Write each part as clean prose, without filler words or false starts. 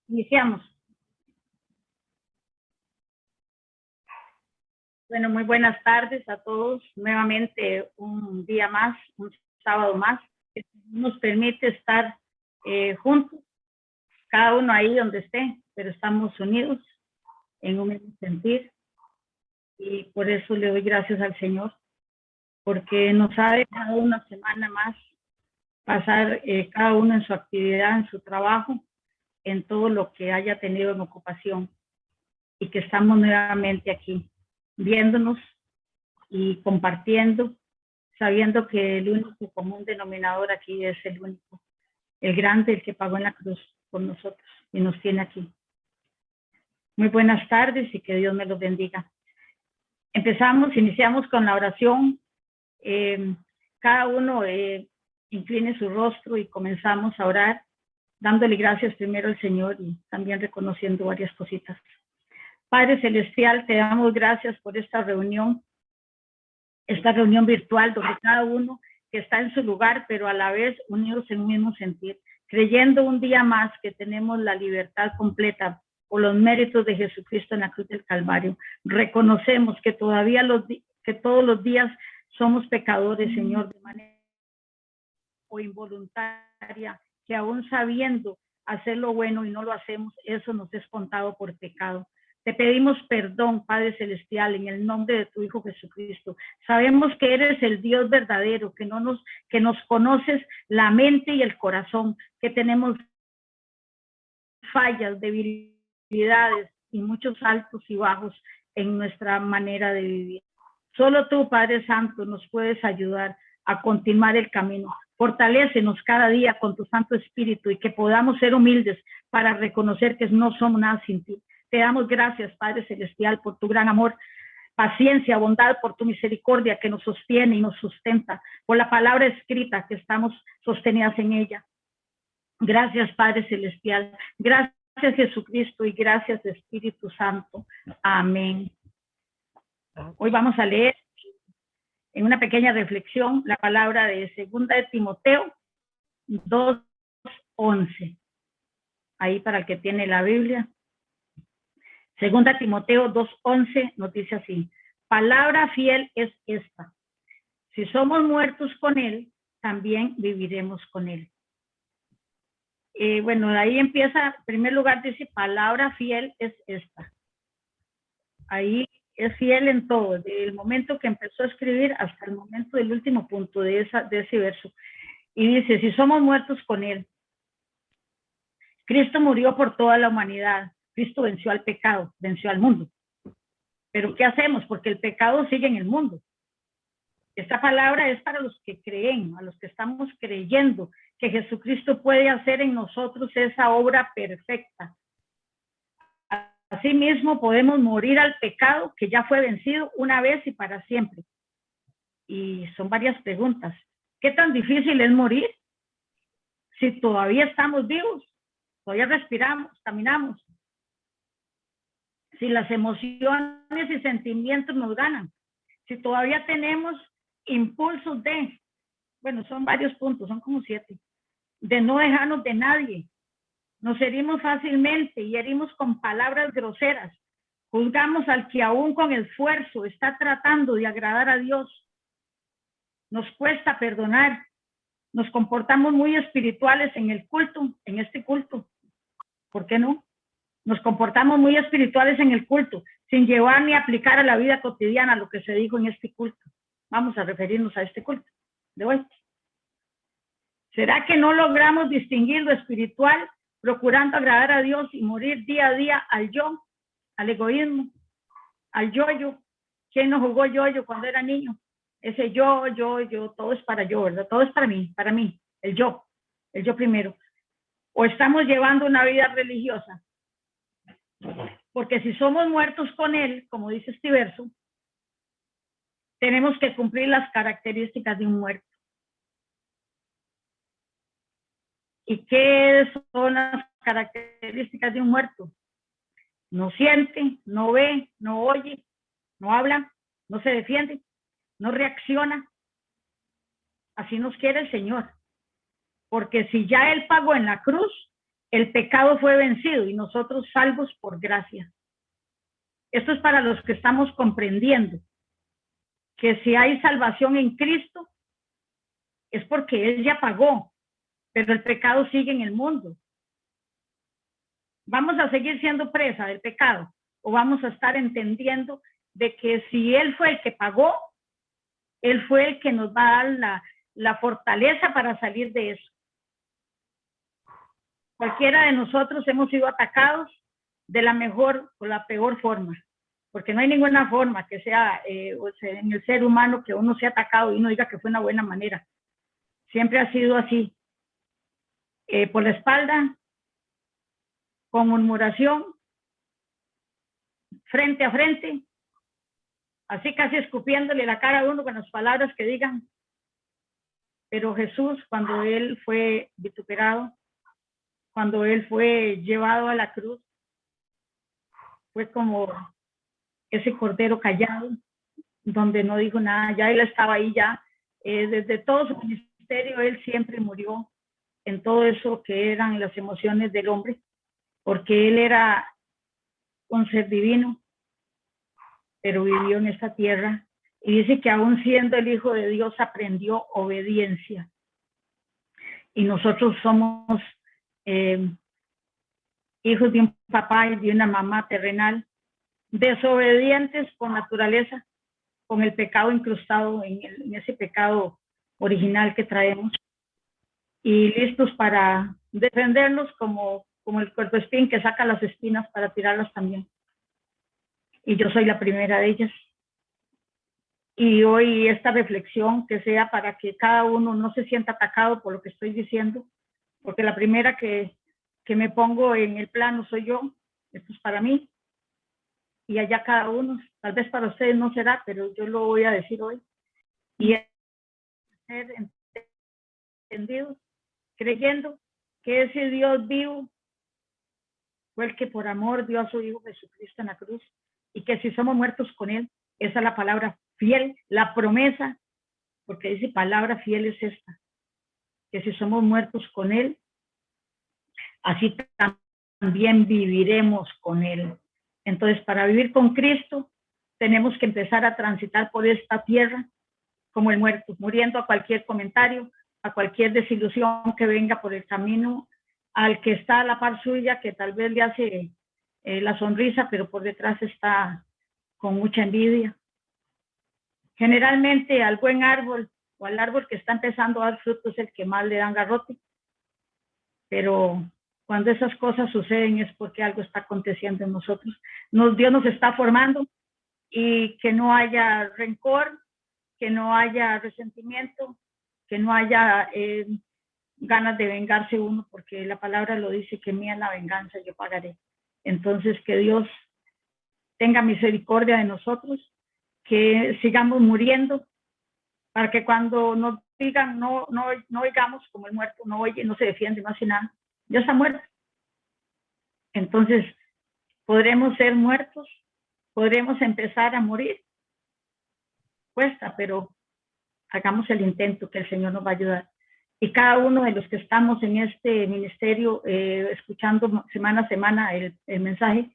Iniciamos. Bueno, muy buenas tardes a todos. Nuevamente un día más, un sábado más, que nos permite estar juntos, cada uno ahí donde esté, pero estamos unidos en un mismo sentir. Y por eso le doy gracias al Señor, porque nos ha dejado una semana más pasar cada uno en su actividad, en su trabajo, en todo lo que haya tenido en ocupación, y que estamos nuevamente aquí, viéndonos y compartiendo, sabiendo que el único común denominador aquí es el único, el grande, el que pagó en la cruz por nosotros y nos tiene aquí. Muy buenas tardes y que Dios me los bendiga. Iniciamos con la oración. Cada uno incline su rostro y comenzamos a orar, dándole gracias primero al Señor y también reconociendo varias cositas. Padre Celestial, te damos gracias por esta reunión virtual, donde cada uno que está en su lugar, pero a la vez unidos en un mismo sentir, creyendo un día más que tenemos la libertad completa por los méritos de Jesucristo en la cruz del Calvario. Reconocemos que todavía que todos los días somos pecadores, Señor, de manera o involuntaria, que aún sabiendo hacer lo bueno y no lo hacemos, eso nos es contado por pecado. Te pedimos perdón, Padre Celestial, en el nombre de tu Hijo Jesucristo. Sabemos que eres el Dios verdadero, que nos conoces la mente y el corazón, que tenemos fallas, debilidades y muchos altos y bajos en nuestra manera de vivir. Solo tú, Padre Santo, nos puedes ayudar a continuar el camino. Fortalécenos cada día con tu Santo Espíritu y que podamos ser humildes para reconocer que no somos nada sin ti. Te damos gracias, Padre Celestial, por tu gran amor, paciencia, bondad, por tu misericordia que nos sostiene y nos sustenta, por la palabra escrita que estamos sostenidas en ella. Gracias, Padre Celestial. Gracias, Jesucristo, y gracias, Espíritu Santo. Amén. Hoy vamos a leer en una pequeña reflexión la palabra de 2 de Timoteo 2:11. Ahí para el que tiene la Biblia. 2 Timoteo 2:11 nos dice así: palabra fiel es esta: si somos muertos con él, también viviremos con él. Bueno, ahí empieza, en primer lugar dice, palabra fiel es esta. Ahí es fiel en todo, desde el momento que empezó a escribir hasta el momento del último punto de ese verso. Y dice, si somos muertos con él. Cristo murió por toda la humanidad. Cristo venció al pecado, venció al mundo. Pero ¿qué hacemos? Porque el pecado sigue en el mundo. Esta palabra es para los que creen, a los que estamos creyendo que Jesucristo puede hacer en nosotros esa obra perfecta. Asimismo, podemos morir al pecado que ya fue vencido una vez y para siempre. Y son varias preguntas. ¿Qué tan difícil es morir? Si todavía estamos vivos, todavía respiramos, caminamos. Si las emociones y sentimientos nos ganan. Si todavía tenemos impulsos bueno, son varios puntos, son como 7, de no dejarnos de nadie. Nos herimos fácilmente y herimos con palabras groseras. Juzgamos al que aún con esfuerzo está tratando de agradar a Dios. Nos cuesta perdonar. Nos comportamos muy espirituales en el culto, en este culto. ¿Por qué no? Nos comportamos muy espirituales en el culto, sin llevar ni aplicar a la vida cotidiana lo que se dijo en este culto. Vamos a referirnos a este culto de hoy. ¿Será que no logramos distinguir lo espiritual, procurando agradar a Dios y morir día a día al yo, al egoísmo, al yo-yo? ¿Quién no jugó yo-yo cuando era niño? Ese yo, todo es para yo, ¿verdad? Todo es para mí, el yo primero. ¿O estamos llevando una vida religiosa? Porque si somos muertos con él, como dice este verso, tenemos que cumplir las características de un muerto. ¿Y qué son las características de un muerto? No siente, no ve, no oye, no habla, no se defiende, no reacciona. Así nos quiere el Señor. Porque si ya Él pagó en la cruz, el pecado fue vencido y nosotros salvos por gracia. Esto es para los que estamos comprendiendo que si hay salvación en Cristo es porque Él ya pagó, pero el pecado sigue en el mundo. ¿Vamos a seguir siendo presa del pecado o vamos a estar entendiendo de que si Él fue el que pagó, Él fue el que nos va a dar la fortaleza para salir de eso? Cualquiera de nosotros hemos sido atacados de la mejor o la peor forma, porque no hay ninguna forma que sea en el ser humano que uno sea atacado y uno diga que fue una buena manera. Siempre ha sido así, por la espalda, con murmuración, frente a frente, así casi escupiéndole la cara a uno con las palabras que digan. Pero Jesús, cuando Él fue vituperado, cuando Él fue llevado a la cruz, fue como ese cordero callado, donde no dijo nada, ya Él estaba ahí ya, desde todo su ministerio, Él siempre murió en todo eso que eran las emociones del hombre, porque Él era un ser divino, pero vivió en esta tierra, y dice que aún siendo el Hijo de Dios aprendió obediencia, y nosotros somos hijos de un papá y de una mamá terrenal, desobedientes por naturaleza, con el pecado incrustado en ese pecado original que traemos, y listos para defendernos como el cuerpoespín que saca las espinas para tirarlas también. Y yo soy la primera de ellas. Y hoy esta reflexión que sea para que cada uno no se sienta atacado por lo que estoy diciendo, porque la primera que me pongo en el plano soy yo. Esto es para mí, y allá cada uno, tal vez para ustedes no será, pero yo lo voy a decir hoy. Y ser entendidos, creyendo que ese Dios vivo fue el que por amor dio a su Hijo Jesucristo en la cruz, y que si somos muertos con Él, esa es la palabra fiel, la promesa, porque dice palabra fiel es esta, que si somos muertos con Él, así también viviremos con Él. Entonces, para vivir con Cristo, tenemos que empezar a transitar por esta tierra como el muerto, muriendo a cualquier comentario, a cualquier desilusión que venga por el camino, al que está a la par suya, que tal vez le hace la sonrisa, pero por detrás está con mucha envidia. Generalmente al buen árbol o al árbol que está empezando a dar frutos es el que más le dan garrote, pero cuando esas cosas suceden es porque algo está aconteciendo en nosotros. Dios nos está formando, y que no haya rencor, que no haya resentimiento, que no haya ganas de vengarse uno, porque la palabra lo dice, que mía es la venganza, yo pagaré. Entonces, que Dios tenga misericordia de nosotros, que sigamos muriendo, para que cuando nos digan no oigamos, como el muerto no oye, no se defiende, no hace nada, ya está muerto. Entonces, podremos ser muertos, podremos empezar a morir. Cuesta, pero hagamos el intento, que el Señor nos va a ayudar. Y cada uno de los que estamos en este ministerio, escuchando semana a semana el mensaje,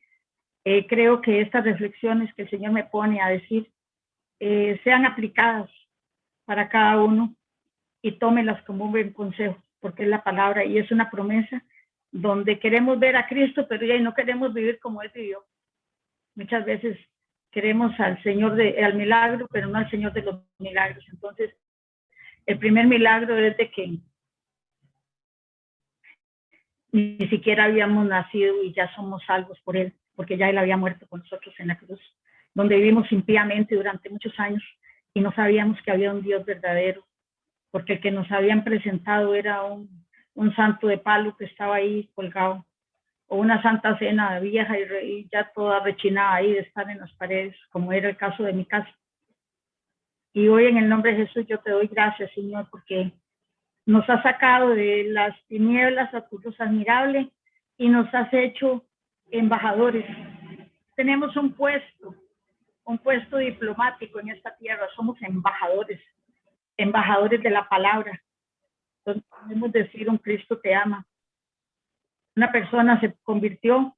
creo que estas reflexiones que el Señor me pone a decir sean aplicadas para cada uno, y tómelas como un buen consejo, porque es la palabra y es una promesa donde queremos ver a Cristo, pero ya no queremos vivir como Él vivió. Muchas veces queremos al Señor al milagro, pero no al Señor de los milagros. Entonces, el primer milagro es de que ni siquiera habíamos nacido y ya somos salvos por Él, porque ya Él había muerto con nosotros en la cruz, donde vivimos impíamente durante muchos años y no sabíamos que había un Dios verdadero, porque el que nos habían presentado era un santo de palo que estaba ahí colgado, o una santa cena vieja y ya toda rechinada ahí de estar en las paredes, como era el caso de mi casa. Y hoy, en el nombre de Jesús, yo te doy gracias, Señor, porque nos has sacado de las tinieblas a tu luz admirable y nos has hecho embajadores. Tenemos un puesto diplomático en esta tierra, somos embajadores de la palabra. Entonces podemos decir: un Cristo te ama. una persona se convirtió,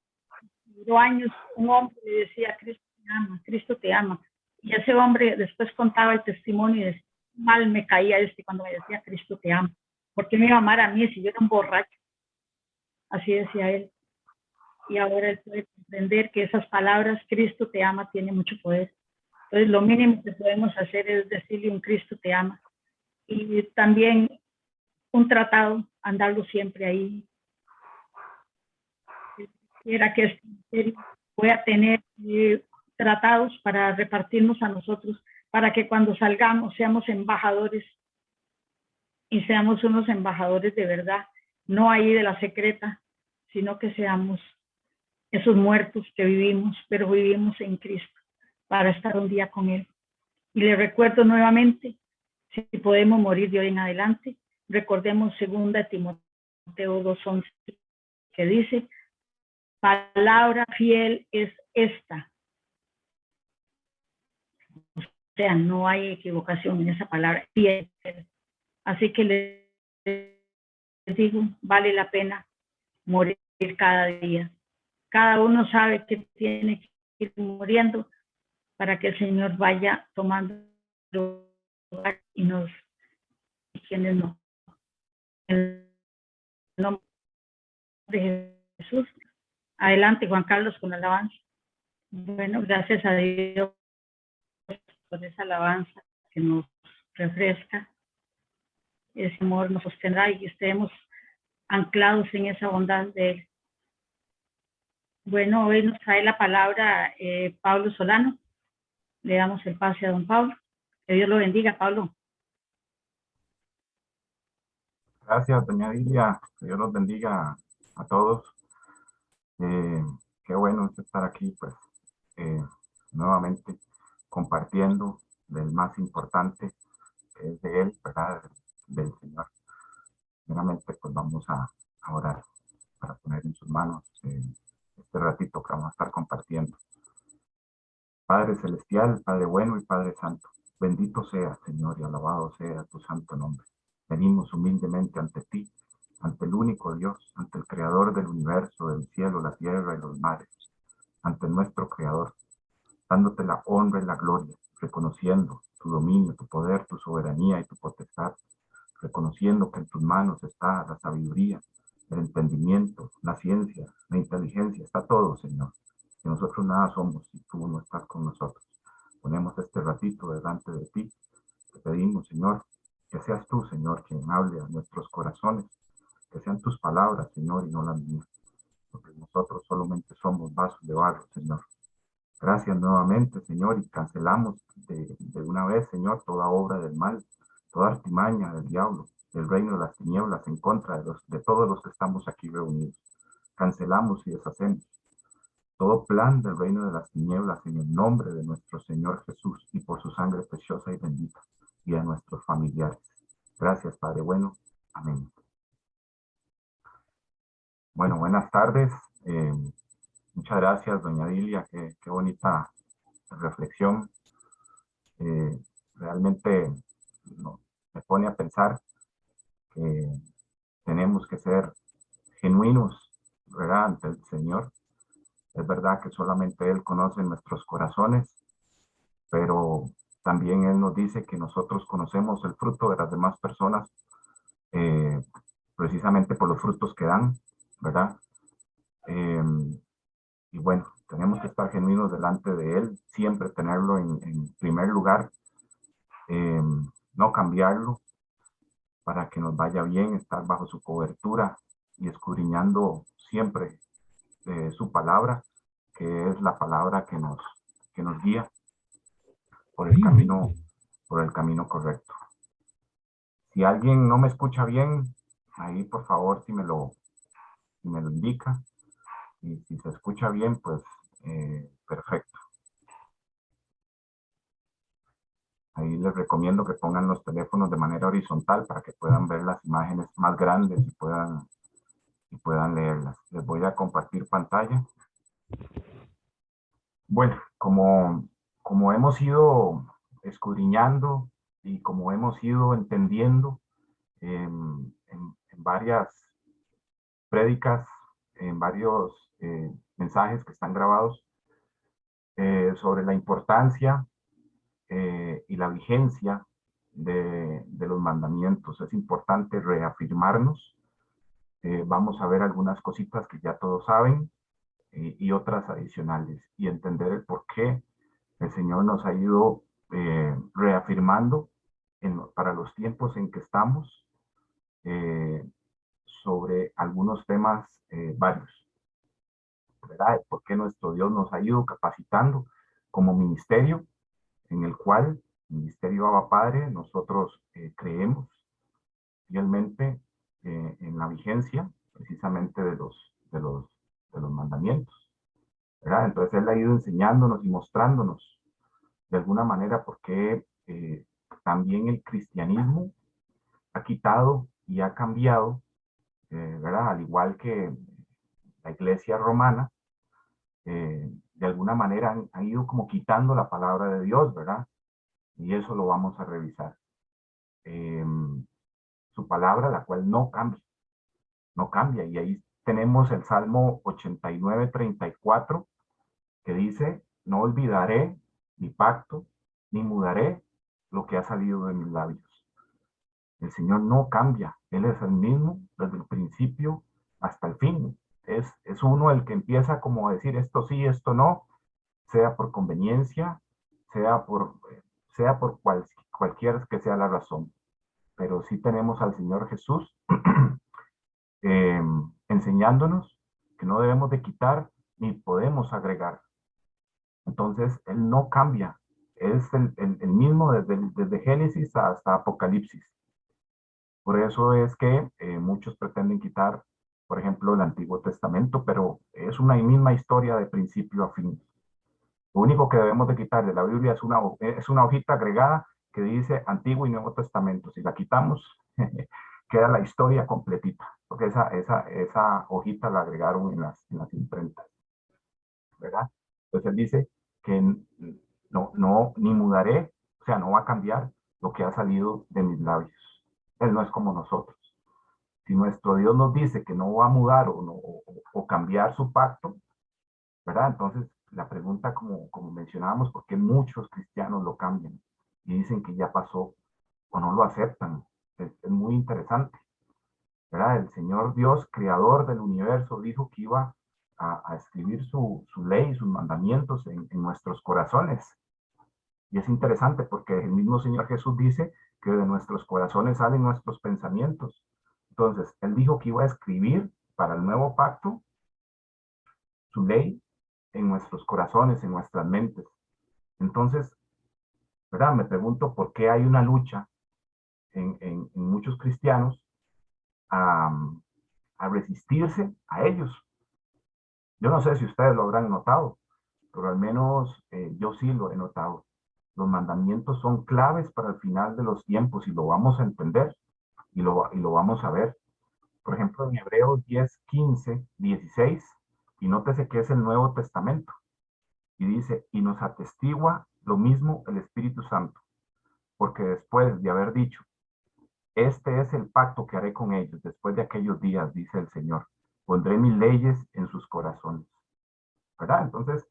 duró años, un hombre le decía, Cristo te ama, Cristo te ama. Y ese hombre después contaba el testimonio y decía, mal me caía cuando me decía, Cristo te ama. ¿Por qué me iba a amar a mí si yo era un borracho? Así decía él. Y ahora él puede comprender que esas palabras, Cristo te ama, tiene mucho poder. Entonces, lo mínimo que podemos hacer es decirle un Cristo te ama. Y también un tratado, andarlo siempre ahí. Quiera que este ministerio pueda tener tratados para repartirnos a nosotros, para que cuando salgamos seamos embajadores y seamos unos embajadores de verdad, no ahí de la secreta, sino que seamos esos muertos que vivimos, pero vivimos en Cristo para estar un día con Él. Y le recuerdo nuevamente, si podemos morir de hoy en adelante, recordemos 2 Timoteo 2:11, que dice, palabra fiel es esta. O sea, no hay equivocación en esa palabra, fiel. Así que les digo, vale la pena morir cada día. Cada uno sabe que tiene que ir muriendo para que el Señor vaya tomando lugar y quienes no. En el nombre de Jesús. Adelante, Juan Carlos, con la alabanza. Bueno, gracias a Dios por esa alabanza que nos refresca. Ese amor nos sostendrá y que estemos anclados en esa bondad de Él. Bueno, hoy nos trae la palabra Pablo Solano. Le damos el pase a don Pablo. Que Dios lo bendiga, Pablo. Gracias, doña Lilia. Que Dios los bendiga a todos. Qué bueno estar aquí, pues, nuevamente compartiendo del más importante, que es de Él, ¿verdad? Del Señor. Primeramente, pues vamos a orar para poner en sus manos este ratito que vamos a estar compartiendo. Padre Celestial, Padre Bueno y Padre Santo, bendito sea, Señor, y alabado sea tu santo nombre. Venimos humildemente ante ti, ante el único Dios, ante el Creador del universo, del cielo, la tierra y los mares, ante nuestro Creador, dándote la honra y la gloria, reconociendo tu dominio, tu poder, tu soberanía y tu potestad, reconociendo que en tus manos está la sabiduría, el entendimiento, la ciencia, la inteligencia, está todo, Señor. Que nosotros nada somos si tú no estás con nosotros. Ponemos este ratito delante de ti. Te pedimos, Señor, que seas tú, Señor, quien hable a nuestros corazones, que sean tus palabras, Señor, y no las mías, porque nosotros solamente somos vasos de barro, Señor. Gracias nuevamente, Señor, y cancelamos de una vez, Señor, toda obra del mal, toda artimaña del diablo, del reino de las tinieblas en contra de todos los que estamos aquí reunidos. Cancelamos y deshacemos todo plan del reino de las tinieblas en el nombre de nuestro Señor Jesús y por su sangre preciosa y bendita, y a nuestros familiares. Gracias, Padre bueno. Amén. Bueno, buenas tardes. Muchas gracias, doña Dilia. Qué bonita reflexión. Realmente me pone a pensar que tenemos que ser genuinos, ¿verdad?, ante el Señor. Es verdad que solamente Él conoce nuestros corazones, pero también Él nos dice que nosotros conocemos el fruto de las demás personas precisamente por los frutos que dan, ¿verdad? Y bueno, tenemos que estar genuinos delante de Él, siempre tenerlo en primer lugar, no cambiarlo, para que nos vaya bien, estar bajo su cobertura y escudriñando siempre su palabra, que es la palabra que nos guía por el camino correcto. Si alguien no me escucha bien, ahí por favor si me lo indica, y si se escucha bien, pues perfecto. Ahí les recomiendo que pongan los teléfonos de manera horizontal para que puedan ver las imágenes más grandes y puedan leerlas. Les voy a compartir pantalla. Bueno, como hemos ido escudriñando y como hemos ido entendiendo en varias prédicas en varios mensajes que están grabados sobre la importancia y la vigencia de los mandamientos. Es importante reafirmarnos. Vamos a ver algunas cositas que ya todos saben y otras adicionales y entender el por qué el Señor nos ha ido reafirmando para los tiempos en que estamos sobre algunos temas varios, ¿verdad? Por qué nuestro Dios nos ha ido capacitando como ministerio en el cual, Ministerio Abba Padre, nosotros creemos fielmente en la vigencia precisamente de los mandamientos, ¿verdad? Entonces Él ha ido enseñándonos y mostrándonos de alguna manera por qué también el cristianismo ha quitado y ha cambiado, ¿verdad? Al igual que la iglesia romana, de alguna manera han ido como quitando la palabra de Dios, ¿verdad? Y eso lo vamos a revisar. Su palabra, la cual no cambia, no cambia. Y ahí tenemos el Salmo 89:34, que dice, no olvidaré mi pacto, ni mudaré lo que ha salido de mis labios. El Señor no cambia, Él es el mismo desde el principio hasta el fin. Es uno el que empieza como a decir esto sí, esto no, sea por conveniencia, sea por cualquier que sea la razón. Pero sí tenemos al Señor Jesús enseñándonos que no debemos de quitar ni podemos agregar. Entonces, Él no cambia. Es el mismo desde Génesis hasta Apocalipsis. Por eso es que muchos pretenden quitar, por ejemplo, el Antiguo Testamento, pero es una misma historia de principio a fin. Lo único que debemos de quitar de la Biblia es una hojita agregada que dice Antiguo y Nuevo Testamento. Si la quitamos, queda la historia completita, porque esa hojita la agregaron en las imprentas, ¿verdad? Entonces él dice que ni mudaré, o sea, no va a cambiar lo que ha salido de mis labios. Él no es como nosotros. Si nuestro Dios nos dice que no va a mudar o cambiar su pacto, ¿verdad? Entonces, la pregunta, como mencionábamos, ¿por qué muchos cristianos lo cambian y dicen que ya pasó o no lo aceptan? Es muy interesante, ¿verdad? El Señor Dios, creador del universo, dijo que iba a escribir su ley, sus mandamientos en nuestros corazones. Y es interesante porque el mismo Señor Jesús dice que de nuestros corazones salen nuestros pensamientos. Entonces, Él dijo que iba a escribir para el nuevo pacto su ley en nuestros corazones, en nuestras mentes. Entonces, ¿verdad? Me pregunto por qué hay una lucha en muchos cristianos a resistirse a ellos. Yo no sé si ustedes lo habrán notado, pero al menos yo sí lo he notado. Los mandamientos son claves para el final de los tiempos y lo vamos a entender y lo vamos a ver. Por ejemplo, en Hebreos 10, 15, 16, y nótese que es el Nuevo Testamento. Y dice, y nos atestigua lo mismo el Espíritu Santo, porque después de haber dicho, este es el pacto que haré con ellos después de aquellos días, dice el Señor, pondré mis leyes en sus corazones. ¿Verdad? Entonces,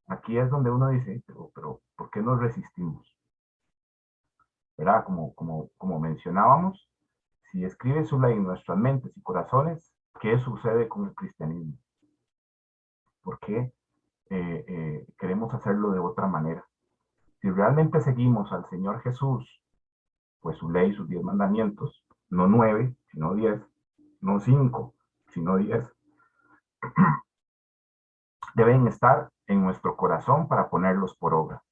aquí es donde uno dice, pero ¿por qué nos resistimos? ¿Verdad? Como mencionábamos, si escribe su ley en nuestras mentes y corazones, ¿qué sucede con el cristianismo? ¿Por qué queremos hacerlo de otra manera? Si realmente seguimos al Señor Jesús, pues su ley, sus 10 mandamientos, no 9, sino 10, no 5, sino 10, deben estar en nuestro corazón para ponerlos por obra.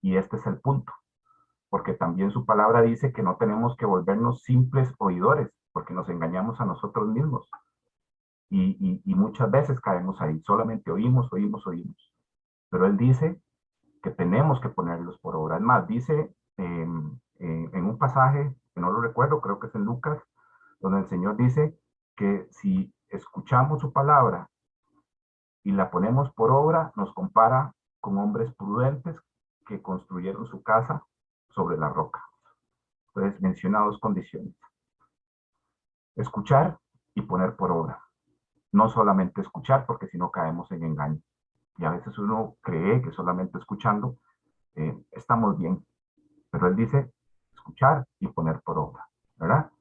Y este es el punto, porque también su palabra dice que no tenemos que volvernos simples oidores, porque nos engañamos a nosotros mismos. Y muchas veces caemos ahí, solamente oímos. Pero Él dice que tenemos que ponerlos por obra. Es más, dice en un pasaje, que no lo recuerdo, creo que es en Lucas, donde el Señor dice que si escuchamos su palabra y la ponemos por obra, nos compara con hombres prudentes que construyeron su casa sobre la roca. Entonces menciona dos condiciones: escuchar y poner por obra. no solamente escuchar, porque si no caemos en engaño. Y a veces uno cree que solamente escuchando estamos bien, pero él dice escuchar y poner por obra, ¿verdad?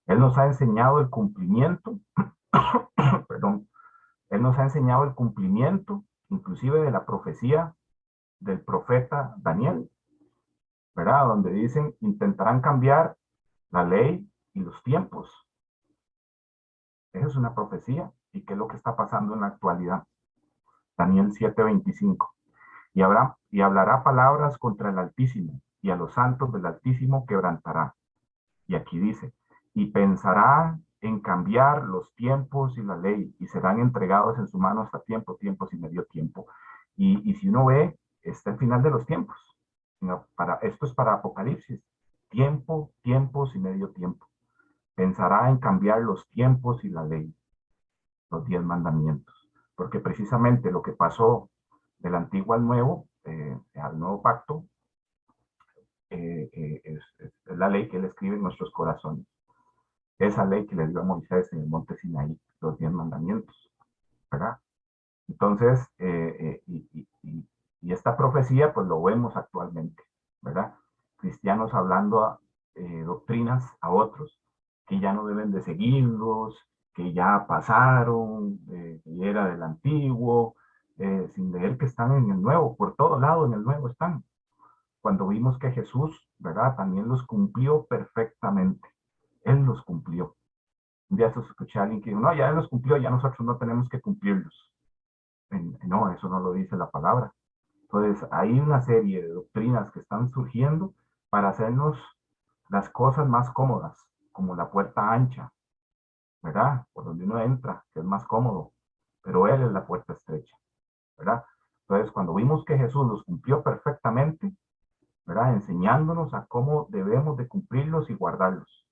Él nos ha enseñado el cumplimiento, perdón, él nos ha enseñado el cumplimiento, inclusive de la profecía del profeta Daniel, ¿verdad? Donde dicen, intentarán cambiar la ley y los tiempos. Esa es una profecía. ¿Y qué es lo que está pasando en la actualidad? Daniel 7:25. Y hablará palabras contra el Altísimo, y a los santos del Altísimo quebrantará. Y aquí dice, y pensará en cambiar los tiempos y la ley, y serán entregados en su mano hasta tiempo, tiempos y medio tiempo. Y si uno ve, está el final de los tiempos. Esto es para Apocalipsis. Tiempo, tiempos y medio tiempo. Pensará en cambiar los tiempos y la ley, los 10 mandamientos. Porque precisamente lo que pasó del antiguo al nuevo pacto, es la ley que él escribe en nuestros corazones. Esa ley que le dio a Moisés en el monte Sinaí, los 10 mandamientos, ¿verdad? Entonces, y esta profecía, pues lo vemos actualmente, ¿verdad? Cristianos hablando doctrinas a otros que ya no deben de seguirlos, que ya pasaron, que era del antiguo, sin leer que están en el nuevo, por todo lado en el nuevo están. Cuando vimos que Jesús, ¿verdad? También los cumplió perfectamente. Él los cumplió. Un día escuché a alguien que dijo, no, ya Él los cumplió, ya nosotros no tenemos que cumplirlos. No, eso no lo dice la palabra. Entonces, hay una serie de doctrinas que están surgiendo para hacernos las cosas más cómodas, como la puerta ancha, ¿verdad? Por donde uno entra, que es más cómodo, pero Él es la puerta estrecha, ¿verdad? Entonces, cuando vimos que Jesús los cumplió perfectamente, ¿verdad? Enseñándonos a cómo debemos de cumplirlos y guardarlos,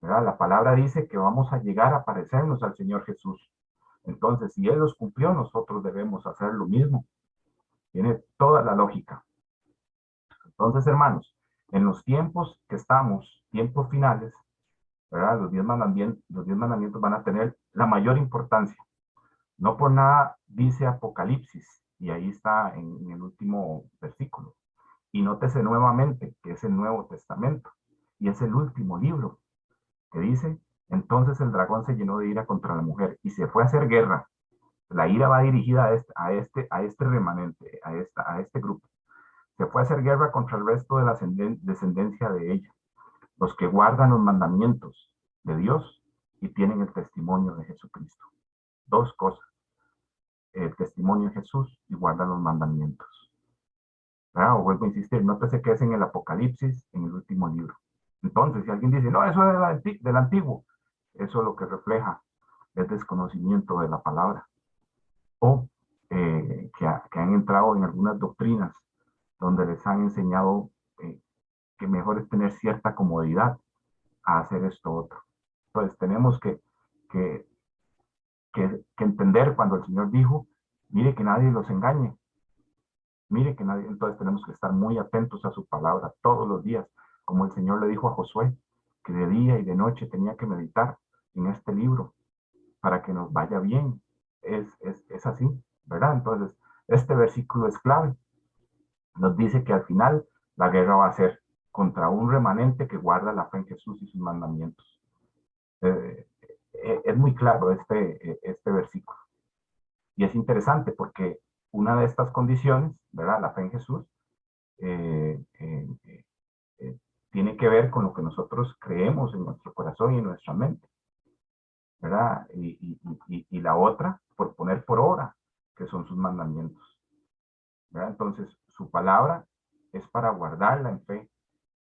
¿verdad? La palabra dice que vamos a llegar a parecernos al Señor Jesús. Entonces, si Él los cumplió, nosotros debemos hacer lo mismo. Tiene toda la lógica. Entonces, hermanos, en los tiempos que estamos, tiempos finales, ¿verdad? Los 10 mandamientos van a tener la mayor importancia. No por nada dice Apocalipsis, y ahí está en el último versículo. Y nótese nuevamente que es el Nuevo Testamento, y es el último libro, que dice, entonces el dragón se llenó de ira contra la mujer, y se fue a hacer guerra. La ira va dirigida a este remanente, a este grupo. Se fue a hacer guerra contra el resto de la descendencia de ella, los que guardan los mandamientos de Dios y tienen el testimonio de Jesucristo. Dos cosas, el testimonio de Jesús y guardan los mandamientos. O vuelvo a insistir, nótese que es en el Apocalipsis, en el último libro. Entonces, si alguien dice, no, eso es del antiguo, eso lo que refleja es desconocimiento de la palabra. O que han entrado en algunas doctrinas donde les han enseñado que mejor es tener cierta comodidad a hacer esto otro. Entonces tenemos que entender cuando el Señor dijo, mire que nadie los engañe, mire que nadie, entonces tenemos que estar muy atentos a su palabra todos los días, como el Señor le dijo a Josué, que de día y de noche tenía que meditar en este libro para que nos vaya bien. Es así, ¿verdad? Entonces, este versículo es clave. Nos dice que al final la guerra va a ser contra un remanente que guarda la fe en Jesús y sus mandamientos. Es muy claro este versículo. Y es interesante porque una de estas condiciones, ¿verdad? La fe en Jesús, tiene que ver con lo que nosotros creemos en nuestro corazón y en nuestra mente, ¿verdad? Y la otra, por poner por obra, que son sus mandamientos, ¿verdad? Entonces, su palabra es para guardarla en fe,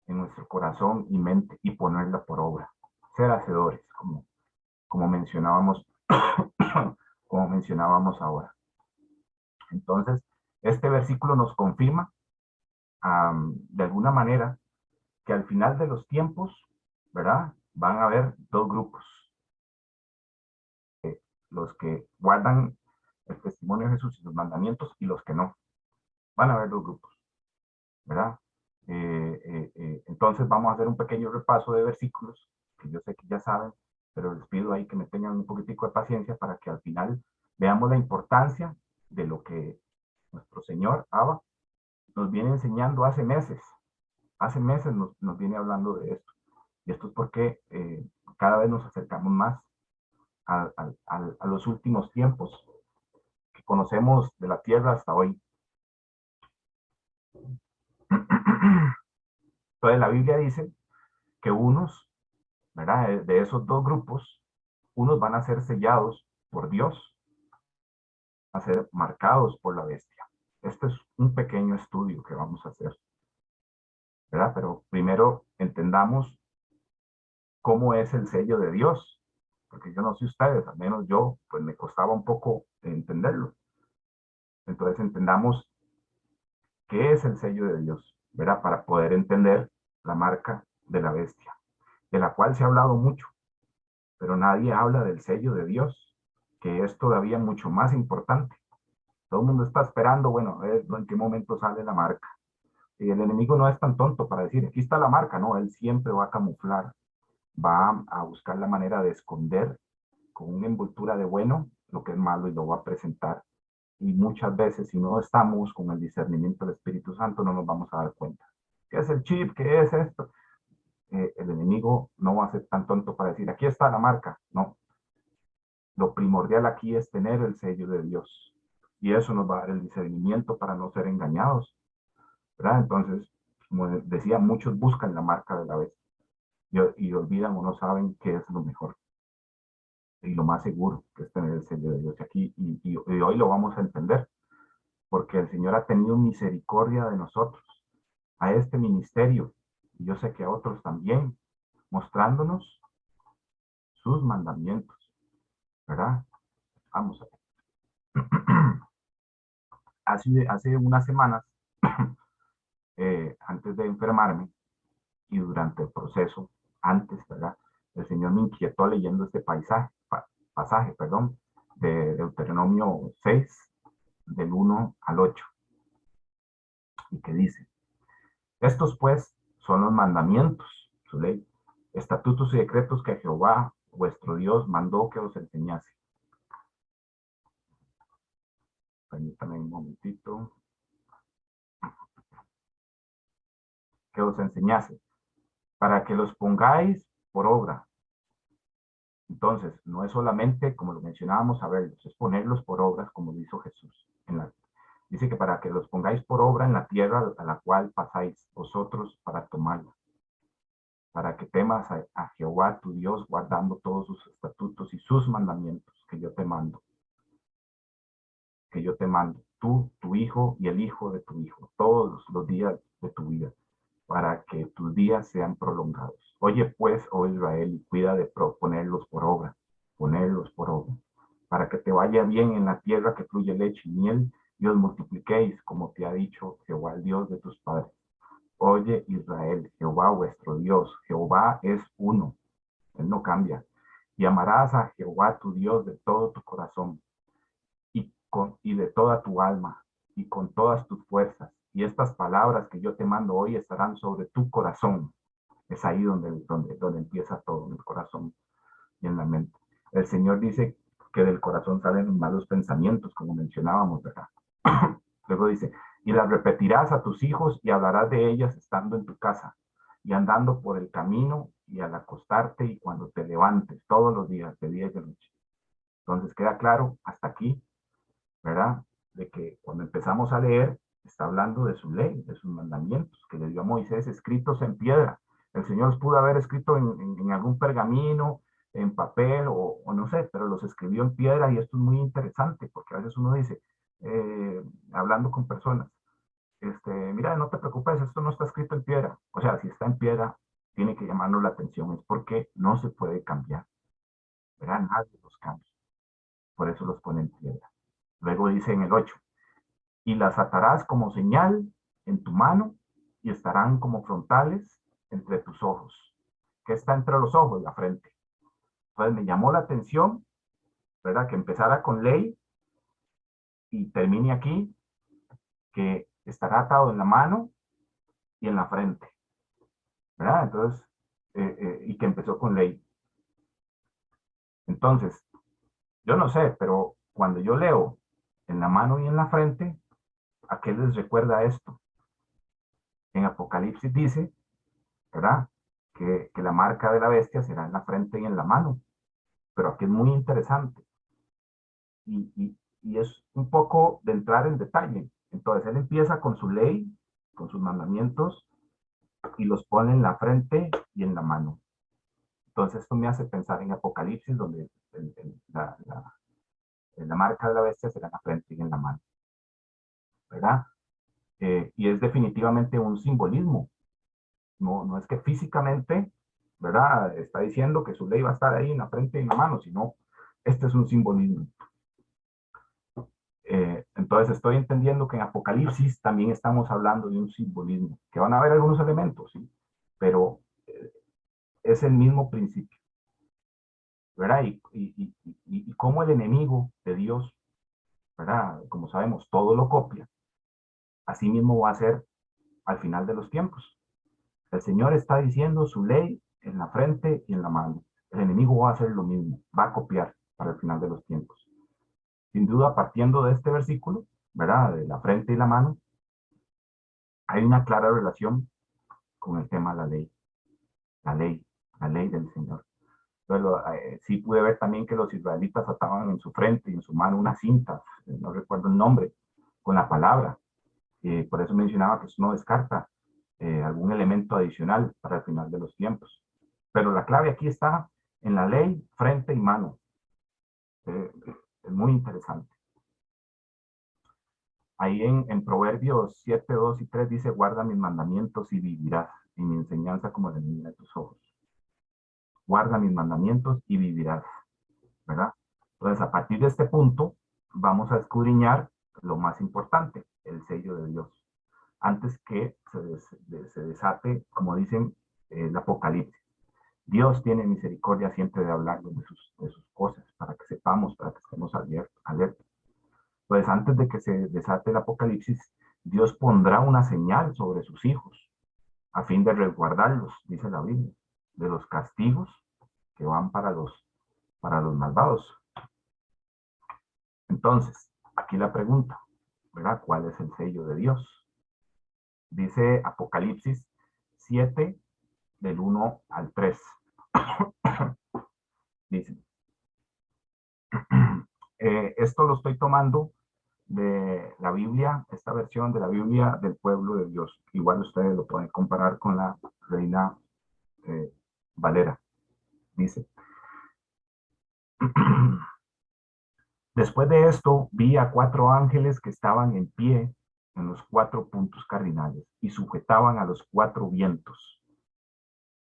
en nuestro corazón y mente y ponerla por obra. Ser hacedores, como mencionábamos, como mencionábamos ahora. Entonces, este versículo nos confirma de alguna manera que al final de los tiempos, ¿verdad? Van a haber dos grupos. Los que guardan el testimonio de Jesús y sus mandamientos y los que no. Van a haber dos grupos, ¿verdad? Entonces vamos a hacer un pequeño repaso de versículos que yo sé que ya saben, pero les pido ahí que me tengan un poquitico de paciencia para que al final veamos la importancia de lo que nuestro Señor, Abba, nos viene enseñando hace meses. Hace meses nos viene hablando de esto. Y esto es porque cada vez nos acercamos más a los últimos tiempos que conocemos de la tierra hasta hoy. Entonces la Biblia dice que unos, ¿verdad? De esos dos grupos, unos van a ser sellados por Dios, a ser marcados por la bestia. Este es un pequeño estudio que vamos a hacer, ¿verdad? Pero primero entendamos cómo es el sello de Dios, porque yo no sé ustedes, al menos yo, pues me costaba un poco entenderlo. Entonces entendamos qué es el sello de Dios, ¿verdad? Para poder entender la marca de la bestia, de la cual se ha hablado mucho, pero nadie habla del sello de Dios, que es todavía mucho más importante. Todo el mundo está esperando, bueno, a ver en qué momento sale la marca. Y el enemigo no es tan tonto para decir, aquí está la marca, no, él siempre va a camuflar, va a buscar la manera de esconder con una envoltura de bueno lo que es malo y lo va a presentar. Y muchas veces, si no estamos con el discernimiento del Espíritu Santo, no nos vamos a dar cuenta. ¿Qué es el chip? ¿Qué es esto? El enemigo no va a ser tan tonto para decir, aquí está la marca. No. Lo primordial aquí es tener el sello de Dios. Y eso nos va a dar el discernimiento para no ser engañados, ¿verdad? Entonces, como decía, muchos buscan la marca de la bestia y olvidan o no saben qué es lo mejor y lo más seguro, que es tener el sello de Dios aquí. Y hoy lo vamos a entender, porque el Señor ha tenido misericordia de nosotros, a este ministerio, y yo sé que a otros también, mostrándonos sus mandamientos, ¿verdad? Vamos a ver. Hace unas semanas, antes de enfermarme y durante el proceso, antes, ¿verdad? El Señor me inquietó leyendo este pasaje, de Deuteronomio 6, del 1 al 8, y que dice, estos pues son los mandamientos, su ley, estatutos y decretos que Jehová, vuestro Dios, mandó que os enseñase. Permítame un momentito. Que os enseñase, para que los pongáis por obra. Entonces, no es solamente, como lo mencionábamos, saberlos, es ponerlos por obras, como dijo Jesús. Dice que para que los pongáis por obra en la tierra a la cual pasáis vosotros para tomarla, para que temas a Jehová tu Dios, guardando todos sus estatutos y sus mandamientos que yo te mando, tú, tu hijo y el hijo de tu hijo, todos los días de tu vida, para que tus días sean prolongados. Oye pues, oh Israel, y cuida de ponerlos por obra, para que te vaya bien en la tierra que fluye leche y miel, y os multipliquéis, como te ha dicho Jehová, el Dios de tus padres. Oye Israel, Jehová vuestro Dios, Jehová es uno, él no cambia. Y amarás a Jehová tu Dios de todo tu corazón y de toda tu alma y con todas tus fuerzas. Y estas palabras que yo te mando hoy estarán sobre tu corazón. Es ahí donde empieza todo, en el corazón y en la mente. El Señor dice que del corazón salen malos pensamientos, como mencionábamos, ¿verdad? Luego dice, y las repetirás a tus hijos y hablarás de ellas estando en tu casa y andando por el camino y al acostarte y cuando te levantes todos los días, de día y de noche. Entonces queda claro hasta aquí, ¿verdad? De que cuando empezamos a leer, está hablando de su ley, de sus mandamientos, que le dio a Moisés escritos en piedra. El Señor los pudo haber escrito en algún pergamino, en papel o no sé, pero los escribió en piedra y esto es muy interesante porque a veces uno dice, hablando con personas, mira, no te preocupes, esto no está escrito en piedra. O sea, si está en piedra, tiene que llamarnos la atención, es porque no se puede cambiar, ¿verdad? Nadie los cambia, por eso los pone en piedra. Luego dice en el 8, y las atarás como señal en tu mano y estarán como frontales entre tus ojos. ¿Qué está entre los ojos? La frente. Entonces me llamó la atención, ¿verdad? Que empezara con ley y termine aquí, que estará atado en la mano y en la frente, ¿verdad? Entonces, y que empezó con ley. Entonces, yo no sé, pero cuando yo leo en la mano y en la frente, ¿a qué les recuerda esto? En Apocalipsis dice, ¿verdad? Que la marca de la bestia será en la frente y en la mano. Pero aquí es muy interesante. Y es un poco de entrar en detalle. Entonces, él empieza con su ley, con sus mandamientos, y los pone en la frente y en la mano. Entonces, esto me hace pensar en Apocalipsis, donde la marca de la bestia será en la frente y en la mano, ¿verdad? Y es definitivamente un simbolismo. No es que físicamente, ¿verdad? Está diciendo que su ley va a estar ahí en la frente y en la mano, sino este es un simbolismo. Entonces estoy entendiendo que en Apocalipsis también estamos hablando de un simbolismo, que van a haber algunos elementos, ¿sí? Pero es el mismo principio, ¿verdad? Y como el enemigo de Dios, ¿verdad? Como sabemos, todo lo copia, así mismo va a ser al final de los tiempos. El Señor está diciendo su ley en la frente y en la mano. El enemigo va a hacer lo mismo, va a copiar para el final de los tiempos. Sin duda, partiendo de este versículo, ¿verdad? De la frente y la mano, hay una clara relación con el tema de la ley. La ley, la ley del Señor. Entonces, sí pude ver también que los israelitas ataban en su frente y en su mano unas cintas, no recuerdo el nombre, con la palabra. Por eso mencionaba que eso no descarta algún elemento adicional para el final de los tiempos. Pero la clave aquí está en la ley, frente y mano. Es muy interesante. Ahí en Proverbios 7, 2 y 3 dice, guarda mis mandamientos y vivirás, y mi enseñanza como la niña de tus ojos. Guarda mis mandamientos y vivirás, ¿verdad? Entonces, a partir de este punto, vamos a escudriñar lo más importante, el sello de Dios. Antes que se desate, como dicen, el Apocalipsis. Dios tiene misericordia siempre de hablarnos de sus cosas, para que sepamos, para que estemos alertas. Pues antes de que se desate el Apocalipsis, Dios pondrá una señal sobre sus hijos, a fin de resguardarlos, dice la Biblia, de los castigos que van para los malvados. Entonces, aquí la pregunta, ¿verdad? ¿Cuál es el sello de Dios? Dice Apocalipsis 7, del 1 al 3. Dice, esto lo estoy tomando de la Biblia, esta versión de la Biblia del pueblo de Dios. Igual ustedes lo pueden comparar con la Reina Valera. Dice, después de esto vi a 4 ángeles que estaban en pie en los 4 puntos cardinales y sujetaban a los 4 vientos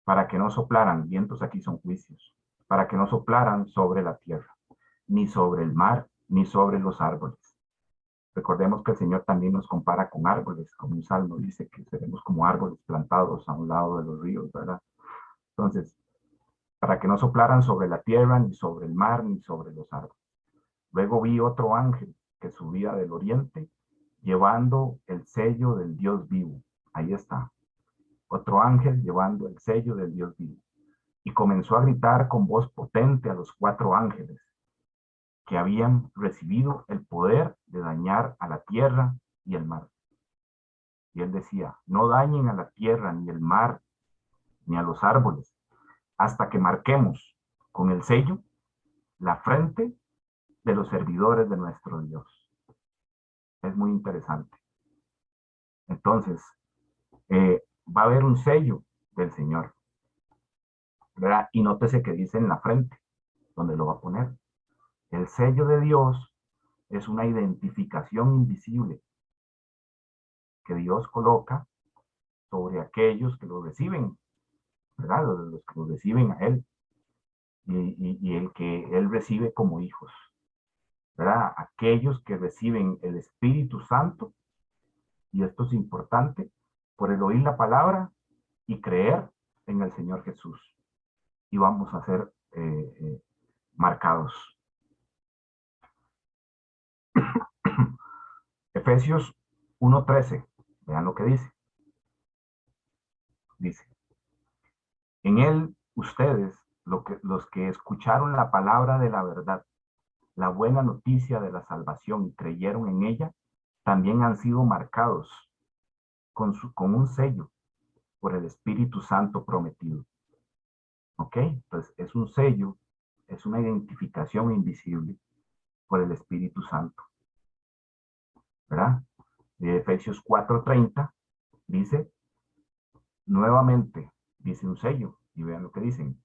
para que no soplaran, vientos aquí son juicios, para que no soplaran sobre la tierra, ni sobre el mar, ni sobre los árboles. Recordemos que el Señor también nos compara con árboles, como un salmo dice que seremos como árboles plantados a un lado de los ríos, ¿verdad? Entonces, para que no soplaran sobre la tierra, ni sobre el mar, ni sobre los árboles. Luego vi otro ángel que subía del oriente, llevando el sello del Dios vivo. Ahí está. Otro ángel llevando el sello del Dios vivo. Y comenzó a gritar con voz potente a los 4 ángeles que habían recibido el poder de dañar a la tierra y el mar. Y él decía, no dañen a la tierra, ni el mar, ni a los árboles, hasta que marquemos con el sello la frente de los servidores de nuestro Dios. Es muy interesante. Entonces, va a haber un sello del Señor, ¿verdad? Y nótese que dice en la frente, donde lo va a poner. El sello de Dios es una identificación invisible que Dios coloca sobre aquellos que lo reciben, ¿verdad? Los que lo reciben a Él y el que Él recibe como hijos, ¿verdad? Aquellos que reciben el Espíritu Santo, y esto es importante, por el oír la palabra y creer en el Señor Jesús. Y vamos a ser marcados. Efesios 1:13, vean lo que dice. Dice, en él ustedes, los que escucharon la palabra de la verdad, la buena noticia de la salvación y creyeron en ella, también han sido marcados con un sello por el Espíritu Santo prometido. ¿Ok? Entonces es un sello, es una identificación invisible por el Espíritu Santo. ¿Verdad? Efesios 4:30 dice, nuevamente, dice un sello, y vean lo que dicen.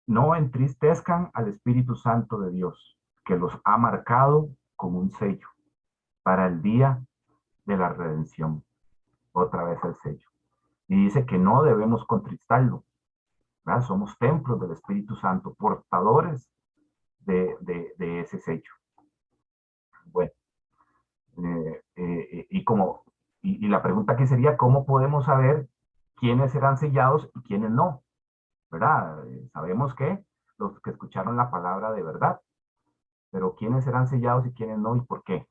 No entristezcan al Espíritu Santo de Dios, que los ha marcado con un sello para el día de la redención. Otra vez el sello. Y dice que no debemos contristarlo. ¿Verdad? Somos templos del Espíritu Santo, portadores de ese sello. Bueno, y la pregunta aquí sería, ¿cómo podemos saber quiénes serán sellados y quiénes no? ¿Verdad? Sabemos que los que escucharon la palabra de verdad, pero quiénes serán sellados y quiénes no y por qué.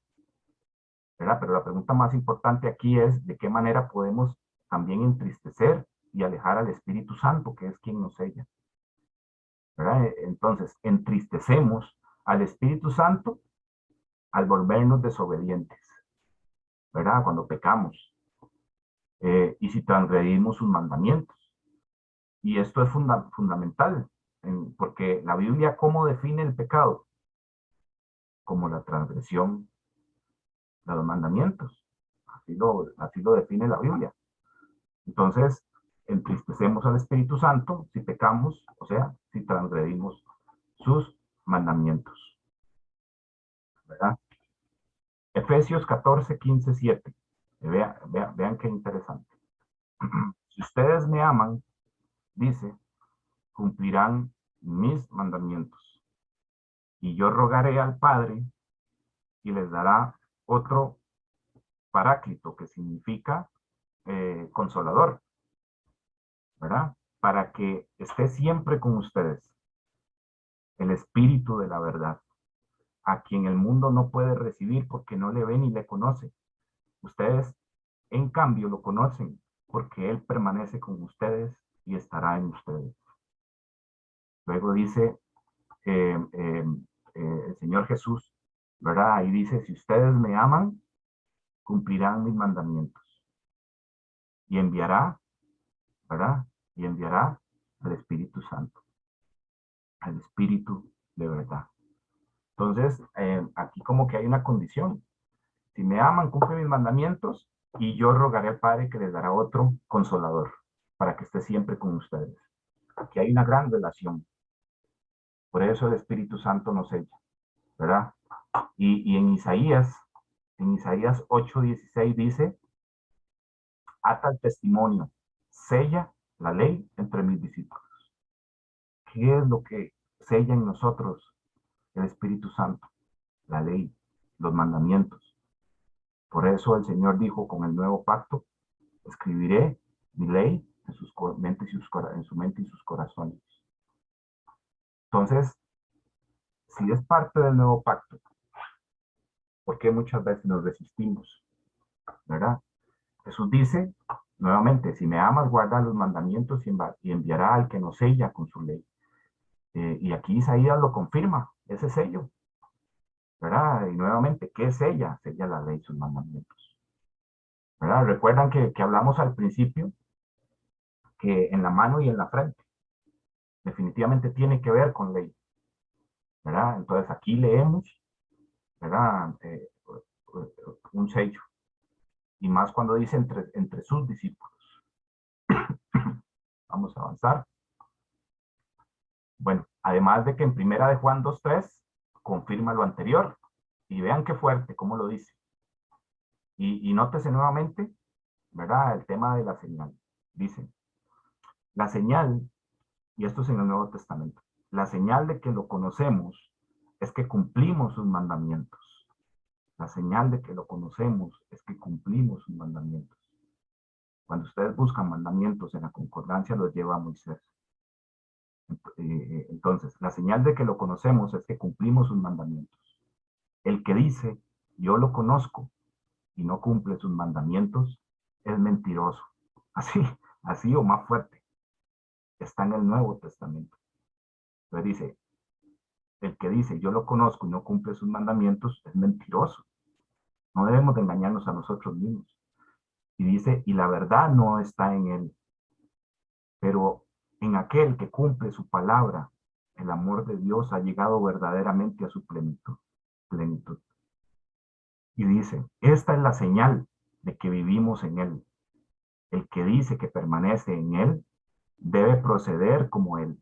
¿Verdad? Pero la pregunta más importante aquí es, ¿de qué manera podemos también entristecer y alejar al Espíritu Santo, que es quien nos sella? ¿Verdad? Entonces, entristecemos al Espíritu Santo al volvernos desobedientes, ¿verdad? Cuando pecamos, y si transgredimos sus mandamientos. Y esto es fundamental, porque la Biblia, ¿cómo define el pecado? Como la transgresión de los mandamientos. Así lo define la Biblia. Entonces, entristecemos al Espíritu Santo si pecamos, o sea, si transgredimos sus mandamientos. ¿Verdad? Efesios 14:15-7. Vean qué interesante. Si ustedes me aman, dice, cumplirán mis mandamientos. Y yo rogaré al Padre y les dará otro paráclito, que significa consolador, ¿verdad? Para que esté siempre con ustedes el Espíritu de la verdad, a quien el mundo no puede recibir porque no le ve ni le conoce. Ustedes, en cambio, lo conocen porque Él permanece con ustedes y estará en ustedes. Luego dice el Señor Jesús, ¿verdad? Ahí dice, si ustedes me aman, cumplirán mis mandamientos. Y enviará, ¿verdad? Y enviará al Espíritu Santo, al Espíritu de verdad. Entonces, aquí como que hay una condición. Si me aman, cumplen mis mandamientos, y yo rogaré al Padre que les dará otro consolador, para que esté siempre con ustedes. Aquí hay una gran relación. Por eso el Espíritu Santo nos sella, ¿verdad? Y en Isaías 8:16 dice, ata el testimonio, sella la ley entre mis discípulos. ¿Qué es lo que sella en nosotros el Espíritu Santo? La ley, los mandamientos. Por eso el Señor dijo con el nuevo pacto, escribiré mi ley en su mente y sus corazones. Entonces, si es parte del nuevo pacto, ¿por qué muchas veces nos resistimos? ¿Verdad? Jesús dice, nuevamente, si me amas, guarda los mandamientos y enviará al que nos sella con su ley. Y aquí Isaías lo confirma, ese sello. ¿Verdad? Y nuevamente, ¿qué es ella? Sella la ley, sus mandamientos. ¿Verdad? Recuerdan que hablamos al principio que en la mano y en la frente definitivamente tiene que ver con ley. ¿Verdad? Entonces aquí leemos, ¿verdad? Un sello. Y más cuando dice entre sus discípulos. Vamos a avanzar. Bueno, además de que en primera de Juan 2:3 confirma lo anterior. Y vean qué fuerte, cómo lo dice. Y nótese nuevamente, ¿verdad? El tema de la señal. Dice, la señal, y esto es en el Nuevo Testamento, la señal de que lo conocemos es que cumplimos sus mandamientos. La señal de que lo conocemos es que cumplimos sus mandamientos. Cuando ustedes buscan mandamientos en la concordancia, los lleva a Moisés. Entonces, la señal de que lo conocemos es que cumplimos sus mandamientos. El que dice, yo lo conozco, y no cumple sus mandamientos, es mentiroso. Así o más fuerte. está en el Nuevo Testamento. Entonces dice, el que dice, yo lo conozco y no cumple sus mandamientos, es mentiroso. No debemos de engañarnos a nosotros mismos. Y dice, y la verdad no está en él, pero en aquel que cumple su palabra, el amor de Dios ha llegado verdaderamente a su plenitud. Y dice, esta es la señal de que vivimos en él. El que dice que permanece en él, debe proceder como él.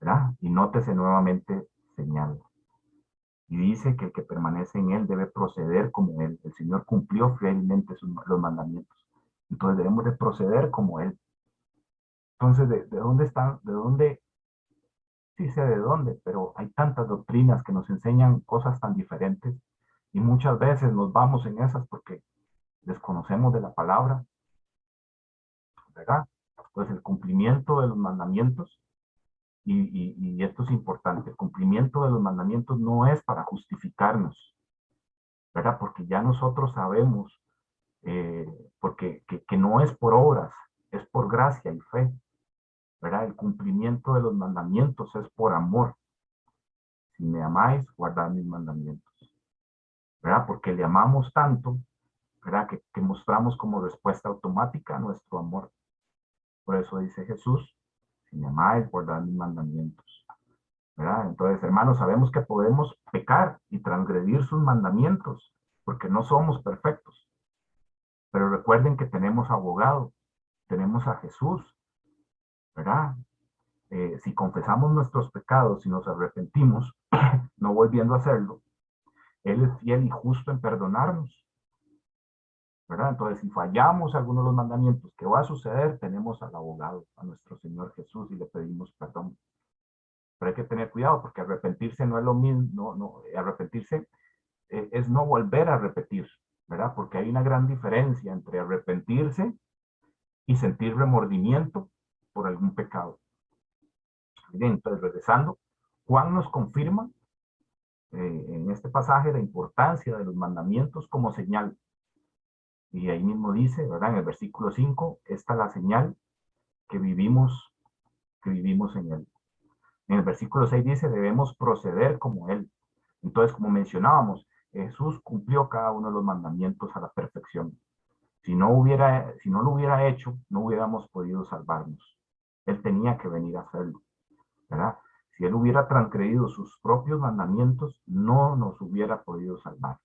¿Verdad? Y nótese nuevamente señal. Y dice que el que permanece en él debe proceder como él. El Señor cumplió fielmente los mandamientos. Entonces debemos de proceder como él. Entonces, ¿de dónde está? ¿De dónde? Sí sé de dónde, pero hay tantas doctrinas que nos enseñan cosas tan diferentes y muchas veces nos vamos en esas porque desconocemos de la palabra, ¿verdad? Pues el cumplimiento de los mandamientos, y esto es importante, el cumplimiento de los mandamientos no es para justificarnos, ¿verdad? Porque ya nosotros sabemos, porque que no es por obras, es por gracia y fe, ¿verdad? El cumplimiento de los mandamientos es por amor. Si me amáis, guardad mis mandamientos, ¿verdad? Porque le amamos tanto, ¿verdad? Que mostramos como respuesta automática nuestro amor. Por eso dice Jesús, si me amáis, guardad mis mandamientos, ¿verdad? Entonces, hermanos, sabemos que podemos pecar y transgredir sus mandamientos, porque no somos perfectos. Pero recuerden que tenemos abogado, tenemos a Jesús, ¿verdad? Si confesamos nuestros pecados y nos arrepentimos, no volviendo a hacerlo, Él es fiel y justo en perdonarnos, ¿verdad? Entonces, si fallamos algunos de los mandamientos, ¿qué va a suceder? Tenemos al abogado, a nuestro Señor Jesús, y le pedimos perdón. Pero hay que tener cuidado, porque arrepentirse no es lo mismo, arrepentirse es no volver a repetir, ¿verdad? Porque hay una gran diferencia entre arrepentirse y sentir remordimiento por algún pecado. Bien, entonces, regresando, Juan nos confirma en este pasaje la importancia de los mandamientos como señal. Y ahí mismo dice, ¿verdad? En el versículo 5, esta es la señal que vivimos en él. En el versículo 6 dice, debemos proceder como él. Entonces, como mencionábamos, Jesús cumplió cada uno de los mandamientos a la perfección. Si no lo hubiera hecho, no hubiéramos podido salvarnos. Él tenía que venir a hacerlo, ¿verdad? Si él hubiera transgredido sus propios mandamientos, no nos hubiera podido salvar.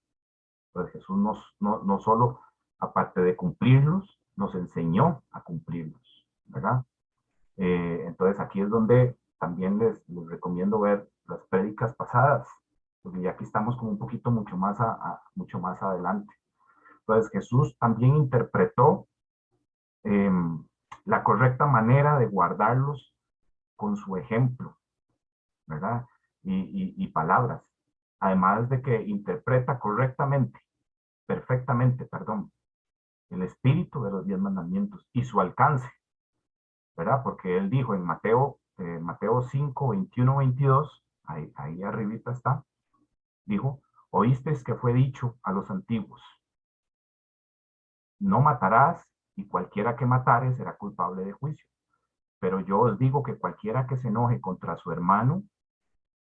Entonces Jesús no solo, aparte de cumplirlos, nos enseñó a cumplirlos, ¿verdad? Entonces aquí es donde también les recomiendo ver las prédicas pasadas, porque ya aquí estamos como un poquito mucho más adelante. Entonces Jesús también interpretó la correcta manera de guardarlos con su ejemplo, ¿verdad? Y palabras. Además de que interpreta perfectamente, el espíritu de los 10 mandamientos y su alcance, ¿verdad? Porque él dijo en Mateo 5, 21, 22, ahí arribita está, dijo, oísteis que fue dicho a los antiguos, no matarás, y cualquiera que matare será culpable de juicio. Pero yo os digo que cualquiera que se enoje contra su hermano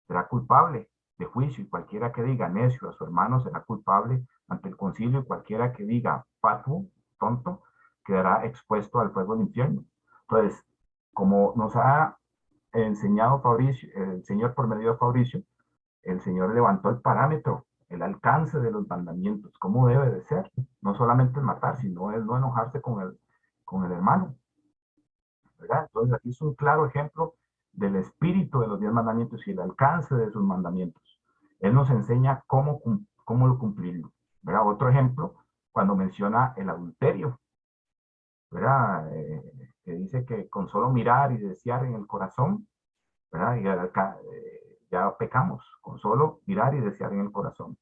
será culpable de juicio, y cualquiera que diga necio a su hermano será culpable ante el concilio, y cualquiera que diga fatuo, tonto, quedará expuesto al fuego del infierno. Entonces, como nos ha enseñado Fabricio, el Señor por medio de Fabricio, el Señor levantó el parámetro, el alcance de los mandamientos, cómo debe de ser. No solamente es matar, sino es no enojarse con el hermano, ¿verdad? Entonces aquí es un claro ejemplo del espíritu de los 10 mandamientos y el alcance de sus mandamientos. Él nos enseña cómo cumplirlo, ¿verdad? Otro ejemplo, cuando menciona el adulterio, ¿verdad? Que dice que con solo mirar y desear en el corazón, ¿verdad? Ya pecamos, con solo mirar y desear en el corazón,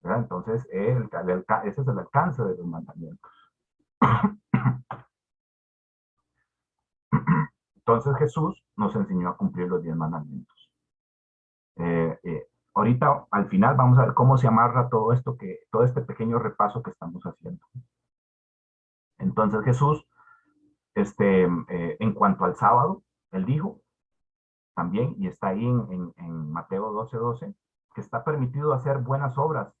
¿verdad? Entonces, ese es el alcance de los mandamientos. Entonces Jesús nos enseñó a cumplir los 10 mandamientos. Ahorita, al final, vamos a ver cómo se amarra todo esto, todo este pequeño repaso que estamos haciendo. Entonces Jesús En cuanto al sábado, él dijo también, y está ahí en Mateo 12:12, que está permitido hacer buenas obras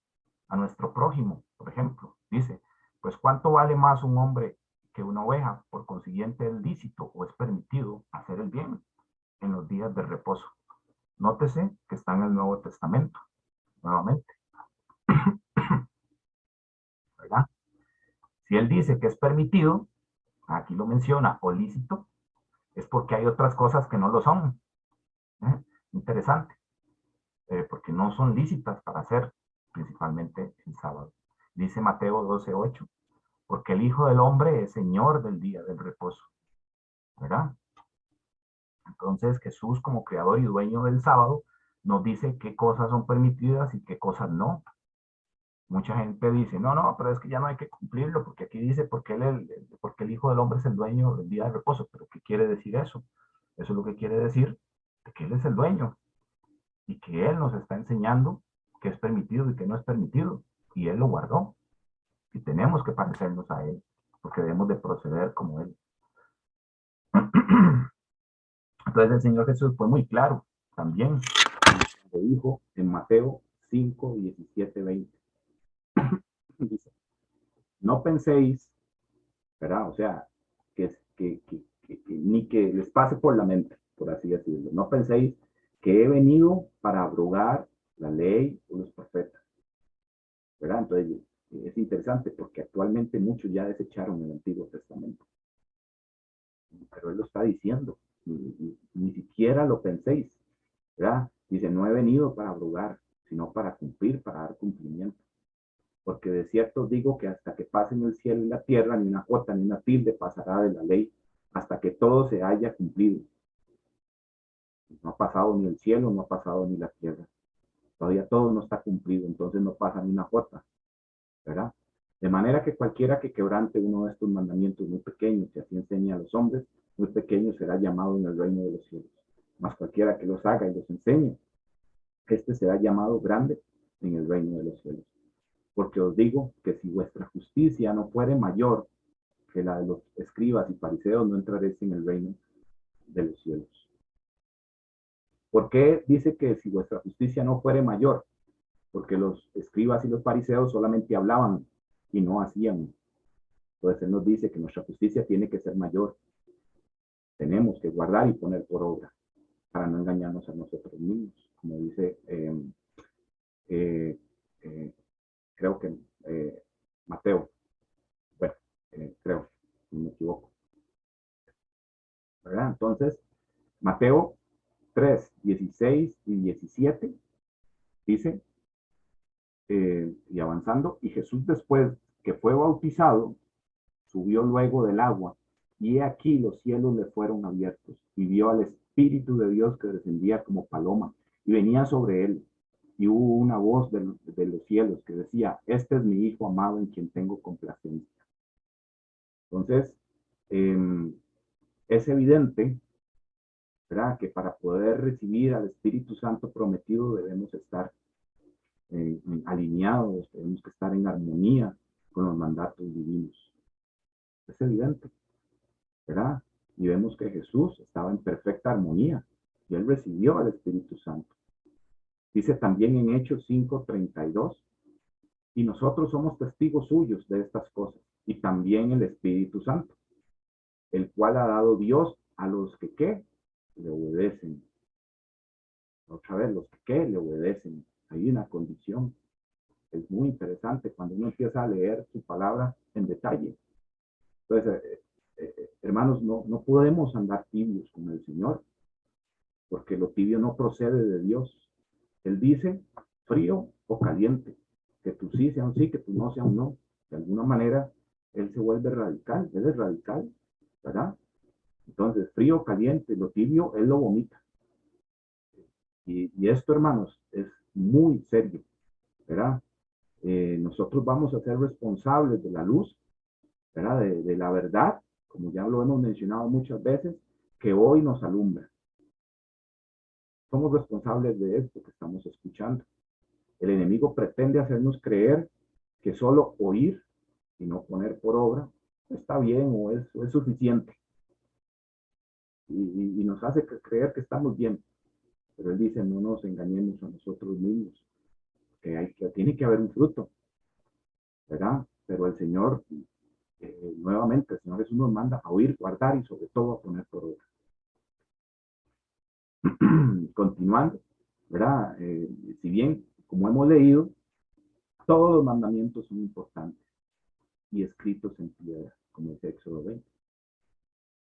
a nuestro prójimo, por ejemplo. Dice, pues ¿cuánto vale más un hombre que una oveja? Por consiguiente, es lícito o es permitido hacer el bien en los días de reposo. Nótese que está en el Nuevo Testamento, nuevamente. ¿Verdad? Si él dice que es permitido, aquí lo menciona, o lícito, es porque hay otras cosas que no lo son. Interesante, porque no son lícitas para hacer, principalmente el sábado. Dice Mateo 12:8, porque el Hijo del Hombre es Señor del día del reposo. ¿Verdad? Entonces Jesús, como creador y dueño del sábado, nos dice qué cosas son permitidas y qué cosas no. Mucha gente dice, no, pero es que ya no hay que cumplirlo, porque aquí dice, porque el Hijo del Hombre es el dueño del día de reposo. ¿Pero qué quiere decir eso? Eso es lo que quiere decir que Él es el dueño y que Él nos está enseñando qué es permitido y qué no es permitido. Y Él lo guardó. Y tenemos que parecernos a Él, porque debemos de proceder como Él. Entonces el Señor Jesús fue muy claro también. Lo dijo en Mateo 5:17-20. Dice, no penséis, ¿verdad? O sea, ni que les pase por la mente, por así decirlo. No penséis que he venido para abrogar la ley o los profetas, ¿verdad? Entonces, es interesante porque actualmente muchos ya desecharon el Antiguo Testamento. Pero Él lo está diciendo, ni siquiera lo penséis, ¿verdad? Dice, no he venido para abrogar, sino para cumplir, para dar cumplimiento. Porque de cierto os digo que hasta que pasen el cielo y la tierra, ni una jota ni una tilde pasará de la ley, hasta que todo se haya cumplido. No ha pasado ni el cielo, no ha pasado ni la tierra. Todavía todo no está cumplido, entonces no pasa ni una jota, ¿verdad? De manera que cualquiera que quebrante uno de estos mandamientos muy pequeños, que así enseña a los hombres, muy pequeño será llamado en el reino de los cielos. Mas cualquiera que los haga y los enseñe, este será llamado grande en el reino de los cielos. Porque os digo que si vuestra justicia no fuere mayor que la de los escribas y fariseos, no entraréis en el reino de los cielos. ¿Por qué dice que si vuestra justicia no fuere mayor? Porque los escribas y los fariseos solamente hablaban y no hacían. Entonces Él nos dice que nuestra justicia tiene que ser mayor. Tenemos que guardar y poner por obra para no engañarnos a nosotros mismos. Como dice, creo que Mateo, bueno, creo, si no me equivoco. ¿Verdad? Entonces, Mateo 3:16-17 dice, y avanzando, y Jesús después que fue bautizado, subió luego del agua, y aquí los cielos le fueron abiertos, y vio al Espíritu de Dios que descendía como paloma, y venía sobre él, y hubo una voz de los cielos que decía, este es mi Hijo amado en quien tengo complacencia. Entonces, es evidente, ¿verdad?, que para poder recibir al Espíritu Santo prometido debemos estar alineados, tenemos que estar en armonía con los mandatos divinos. Es evidente, ¿verdad? Y vemos que Jesús estaba en perfecta armonía y Él recibió al Espíritu Santo. Dice también en Hechos 5:32, y nosotros somos testigos suyos de estas cosas, y también el Espíritu Santo, el cual ha dado Dios a los que ¿qué? Le obedecen. Otra vez, los que ¿qué? Le obedecen. Hay una condición. Es muy interesante cuando uno empieza a leer su palabra en detalle. Entonces, hermanos, no podemos andar tibios con el Señor, porque lo tibio no procede de Dios. Él dice frío o caliente, que tu sí sea un sí, que tu no sea un no. De alguna manera, Él se vuelve radical, Él es radical, ¿verdad? Entonces, frío o caliente, lo tibio, Él lo vomita. Y esto, hermanos, es muy serio, ¿verdad? Nosotros vamos a ser responsables de la luz, ¿verdad? De la verdad, como ya lo hemos mencionado muchas veces, que hoy nos alumbra. Somos responsables de esto que estamos escuchando. El enemigo pretende hacernos creer que solo oír y no poner por obra está bien o es suficiente, y nos hace creer que estamos bien. Pero él dice, no nos engañemos a nosotros mismos, que tiene que haber un fruto, ¿verdad? Pero el Señor, nuevamente, el Señor Jesús nos manda a oír, guardar y sobre todo a poner por obra. Continuando, ¿verdad? Si bien, como hemos leído, todos los mandamientos son importantes y escritos en piedra, como es Éxodo 20.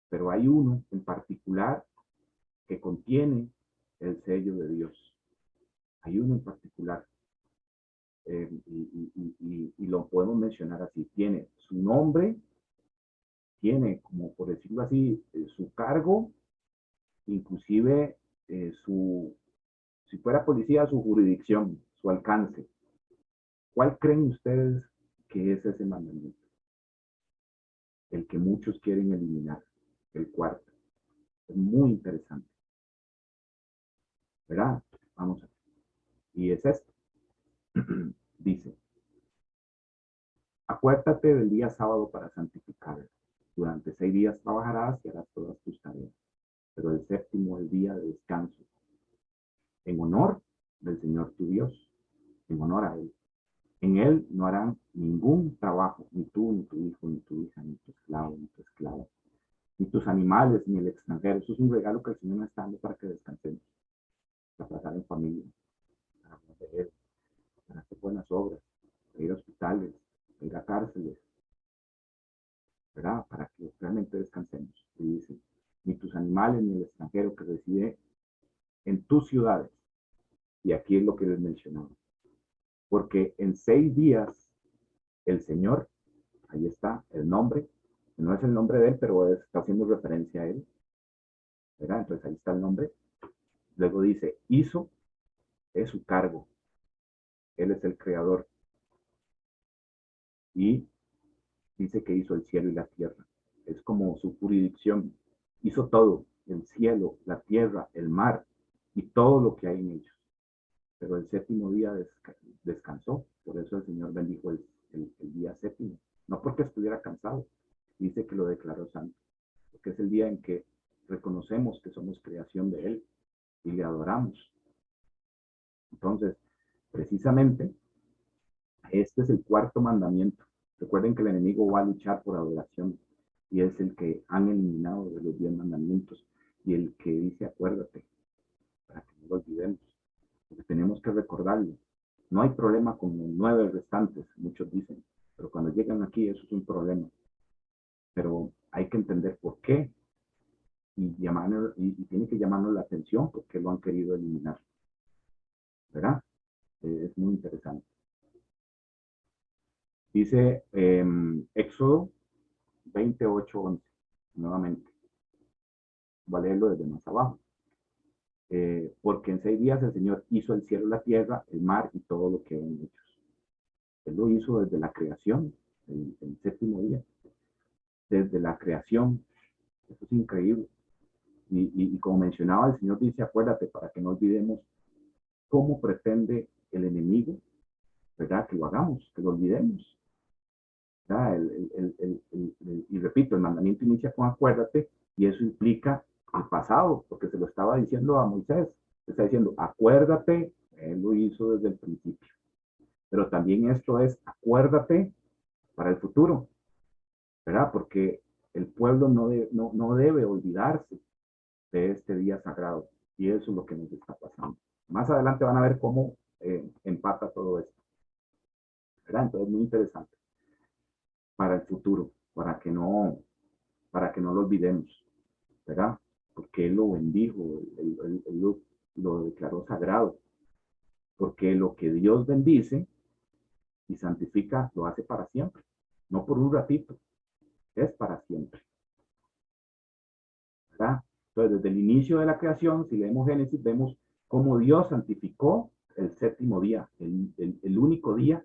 Pero hay uno en particular que contiene el sello de Dios. Hay uno en particular, y lo podemos mencionar así. Tiene su nombre, tiene, como por decirlo así, su cargo, inclusive si fuera policía, su jurisdicción, su alcance. ¿Cuál creen ustedes que es ese mandamiento? El que muchos quieren eliminar, el cuarto. Es muy interesante, ¿verdad? Vamos a ver. Y es esto. Dice, acuérdate del día sábado para santificarlo. Durante 6 días trabajarás y harás todas tus tareas, pero el séptimo es el día de descanso, en honor del Señor tu Dios, en honor a Él. En Él no harán ningún trabajo, ni tú, ni tu hijo, ni tu hija, ni tu esclavo, ni tu esclava, ni tus animales, ni el extranjero. Eso es un regalo que el Señor nos está dando para que descansemos, para pasar en familia, para leer, para hacer buenas obras, para ir a hospitales, para ir a cárceles, ¿verdad? Para que realmente descansemos. Y dice, ni tus animales, ni el extranjero que reside en tus ciudades. Y aquí es lo que les mencionaba. Porque en 6 días el Señor, ahí está el nombre, no es el nombre de Él, pero está haciendo referencia a Él, ¿verdad? Entonces ahí está el nombre. Luego dice, hizo, es su cargo. Él es el creador. Y dice que hizo el cielo y la tierra. Es como su jurisdicción. Hizo todo, el cielo, la tierra, el mar y todo lo que hay en ellos. Pero el séptimo día descansó. Por eso el Señor bendijo el día séptimo. No porque estuviera cansado. Dice que lo declaró santo. Porque es el día en que reconocemos que somos creación de Él y le adoramos. Entonces, precisamente, este es el cuarto mandamiento. Recuerden que el enemigo va a luchar por adoración y es el que han eliminado de los 10 mandamientos y el que dice acuérdate, para que no lo olvidemos, porque tenemos que recordarlo. No hay problema con los 9 restantes, muchos dicen, pero cuando llegan aquí eso es un problema. Pero hay que entender por qué y tiene que llamarnos la atención porque lo han querido eliminar, ¿verdad? Es muy interesante. Dice Éxodo 28:11, nuevamente. Voy a leerlo desde más abajo. Porque en 6 días el Señor hizo el cielo, la tierra, el mar y todo lo que hay en ellos. Él lo hizo desde la creación, el séptimo día. Desde la creación. Eso es increíble. Y como mencionaba, el Señor dice, acuérdate, para que no olvidemos cómo pretende el enemigo, ¿verdad? Que lo hagamos, que lo olvidemos. Y repito, el mandamiento inicia con acuérdate, y eso implica el pasado, porque se lo estaba diciendo a Moisés. Está diciendo, acuérdate, él lo hizo desde el principio. Pero también esto es, acuérdate para el futuro, ¿verdad? Porque el pueblo no debe olvidarse de este día sagrado. Y eso es lo que nos está pasando. Más adelante van a ver cómo empata todo esto, ¿verdad? Entonces, muy interesante para el futuro, para que no lo olvidemos, ¿verdad? Porque Él lo bendijo, Él lo declaró sagrado, porque lo que Dios bendice y santifica lo hace para siempre, no por un ratito, es para siempre, ¿verdad? Entonces, desde el inicio de la creación, si leemos Génesis, vemos cómo Dios santificó el séptimo día, el único día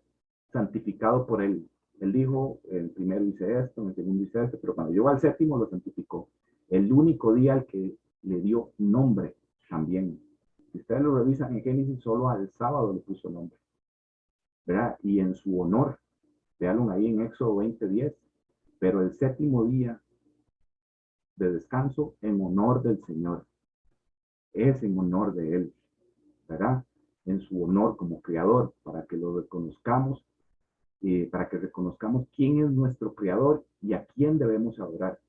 santificado por Él. Él dijo, el primero hice esto, el segundo hice esto, pero cuando llegó al séptimo lo santificó. El único día al que le dio nombre también. Si ustedes lo revisan en Génesis, solo al sábado le puso nombre, ¿verdad? Y en su honor, veanlo ahí en Éxodo 20:10, pero el séptimo día de descanso en honor del Señor. Es en honor de Él, ¿verdad? En su honor como Creador, para que lo reconozcamos, para que reconozcamos quién es nuestro Creador y a quién debemos adorar.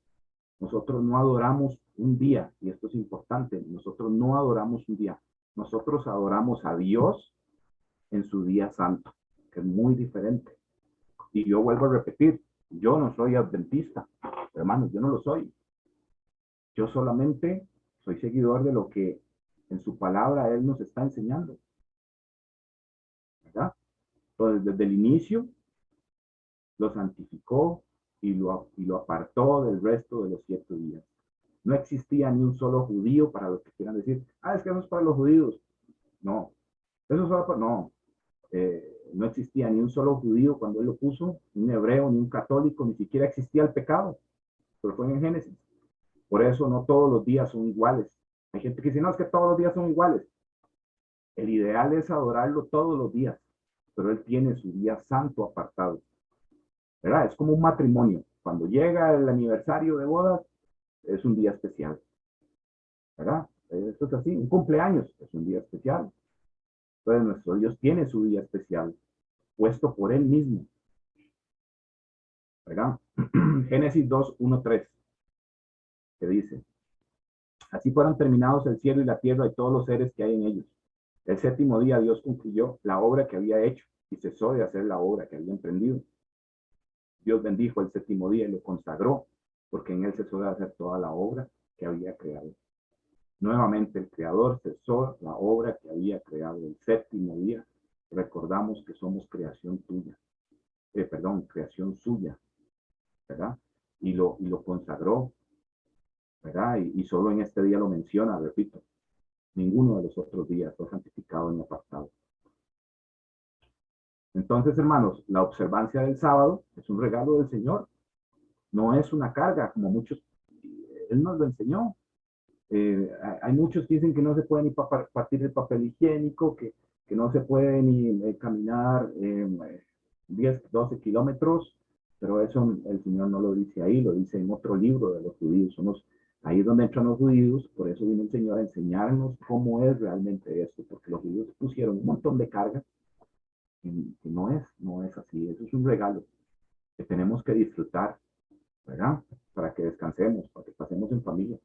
Nosotros no adoramos un día, y esto es importante, nosotros no adoramos un día, nosotros adoramos a Dios en su día santo, que es muy diferente. Y yo vuelvo a repetir, yo no soy adventista, hermanos, yo no lo soy. Yo solamente soy seguidor de lo que en su palabra Él nos está enseñando, ¿verdad? Entonces, desde el inicio, lo santificó y lo apartó del resto de los 7 días. No existía ni un solo judío para los que quieran decir, es que eso es para los judíos. No, eso es solo para, no. No existía ni un solo judío cuando Él lo puso, ni un hebreo, ni un católico, ni siquiera existía el pecado, pero fue en Génesis. Por eso no todos los días son iguales. Hay gente que dice, no, es que todos los días son iguales. El ideal es adorarlo todos los días, pero Él tiene su día santo apartado, ¿verdad? Es como un matrimonio. Cuando llega el aniversario de bodas, es un día especial, ¿verdad? Esto es así, un cumpleaños es un día especial. Entonces nuestro Dios tiene su día especial, puesto por Él mismo, ¿verdad? Génesis 2, 1, 3, que dice, así fueron terminados el cielo y la tierra y todos los seres que hay en ellos. El 7º día Dios concluyó la obra que había hecho y cesó de hacer la obra que había emprendido. Dios bendijo el 7º día y lo consagró, porque en él cesó de hacer toda la obra que había creado. Nuevamente el Creador cesó la obra que había creado el 7º día. Recordamos que somos creación tuya, creación suya, ¿verdad? Y lo consagró, ¿verdad? Y solo en este día lo menciona, repito. Ninguno de los otros días fue santificado ni apartado. Entonces, hermanos, la observancia del sábado es un regalo del Señor. No es una carga, como muchos, Él nos lo enseñó. Hay muchos que dicen que no se puede ni partir el papel higiénico, que no se puede ni caminar 10, 12 kilómetros, pero eso el Señor no lo dice ahí, lo dice en otro libro de los judíos. Ahí es donde entran los judíos, por eso vino el Señor a enseñarnos cómo es realmente esto, porque los judíos pusieron un montón de cargas que no es así. Eso es un regalo que tenemos que disfrutar, ¿verdad? Para que descansemos, para que pasemos en familia.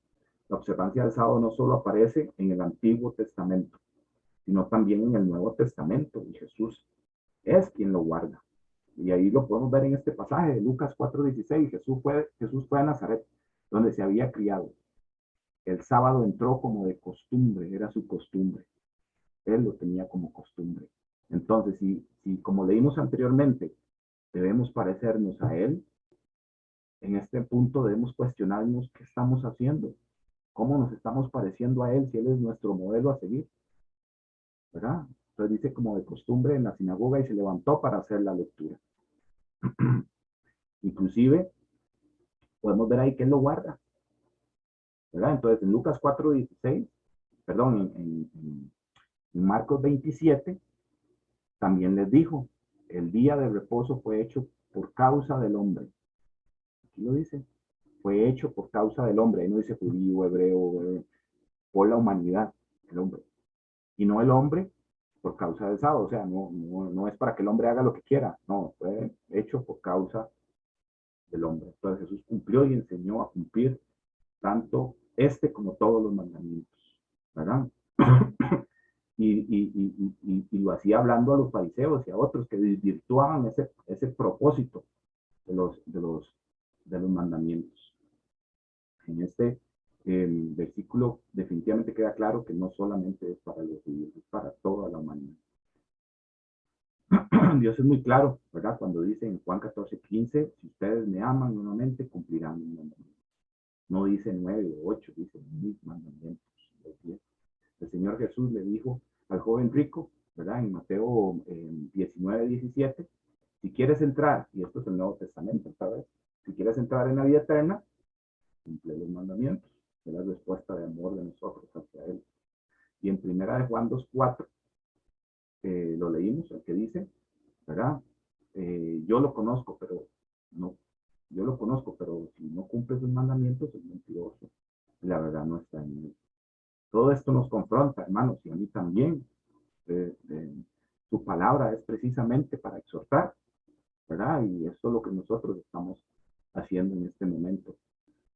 La observancia del sábado no solo aparece en el Antiguo Testamento, sino también en el Nuevo Testamento, y Jesús es quien lo guarda. Y ahí lo podemos ver en este pasaje de Lucas 4:16. Jesús fue a Nazaret, donde se había criado. El sábado entró como de costumbre, era su costumbre. Él lo tenía como costumbre. Entonces, si como leímos anteriormente, debemos parecernos a Él, en este punto debemos cuestionarnos qué estamos haciendo, cómo nos estamos pareciendo a Él, si Él es nuestro modelo a seguir, ¿verdad? Entonces dice como de costumbre en la sinagoga y se levantó para hacer la lectura. Inclusive, podemos ver ahí que Él lo guarda, ¿verdad? Entonces en Lucas 4:16, perdón, en Marcos 27, también les dijo, el día de reposo fue hecho por causa del hombre. Aquí lo dice, fue hecho por causa del hombre. Ahí no dice judío, hebreo, por la humanidad, el hombre. Y no el hombre por causa del sábado. O sea, no es para que el hombre haga lo que quiera. No, fue hecho por causa del hombre. Entonces Jesús cumplió y enseñó a cumplir tanto este como todos los mandamientos, ¿verdad? Y lo hacía hablando a los fariseos y a otros que desvirtuaban ese propósito de los mandamientos. En este versículo definitivamente queda claro que no solamente es para los judíos, es para toda la humanidad. Dios es muy claro, ¿verdad? Cuando dice en Juan 14:15, si ustedes me aman nuevamente, cumplirán mis mandamientos. No dice 9 o 8, dice mis mandamientos. El Señor Jesús le dijo al joven rico, ¿verdad? En Mateo 19:17, si quieres entrar, y esto es el Nuevo Testamento, ¿sabes? Si quieres entrar en la vida eterna, cumple los mandamientos. Es la respuesta de amor de nosotros hacia Él. Y en primera de Juan 2:4, lo leímos, el que dice, ¿verdad? Yo lo conozco, pero no yo lo conozco, pero si no cumple sus mandamientos es mentiroso. La verdad no está en él. Todo esto nos confronta, hermanos, y a mí también. Su palabra es precisamente para exhortar, ¿verdad? Y esto es lo que nosotros estamos haciendo en este momento.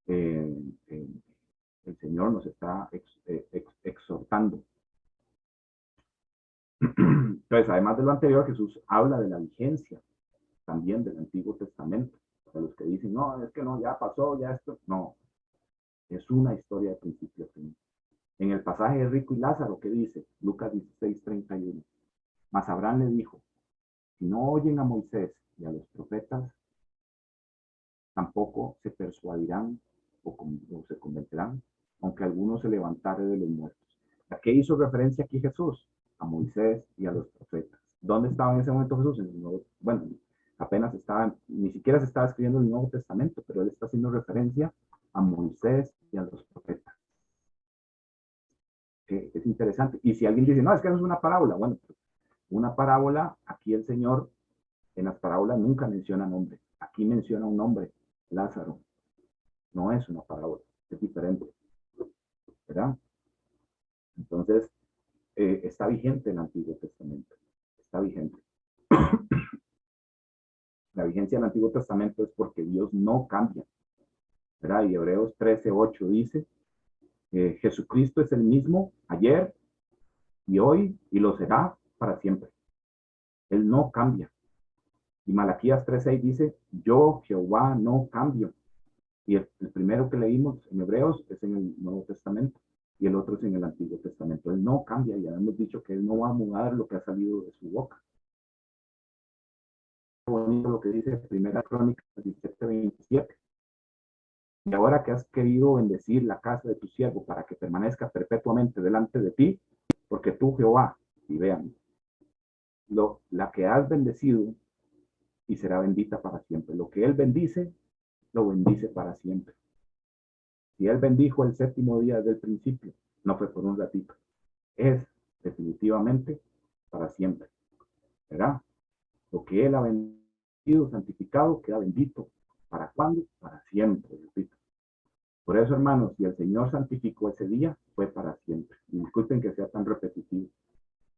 El Señor nos está exhortando. Entonces, además de lo anterior, Jesús habla de la vigencia también del Antiguo Testamento. Para los que dicen, no, es que no, ya pasó, ya esto. No, es una historia de principio a fin. En el pasaje de Rico y Lázaro, ¿qué dice? Lucas 16:31. Mas Abraham le dijo, si no oyen a Moisés y a los profetas, tampoco se persuadirán o se convencerán, aunque alguno se levantare de los muertos. ¿A qué hizo referencia aquí Jesús? A Moisés y a los profetas. ¿Dónde estaba en ese momento Jesús? Bueno, apenas estaba, ni siquiera se estaba escribiendo el Nuevo Testamento, pero él está haciendo referencia a Moisés y a los profetas. Que es interesante. Y si alguien dice, no, es que no es una parábola, bueno, una parábola, aquí el Señor en las parábolas nunca menciona nombre. Aquí menciona un nombre, Lázaro. No es una parábola, es diferente, ¿verdad? Entonces, está vigente el Antiguo Testamento. Está vigente. La vigencia del Antiguo Testamento es porque Dios no cambia, ¿verdad? Y Hebreos 13:8 dice, Jesucristo es el mismo ayer y hoy y lo será para siempre. Él no cambia. Y Malaquías 3:6 dice, yo Jehová no cambio. Y el primero que leímos en Hebreos es en el Nuevo Testamento y el otro es en el Antiguo Testamento. Él no cambia, ya hemos dicho que él no va a mudar lo que ha salido de su boca. Bonito lo que dice Primera Crónica 17:27. Y ahora que has querido bendecir la casa de tu siervo para que permanezca perpetuamente delante de ti, porque tú, Jehová, y vean, la que has bendecido y será bendita para siempre. Lo que él bendice, lo bendice para siempre. Si él bendijo el séptimo día desde el principio, no fue por un ratito. Es definitivamente para siempre. ¿Verdad? Lo que él ha bendecido, santificado, queda bendito. ¿Para cuándo? Para siempre, repito. Por eso, hermanos, si el Señor santificó ese día, fue para siempre. Y disculpen que sea tan repetitivo.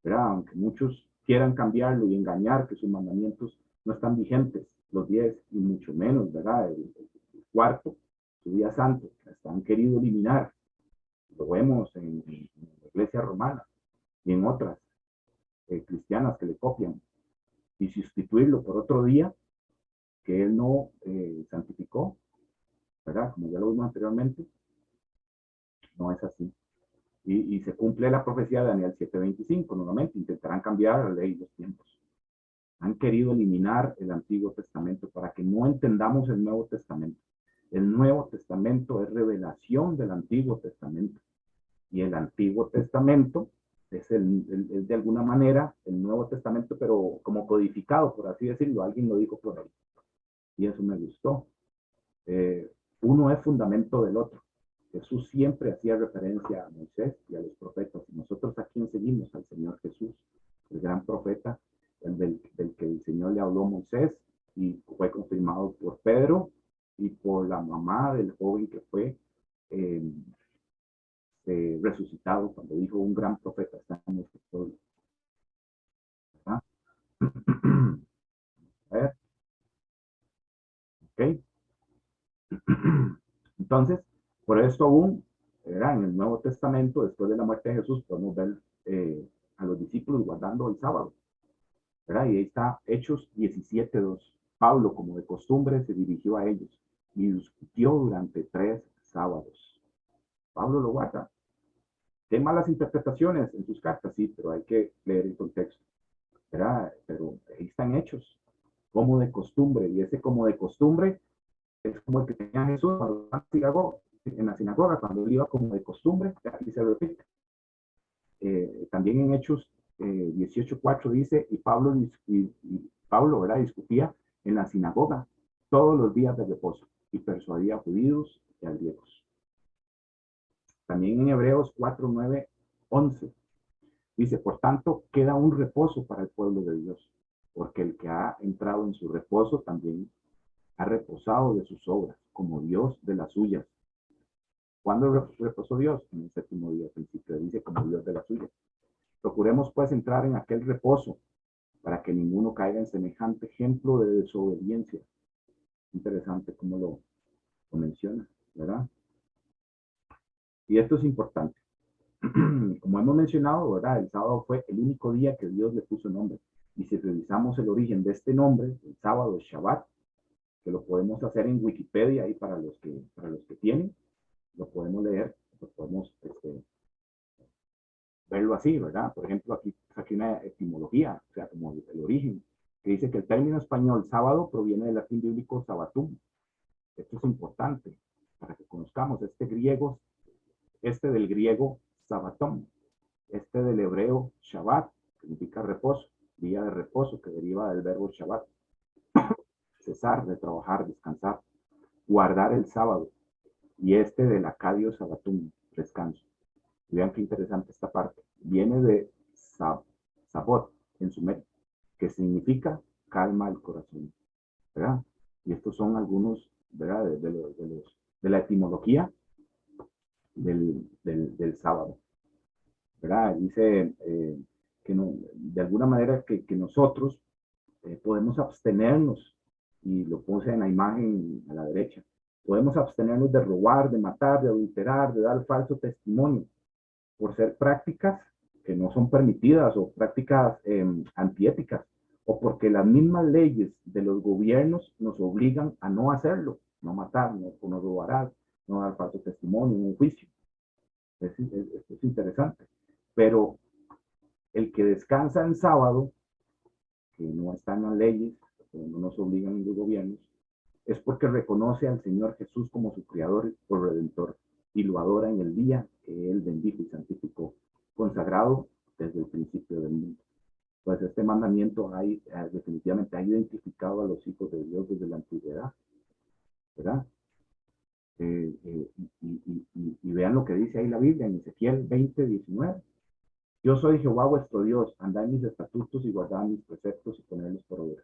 ¿Verdad? Aunque muchos quieran cambiarlo y engañar que sus mandamientos no están vigentes, los 10 y mucho menos, ¿verdad? El cuarto, su día santo, que han querido eliminar. Lo vemos en la iglesia romana y en otras cristianas que le copian, y sustituirlo por otro día que él no santificó, ¿verdad? Como ya lo vimos anteriormente, no es así. Y se cumple la profecía de Daniel 7:25, nuevamente intentarán cambiar la ley y los tiempos. Han querido eliminar el Antiguo Testamento para que no entendamos el Nuevo Testamento. El Nuevo Testamento es revelación del Antiguo Testamento. Y el Antiguo Testamento es de alguna manera el Nuevo Testamento, pero como codificado, por así decirlo. Alguien lo dijo por ahí. Y eso me gustó. Uno es fundamento del otro. Jesús siempre hacía referencia a Moisés y a los profetas. Y nosotros a quién seguimos, al Señor Jesús, el gran profeta, del que el Señor le habló a Moisés y fue confirmado por Pedro y por la mamá del joven que fue resucitado cuando dijo un gran profeta está en nuestro pueblo. ¿Verdad? A ver. Ok. Entonces, por esto aún, ¿verdad? En el Nuevo Testamento, después de la muerte de Jesús, podemos ver a los discípulos guardando el sábado, ¿verdad? Y ahí está Hechos 17:2. Pablo, como de costumbre, se dirigió a ellos y discutió durante 3 sábados. Pablo lo guarda. ¿Qué malas interpretaciones en sus cartas? Sí, pero hay que leer el contexto, ¿verdad? Pero ahí están Hechos, como de costumbre, y ese como de costumbre es como el que tenía Jesús en la sinagoga, cuando él iba como de costumbre, aquí se repite. También en Hechos 18:4 dice, y Pablo, ¿verdad? Discutía en la sinagoga todos los días de reposo y persuadía a judíos y a griegos. También en Hebreos 4:9-11 dice, por tanto, queda un reposo para el pueblo de Dios, porque el que ha entrado en su reposo también ha reposado de sus obras, como Dios de las suyas. ¿Cuándo reposó Dios? En el séptimo día, principio, dice como Dios de las suyas. Procuremos pues entrar en aquel reposo, para que ninguno caiga en semejante ejemplo de desobediencia. Interesante cómo lo menciona, ¿verdad? Y esto es importante. Como hemos mencionado, ¿verdad? El sábado fue el único día que Dios le puso nombre. Y si revisamos el origen de este nombre, el sábado, el Shabbat, que lo podemos hacer en Wikipedia ahí para los que tienen, lo podemos leer, lo podemos verlo así, ¿verdad? Por ejemplo, aquí una etimología, o sea, como el origen, que dice que el término español sábado proviene del latín bíblico sabatum. Esto es importante para que conozcamos este del griego sabatón, este del hebreo Shabbat, que significa reposo, día de reposo, que deriva del verbo Shabbat, cesar, de trabajar, descansar, guardar el sábado, y este del acadio sabatum, descanso. Vean qué interesante esta parte. Viene de sabot, en sumer, que significa calma el corazón, ¿verdad? Y estos son algunos, ¿verdad? De la etimología del sábado, ¿verdad? Dice que no, de alguna manera que nosotros podemos abstenernos, y lo puse en la imagen a la derecha, podemos abstenernos de robar, de matar, de adulterar, de dar falso testimonio, por ser prácticas que no son permitidas o prácticas antiéticas, o porque las mismas leyes de los gobiernos nos obligan a no hacerlo, no matar, no robar, no dar falso testimonio en un juicio. Es interesante. Pero el que descansa en sábado, que no está en las leyes, que no nos obligan los gobiernos, es porque reconoce al Señor Jesús como su Creador o Redentor y lo adora en el día que Él bendijo y santificó, consagrado desde el principio del mundo. Pues este mandamiento definitivamente ha identificado a los hijos de Dios desde la antigüedad, ¿verdad? Y vean lo que dice ahí la Biblia en Ezequiel 20:19. Yo soy Jehová vuestro Dios, andad en mis estatutos y guardad mis preceptos y ponedlos por obra.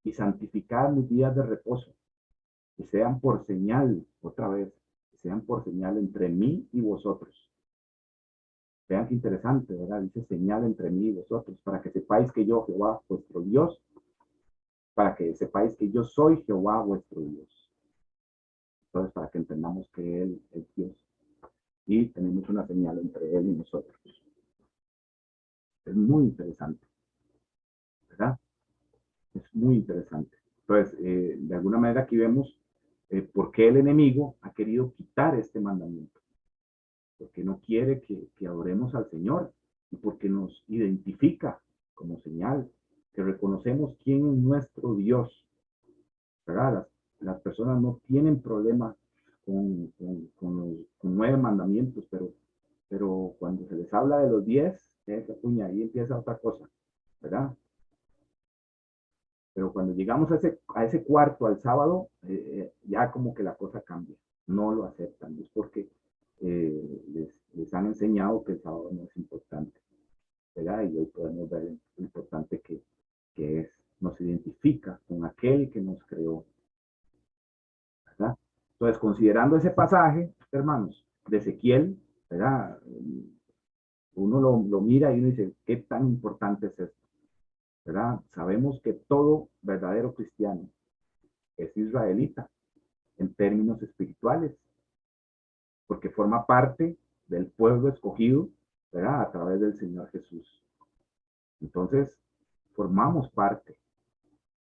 Y santificad mis días de reposo, que sean por señal, otra vez, que sean por señal entre mí y vosotros. Vean qué interesante, ¿verdad? Dice señal entre mí y vosotros, para que sepáis que yo, Jehová, vuestro Dios, para que sepáis que yo soy Jehová, vuestro Dios. Entonces, para que entendamos que Él es Dios. Y tenemos una señal entre Él y nosotros. Es muy interesante, ¿verdad? Es muy interesante. Entonces, de alguna manera aquí vemos por qué el enemigo ha querido quitar este mandamiento. Porque no quiere que adoremos al Señor y porque nos identifica como señal, que reconocemos quién es nuestro Dios, ¿verdad? Las personas no tienen problema con los 9 mandamientos, pero cuando se les habla de los 10, ahí empieza otra cosa, ¿verdad? Pero cuando llegamos a ese cuarto, al sábado, ya como que la cosa cambia. No lo aceptan. Es porque les han enseñado que el sábado no es importante, ¿verdad? Y hoy podemos ver lo importante que es. Nos identifica con aquel que nos creó, ¿verdad? Entonces, considerando ese pasaje, hermanos, de Ezequiel, ¿verdad? Uno lo mira y uno dice, ¿qué tan importante es esto? ¿Verdad? Sabemos que todo verdadero cristiano es israelita en términos espirituales, porque forma parte del pueblo escogido, ¿verdad? A través del Señor Jesús. Entonces, formamos parte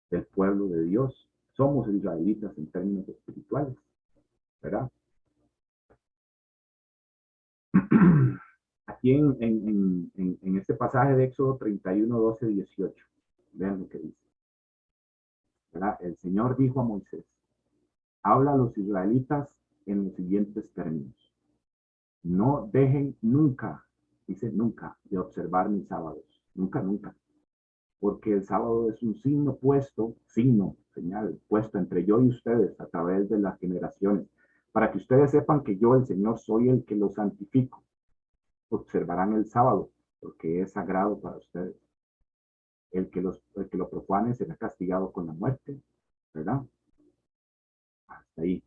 del pueblo de Dios. Somos israelitas en términos espirituales, ¿verdad? Aquí en este pasaje de Éxodo 31, 12, 18, vean lo que dice, ¿verdad? El Señor dijo a Moisés, habla a los israelitas en los siguientes términos. No dejen nunca, dice nunca, de observar mis sábados. Nunca, nunca. Porque el sábado es un señal, puesto entre yo y ustedes a través de las generaciones, para que ustedes sepan que yo, el Señor, soy el que los santifico. Observarán el sábado, porque es sagrado para ustedes. El que lo profane será castigado con la muerte, ¿verdad? ahí.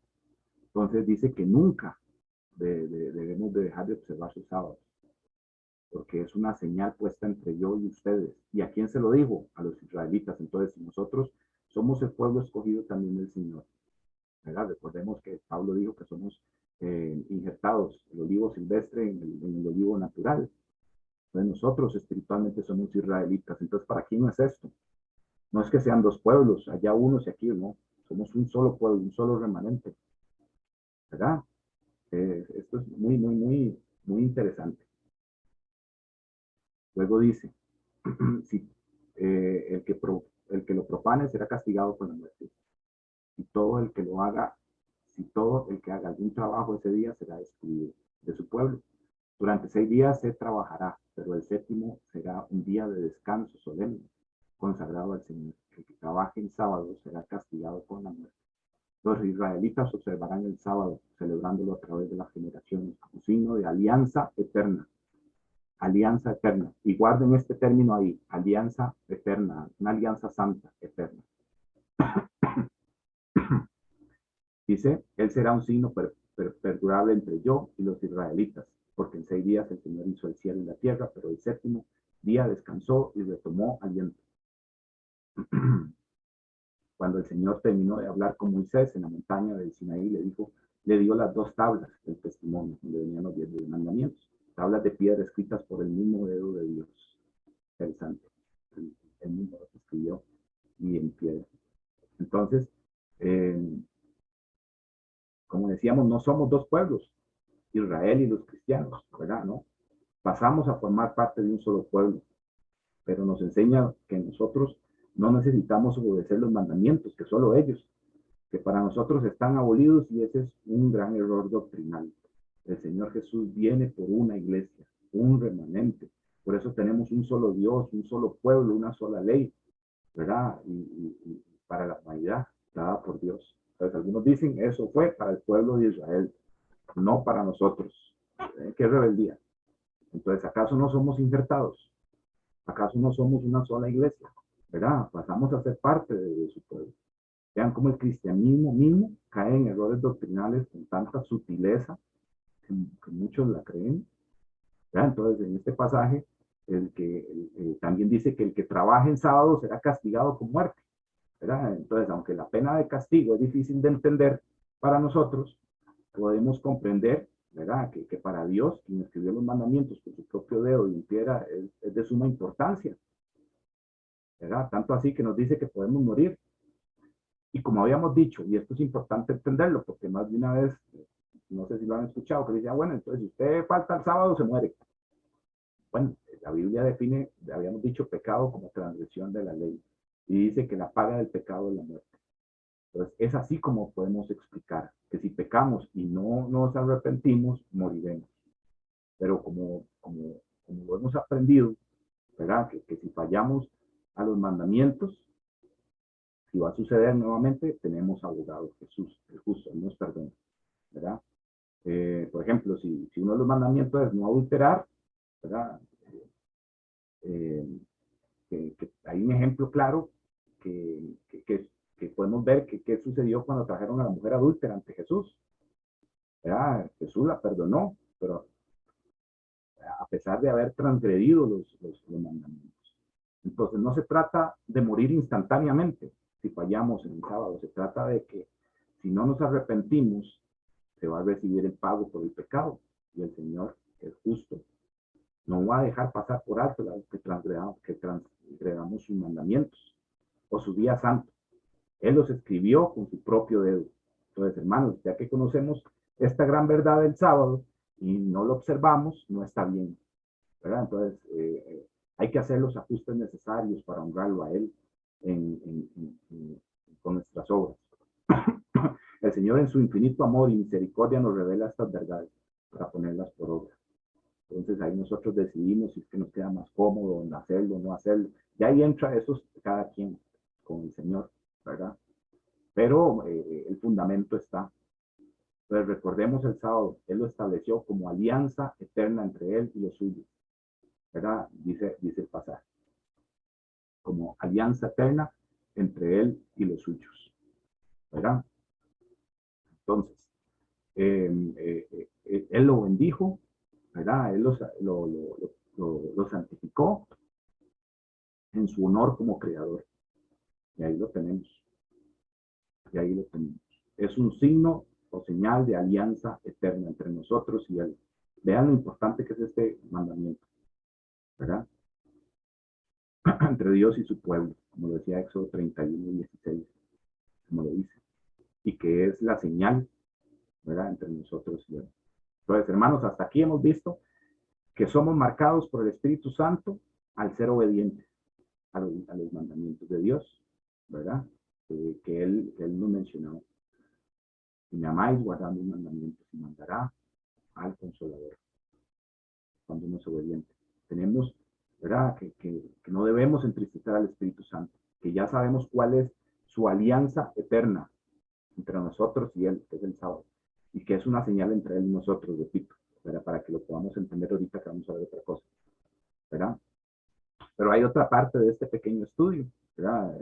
Entonces dice que nunca debemos de dejar de observar sus sábados, porque es una señal puesta entre yo y ustedes. ¿Y a quién se lo dijo? A los israelitas. Entonces, si nosotros somos el pueblo escogido también del Señor, ¿verdad? Recordemos que Pablo dijo que somos injertados, el olivo silvestre en el olivo natural. Entonces nosotros espiritualmente somos israelitas. Entonces, ¿para quién es esto? No es que sean dos pueblos, allá unos y aquí, no. Somos un solo pueblo, un solo remanente, ¿verdad? Esto es muy interesante. Luego dice, si, el que lo profane será castigado con la muerte. Y todo el que lo haga, si todo el que haga algún trabajo ese día será excluido de su pueblo. Durante 6 días se trabajará, pero el séptimo será un día de descanso solemne, consagrado al Señor. El que trabaje en sábado será castigado con la muerte. Los israelitas observarán el sábado, celebrándolo a través de las generaciones, como signo de alianza eterna. Alianza eterna. Y guarden este término ahí, alianza eterna, una alianza santa, eterna. Dice, él será un signo perdurable entre yo y los israelitas, porque en 6 días el Señor hizo el cielo y la tierra, pero el séptimo día descansó y retomó aliento. Cuando el Señor terminó de hablar con Moisés en la montaña del Sinaí, le dio las 2 tablas del testimonio, donde venían los 10 mandamientos, tablas de piedra escritas por el mismo dedo de Dios. Interesante. El mismo lo escribió y en piedra. Entonces, como decíamos, no somos 2 pueblos, Israel y los cristianos, ¿verdad? ¿No? Pasamos a formar parte de un solo pueblo, pero nos enseña que nosotros no necesitamos obedecer los mandamientos, que solo ellos, que para nosotros están abolidos, y ese es un gran error doctrinal. El Señor Jesús viene por una iglesia, un remanente. Por eso tenemos un solo Dios, un solo pueblo, una sola ley, ¿verdad? Y para la humanidad, dada por Dios. Entonces, algunos dicen, eso fue para el pueblo de Israel, no para nosotros. ¿Qué rebeldía? Entonces, ¿acaso no somos injertados? ¿Acaso no somos una sola iglesia? ¿Verdad? Pasamos a ser parte de su pueblo. Vean cómo el cristianismo mismo cae en errores doctrinales con tanta sutileza que muchos la creen. ¿Verdad? Entonces, en este pasaje, también dice que el que trabaje en sábado será castigado con muerte. ¿Verdad? Entonces, aunque la pena de castigo es difícil de entender para nosotros, podemos comprender, ¿verdad? Que para Dios, quien escribió los mandamientos con su propio dedo y en piedra, es de suma importancia, ¿verdad? Tanto así que nos dice que podemos morir. Y como habíamos dicho, y esto es importante entenderlo, porque más de una vez, no sé si lo han escuchado, que dice, bueno, entonces si usted falta el sábado, se muere. Bueno, la Biblia define, habíamos dicho, pecado como transgresión de la ley. Y dice que la paga del pecado es la muerte. Entonces, es así como podemos explicar que si pecamos y no nos arrepentimos, moriremos. Pero como lo hemos aprendido, ¿verdad? Que si fallamos a los mandamientos, si va a suceder nuevamente, tenemos abogado, Jesús, el justo, Él nos perdona, ¿verdad? Por ejemplo, si uno de los mandamientos es no adulterar, ¿verdad? Hay un ejemplo claro que podemos ver que sucedió cuando trajeron a la mujer adúltera ante Jesús, ¿verdad? Jesús la perdonó, pero a pesar de haber transgredido los mandamientos. Entonces, no se trata de morir instantáneamente si fallamos en el sábado, se trata de que si no nos arrepentimos, se va a recibir el pago por el pecado. Y el Señor, que es justo, no va a dejar pasar por alto que transgredamos sus mandamientos o su día santo. Él los escribió con su propio dedo. Entonces, hermanos, ya que conocemos esta gran verdad del sábado y no lo observamos, no está bien, ¿verdad? Entonces, hay que hacer los ajustes necesarios para honrarlo a Él con nuestras obras. El Señor, en su infinito amor y misericordia, nos revela estas verdades para ponerlas por obra. Entonces, ahí nosotros decidimos si es que nos queda más cómodo en hacerlo o no hacerlo. Y ahí entra eso cada quien con el Señor, ¿verdad? Pero el fundamento está. Entonces, recordemos el sábado, Él lo estableció como alianza eterna entre Él y los suyos, ¿verdad? Dice el pasaje. Como alianza eterna entre Él y los suyos, ¿verdad? Entonces, él lo bendijo, ¿verdad? Él lo santificó en su honor como creador. Y ahí lo tenemos. Y ahí lo tenemos. Es un signo o señal de alianza eterna entre nosotros y él. Vean lo importante que es este mandamiento, ¿verdad? Entre Dios y su pueblo, como lo decía Éxodo 31:16, como lo dice. Y que es la señal, ¿verdad? Entre nosotros y él. Entonces, hermanos, hasta aquí hemos visto que somos marcados por el Espíritu Santo al ser obedientes a los mandamientos de Dios, ¿verdad? Que él nos mencionó. Si me amáis, guardad mis mandamientos y mandará al Consolador cuando uno es obediente. Tenemos, ¿verdad? Que no debemos entristecer al Espíritu Santo, que ya sabemos cuál es su alianza eterna entre nosotros y él, que es el sábado, y que es una señal entre él y nosotros, repito, ¿verdad? Para que lo podamos entender ahorita que vamos a ver otra cosa, ¿verdad? Pero hay otra parte de este pequeño estudio, ¿verdad?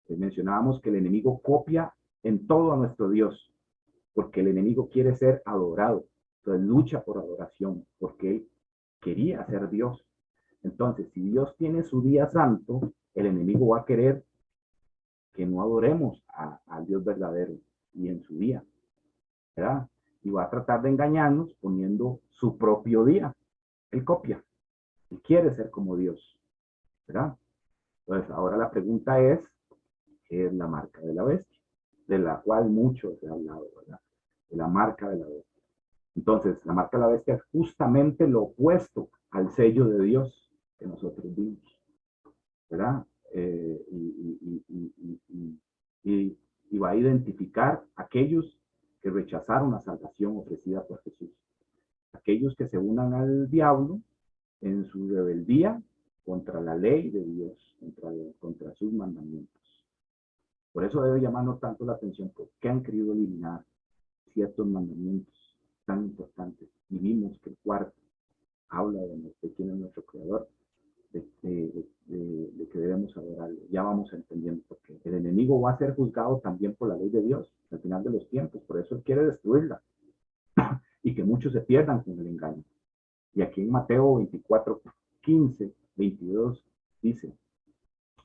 Mencionábamos que el enemigo copia en todo a nuestro Dios, porque el enemigo quiere ser adorado, entonces lucha por adoración, porque él quería ser Dios. Entonces, si Dios tiene su día santo, el enemigo va a querer que no adoremos al Dios verdadero y en su día, ¿verdad? Y va a tratar de engañarnos poniendo su propio día. Él copia, él quiere ser como Dios, ¿verdad? Entonces, ahora la pregunta es, ¿qué es la marca de la bestia? De la cual mucho se ha hablado, ¿verdad? De la marca de la bestia. Entonces, la marca de la bestia es justamente lo opuesto al sello de Dios que nosotros vimos, ¿verdad? Y va a identificar a aquellos que rechazaron la salvación ofrecida por Jesús. Aquellos que se unan al diablo en su rebeldía contra la ley de Dios, contra sus mandamientos. Por eso debe llamarnos tanto la atención, porque han querido eliminar ciertos mandamientos tan importantes. Y vimos que el cuarto habla de quién es nuestro creador, de que debemos adorarle. Ya vamos entendiendo, porque el enemigo va a ser juzgado también por la ley de Dios al final de los tiempos. Por eso él quiere destruirla y que muchos se pierdan con el engaño. Y aquí en Mateo 24, 15, 22 dice: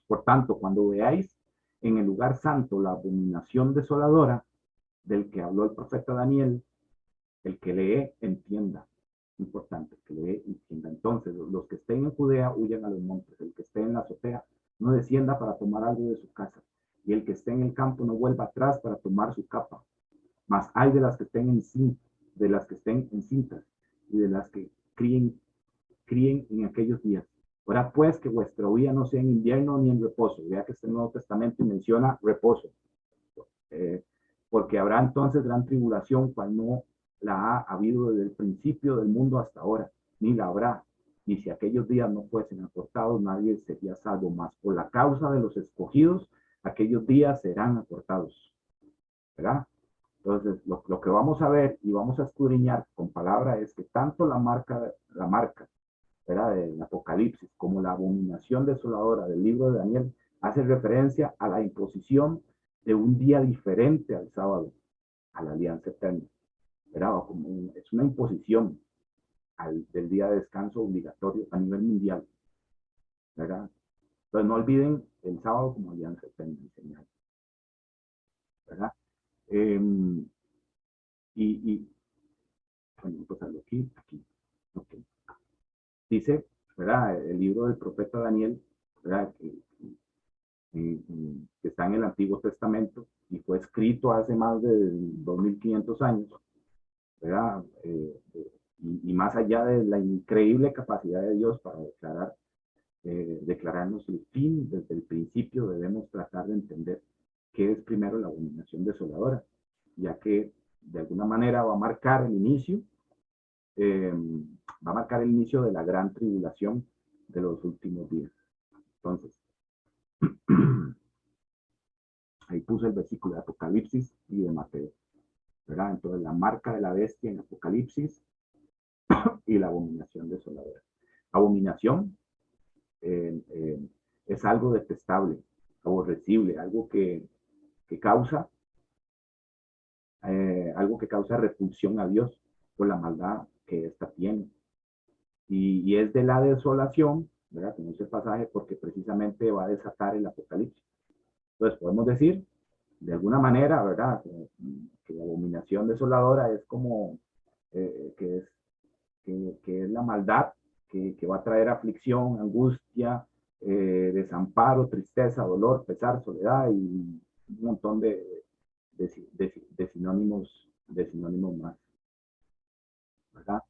por tanto, cuando veáis en el lugar santo la abominación desoladora del que habló el profeta Daniel, el que lee, entienda. Importante, que lee, entienda. Entonces, los que estén en Judea huyan a los montes. El que esté en la azotea no descienda para tomar algo de su casa. Y el que esté en el campo no vuelva atrás para tomar su capa. Mas hay de las que estén encintas y de las que críen en aquellos días. Ahora pues, que vuestra huida no sea en invierno ni en reposo. Vea que este Nuevo Testamento menciona reposo. Porque habrá entonces gran tribulación, cual no la ha habido desde el principio del mundo hasta ahora, ni la habrá. Y si aquellos días no fuesen acortados, nadie sería salvo. Más por la causa de los escogidos, aquellos días serán acortados, ¿verdad? Entonces, lo que vamos a ver y vamos a escudriñar con palabra es que tanto la marca, ¿verdad?, del Apocalipsis, como la abominación desoladora del libro de Daniel, hace referencia a la imposición de un día diferente al sábado, a la alianza eterna, ¿verdad? Es una imposición del día de descanso obligatorio a nivel mundial, ¿verdad? Entonces no olviden el sábado como alianza eterna, señal, ¿verdad? Bueno, pues aquí, ok. Dice, ¿verdad? El libro del profeta Daniel, ¿verdad? Que está en el Antiguo Testamento y fue escrito hace más de 2500 años, ¿verdad? Y más allá de la increíble capacidad de Dios para declararnos el fin desde el principio, debemos tratar de entender qué es primero la abominación desoladora, ya que de alguna manera va a marcar el inicio de la gran tribulación de los últimos días. Entonces, ahí puse el versículo de Apocalipsis y de Mateo, ¿verdad? Entonces, la marca de la bestia en Apocalipsis y la abominación desoladora. Abominación es algo detestable, aborrecible, algo que causa algo que causa repulsión a Dios por la maldad que ésta tiene. Y es de la desolación, ¿verdad? Como ese pasaje, porque precisamente va a desatar el Apocalipsis. Entonces podemos decir, de alguna manera, ¿verdad? Que la abominación desoladora es como, que es la maldad que va a traer aflicción, angustia, desamparo, tristeza, dolor, pesar, soledad y un montón de sinónimos más, ¿verdad?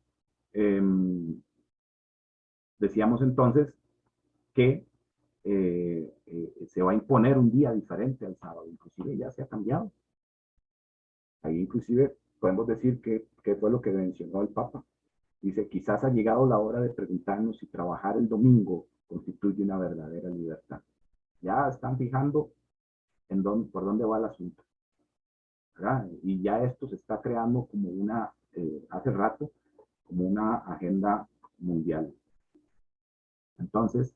Decíamos entonces que se va a imponer un día diferente al sábado, inclusive ya se ha cambiado. Ahí inclusive podemos decir que fue lo que mencionó el Papa. Dice, quizás ha llegado la hora de preguntarnos si trabajar el domingo constituye una verdadera libertad. Ya están fijando por dónde va el asunto, ¿verdad? Y ya esto se está creando como hace rato, como una agenda mundial. Entonces,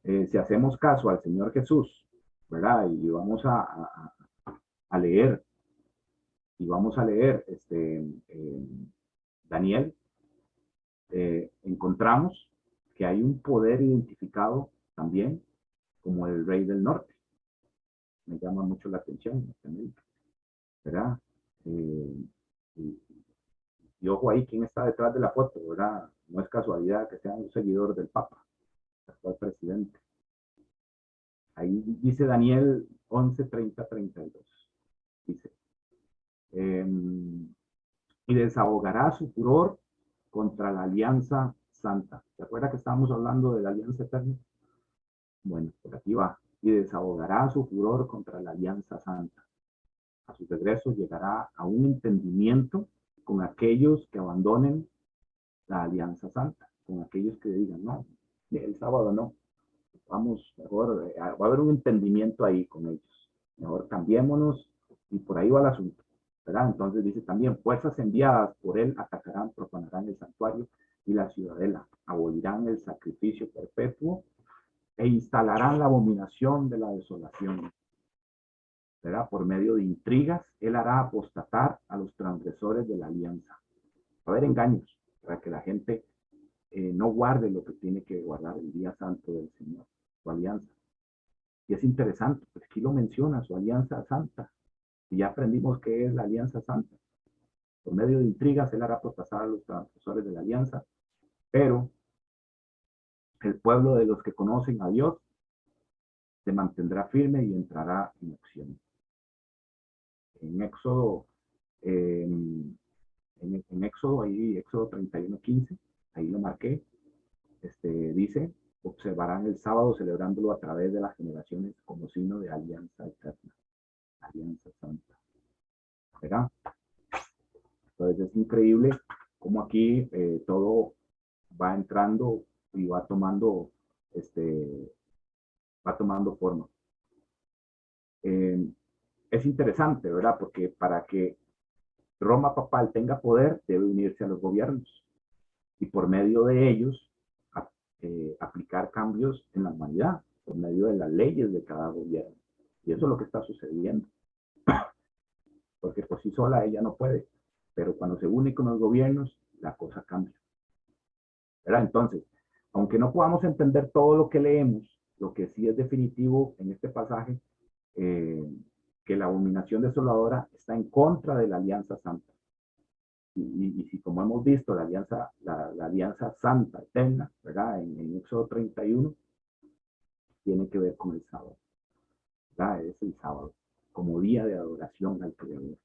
si hacemos caso al Señor Jesús, ¿verdad? Y vamos a leer, Daniel, encontramos que hay un poder identificado también como el rey del norte. Me llama mucho la atención, ¿verdad? Y ojo ahí, ¿quién está detrás de la foto, verdad? No es casualidad que sea un seguidor del Papa, el actual presidente. Ahí dice Daniel 11:30-32. Dice, y desahogará su furor contra la alianza santa. ¿Se acuerda que estábamos hablando de la alianza eterna? Bueno, por aquí va. Y desahogará su furor contra la alianza santa. A su regreso llegará a un entendimiento con aquellos que abandonen la alianza santa, con aquellos que digan, no, el sábado no, vamos, mejor, va a haber un entendimiento ahí con ellos, mejor cambiémonos, y por ahí va el asunto, ¿verdad? Entonces dice también, fuerzas enviadas por él atacarán, profanarán el santuario y la ciudadela, abolirán el sacrificio perpetuo e instalarán la abominación de la desolación, ¿verdad? Por medio de intrigas, él hará apostatar a los transgresores de la alianza. Va a haber engaños para que la gente no guarde lo que tiene que guardar el día santo del Señor, su alianza. Y es interesante, pues aquí lo menciona, su alianza santa. Y ya aprendimos qué es la alianza santa. Por medio de intrigas, él hará apostar a los transgresores de la alianza, pero el pueblo de los que conocen a Dios se mantendrá firme y entrará en acción. En Éxodo, en Éxodo, ahí, Éxodo 31:15, ahí lo marqué, dice, observarán el sábado celebrándolo a través de las generaciones como signo de alianza eterna, alianza santa, ¿verdad? Entonces es increíble cómo aquí todo va entrando y va tomando forma. Es interesante, ¿verdad? Porque para que Roma papal tenga poder, debe unirse a los gobiernos y por medio de ellos aplicar cambios en la humanidad, por medio de las leyes de cada gobierno. Y eso es lo que está sucediendo. Porque por sí sola ella no puede, pero cuando se une con los gobiernos, la cosa cambia, ¿verdad? Entonces, aunque no podamos entender todo lo que leemos, lo que sí es definitivo en este pasaje, que la abominación desoladora está en contra de la alianza santa. Y si como hemos visto, la alianza santa eterna, ¿verdad? En Éxodo 31, tiene que ver con el sábado, ¿verdad? Es el sábado, como día de adoración al Creador.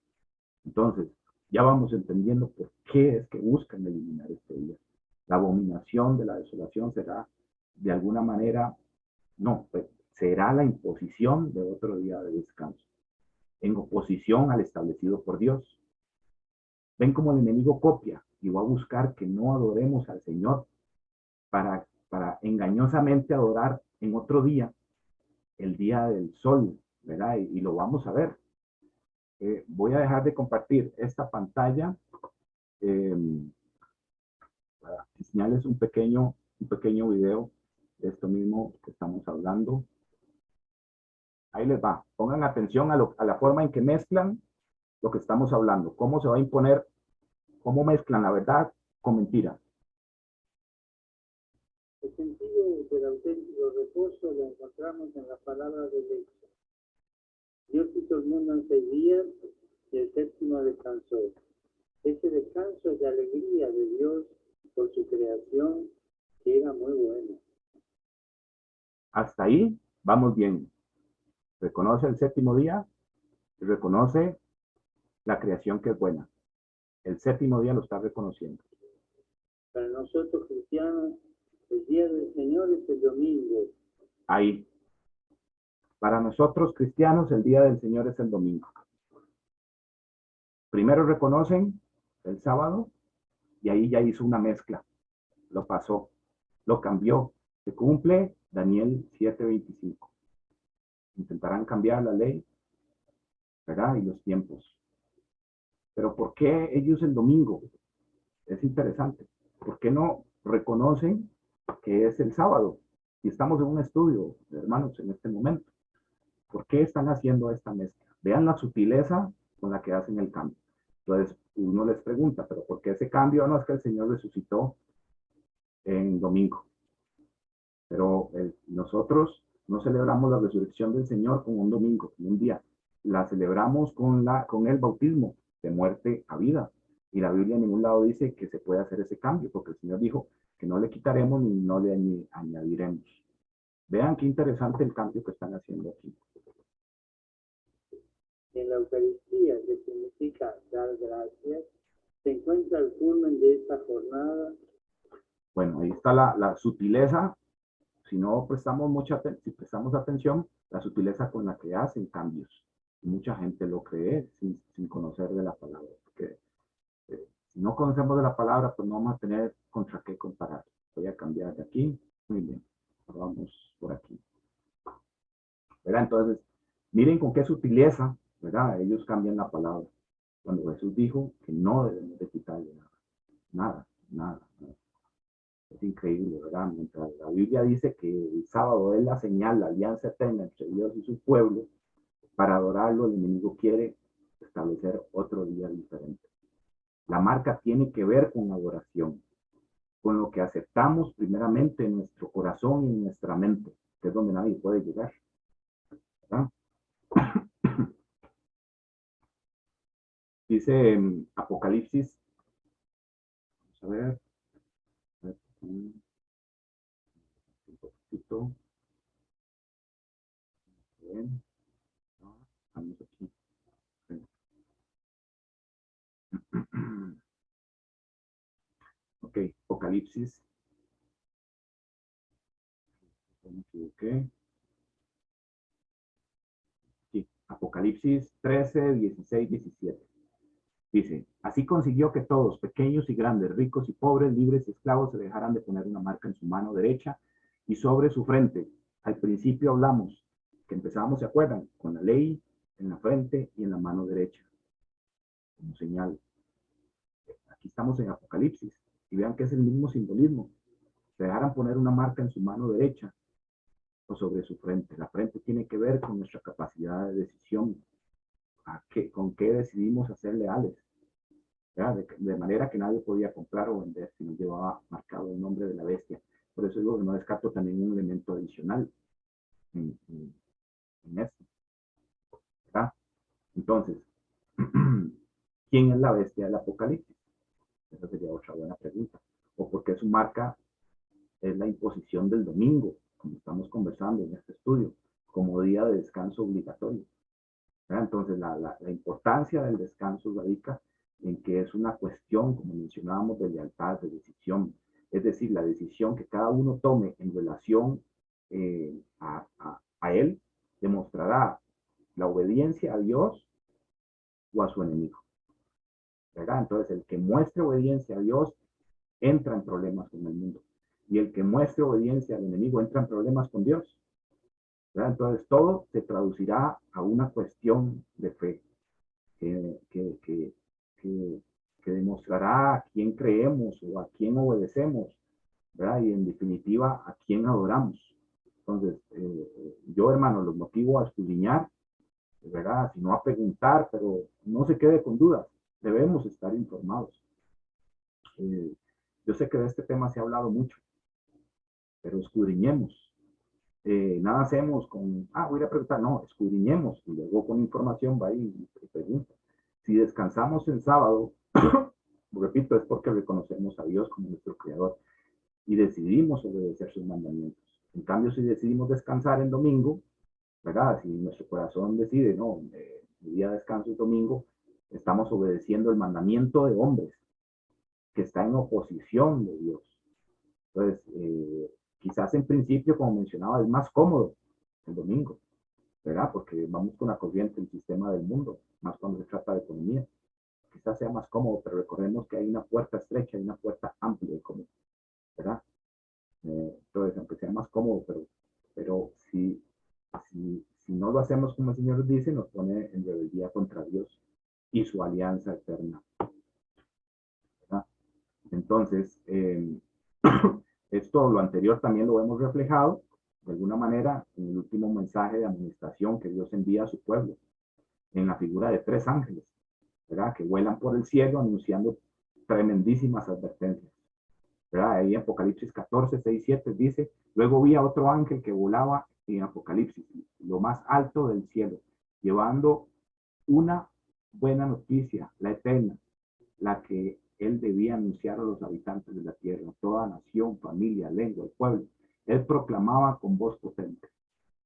Entonces, ya vamos entendiendo por qué es que buscan eliminar este día. La abominación de la desolación será, de alguna manera, será la imposición de otro día de descanso, en oposición al establecido por Dios. Ven como el enemigo copia y va a buscar que no adoremos al Señor para engañosamente adorar en otro día, el día del sol, ¿verdad? Y lo vamos a ver. Voy a dejar de compartir esta pantalla para enseñarles un pequeño video de esto mismo que estamos hablando. Ahí les va. Pongan atención a la forma en que mezclan lo que estamos hablando. ¿Cómo se va a imponer? ¿Cómo mezclan la verdad con mentira? El sentido del auténtico reposo lo encontramos en la palabra de Dios. Dios hizo el mundo en 6 días y el séptimo descansó. Ese descanso es la alegría de Dios por su creación, que era muy buena. Hasta ahí vamos bien. Reconoce el séptimo día y reconoce la creación que es buena. El séptimo día lo está reconociendo. Para nosotros cristianos, el día del Señor es el domingo. Ahí. Para nosotros cristianos, el día del Señor es el domingo. Primero reconocen el sábado y ahí ya hizo una mezcla. Lo pasó, lo cambió. Se cumple Daniel 7:25. Intentarán cambiar la ley, ¿verdad? Y los tiempos. Pero ¿por qué ellos el domingo? Es interesante. ¿Por qué no reconocen que es el sábado? Y estamos en un estudio, hermanos, en este momento. ¿Por qué están haciendo esta mezcla? Vean la sutileza con la que hacen el cambio. Entonces, uno les pregunta, ¿pero por qué ese cambio? No, es que el Señor resucitó en domingo. Pero nosotros no celebramos la resurrección del Señor con un domingo, con un día. La celebramos con el bautismo, de muerte a vida. Y la Biblia en ningún lado dice que se puede hacer ese cambio, porque el Señor dijo que no le quitaremos ni no le añadiremos. Vean qué interesante el cambio que están haciendo aquí. En la Eucaristía, que significa dar gracias, se encuentra el culmen de esta jornada. Bueno, ahí está la sutileza. Si no prestamos si prestamos atención, la sutileza con la que hacen cambios. Mucha gente lo cree sin conocer de la palabra. Porque si no conocemos de la palabra, pues no vamos a tener contra qué comparar. Voy a cambiar de aquí. Muy bien. Vamos por aquí. ¿Verdad? Entonces, miren con qué sutileza, ¿verdad? Ellos cambian la palabra. Cuando Jesús dijo que no debemos de quitarle nada. Nada. Es increíble, ¿verdad? Mientras la Biblia dice que el sábado es la señal, la alianza eterna entre Dios y su pueblo, para adorarlo, el enemigo quiere establecer otro día diferente. La marca tiene que ver con adoración, con lo que aceptamos primeramente en nuestro corazón y en nuestra mente, que es donde nadie puede llegar, ¿verdad? Dice Apocalipsis, vamos a ver, un poquito, bien, vamos aquí. Ok, Apocalipsis. Me equivoqué. Sí, Apocalipsis 13, 16, 17. Dice, así consiguió que todos, pequeños y grandes, ricos y pobres, libres y esclavos, se dejaran de poner una marca en su mano derecha y sobre su frente. Al principio hablamos, que empezamos, ¿se acuerdan? Con la ley en la frente y en la mano derecha, como señal. Aquí estamos en Apocalipsis y vean que es el mismo simbolismo. Se dejaran poner una marca en su mano derecha o sobre su frente. La frente tiene que ver con nuestra capacidad de decisión, con qué decidimos hacer leales. De manera que nadie podía comprar o vender si no llevaba marcado el nombre de la bestia. Por eso digo que no descarto también un elemento adicional en esto. ¿Verdad? Entonces, ¿quién es la bestia del Apocalipsis? Esa sería otra buena pregunta. O por qué su marca es la imposición del domingo, como estamos conversando en este estudio, como día de descanso obligatorio. ¿Verdad? Entonces, la importancia del descanso radica en que es una cuestión, como mencionábamos, de lealtad, de decisión. Es decir, la decisión que cada uno tome en relación a él demostrará la obediencia a Dios o a su enemigo. ¿Verdad? Entonces, el que muestre obediencia a Dios entra en problemas con el mundo. Y el que muestre obediencia al enemigo entra en problemas con Dios. ¿Verdad? Entonces, todo se traducirá a una cuestión de fe que demostrará a quién creemos o a quién obedecemos, ¿verdad? Y en definitiva, a quién adoramos. Entonces, yo, hermano, los motivo a escudriñar ¿verdad? Sino a preguntar, pero no se quede con dudas. Debemos estar informados. Yo sé que de este tema se ha hablado mucho, pero escudriñemos. Nada hacemos con, voy a preguntar, no, escudriñemos y luego con información va y pregunta. Si descansamos en sábado, repito, es porque reconocemos a Dios como nuestro creador y decidimos obedecer sus mandamientos. En cambio, si decidimos descansar en domingo, ¿verdad? Si nuestro corazón decide, no, mi día de descanso es domingo, estamos obedeciendo el mandamiento de hombres que está en oposición de Dios. Entonces, quizás en principio, como mencionaba, es más cómodo el domingo, ¿verdad? Porque vamos con la corriente, el sistema del mundo, más cuando se trata de economía. Quizás sea más cómodo, pero recordemos que hay una puerta estrecha y una puerta amplia, ¿verdad? Entonces, aunque sea más cómodo, pero si no lo hacemos como el Señor dice, nos pone en rebeldía contra Dios y su alianza eterna, ¿verdad? Entonces, esto, lo anterior también lo hemos reflejado de alguna manera en el último mensaje de administración que Dios envía a su pueblo, en la figura de 3 ángeles, ¿verdad? Que vuelan por el cielo anunciando tremendísimas advertencias, ¿verdad? Ahí en Apocalipsis 14, 6, 7 dice, luego vi a otro ángel que volaba en Apocalipsis, lo más alto del cielo, llevando una buena noticia, la eterna, la que él debía anunciar a los habitantes de la tierra, toda nación, familia, lengua y pueblo. Él proclamaba con voz potente,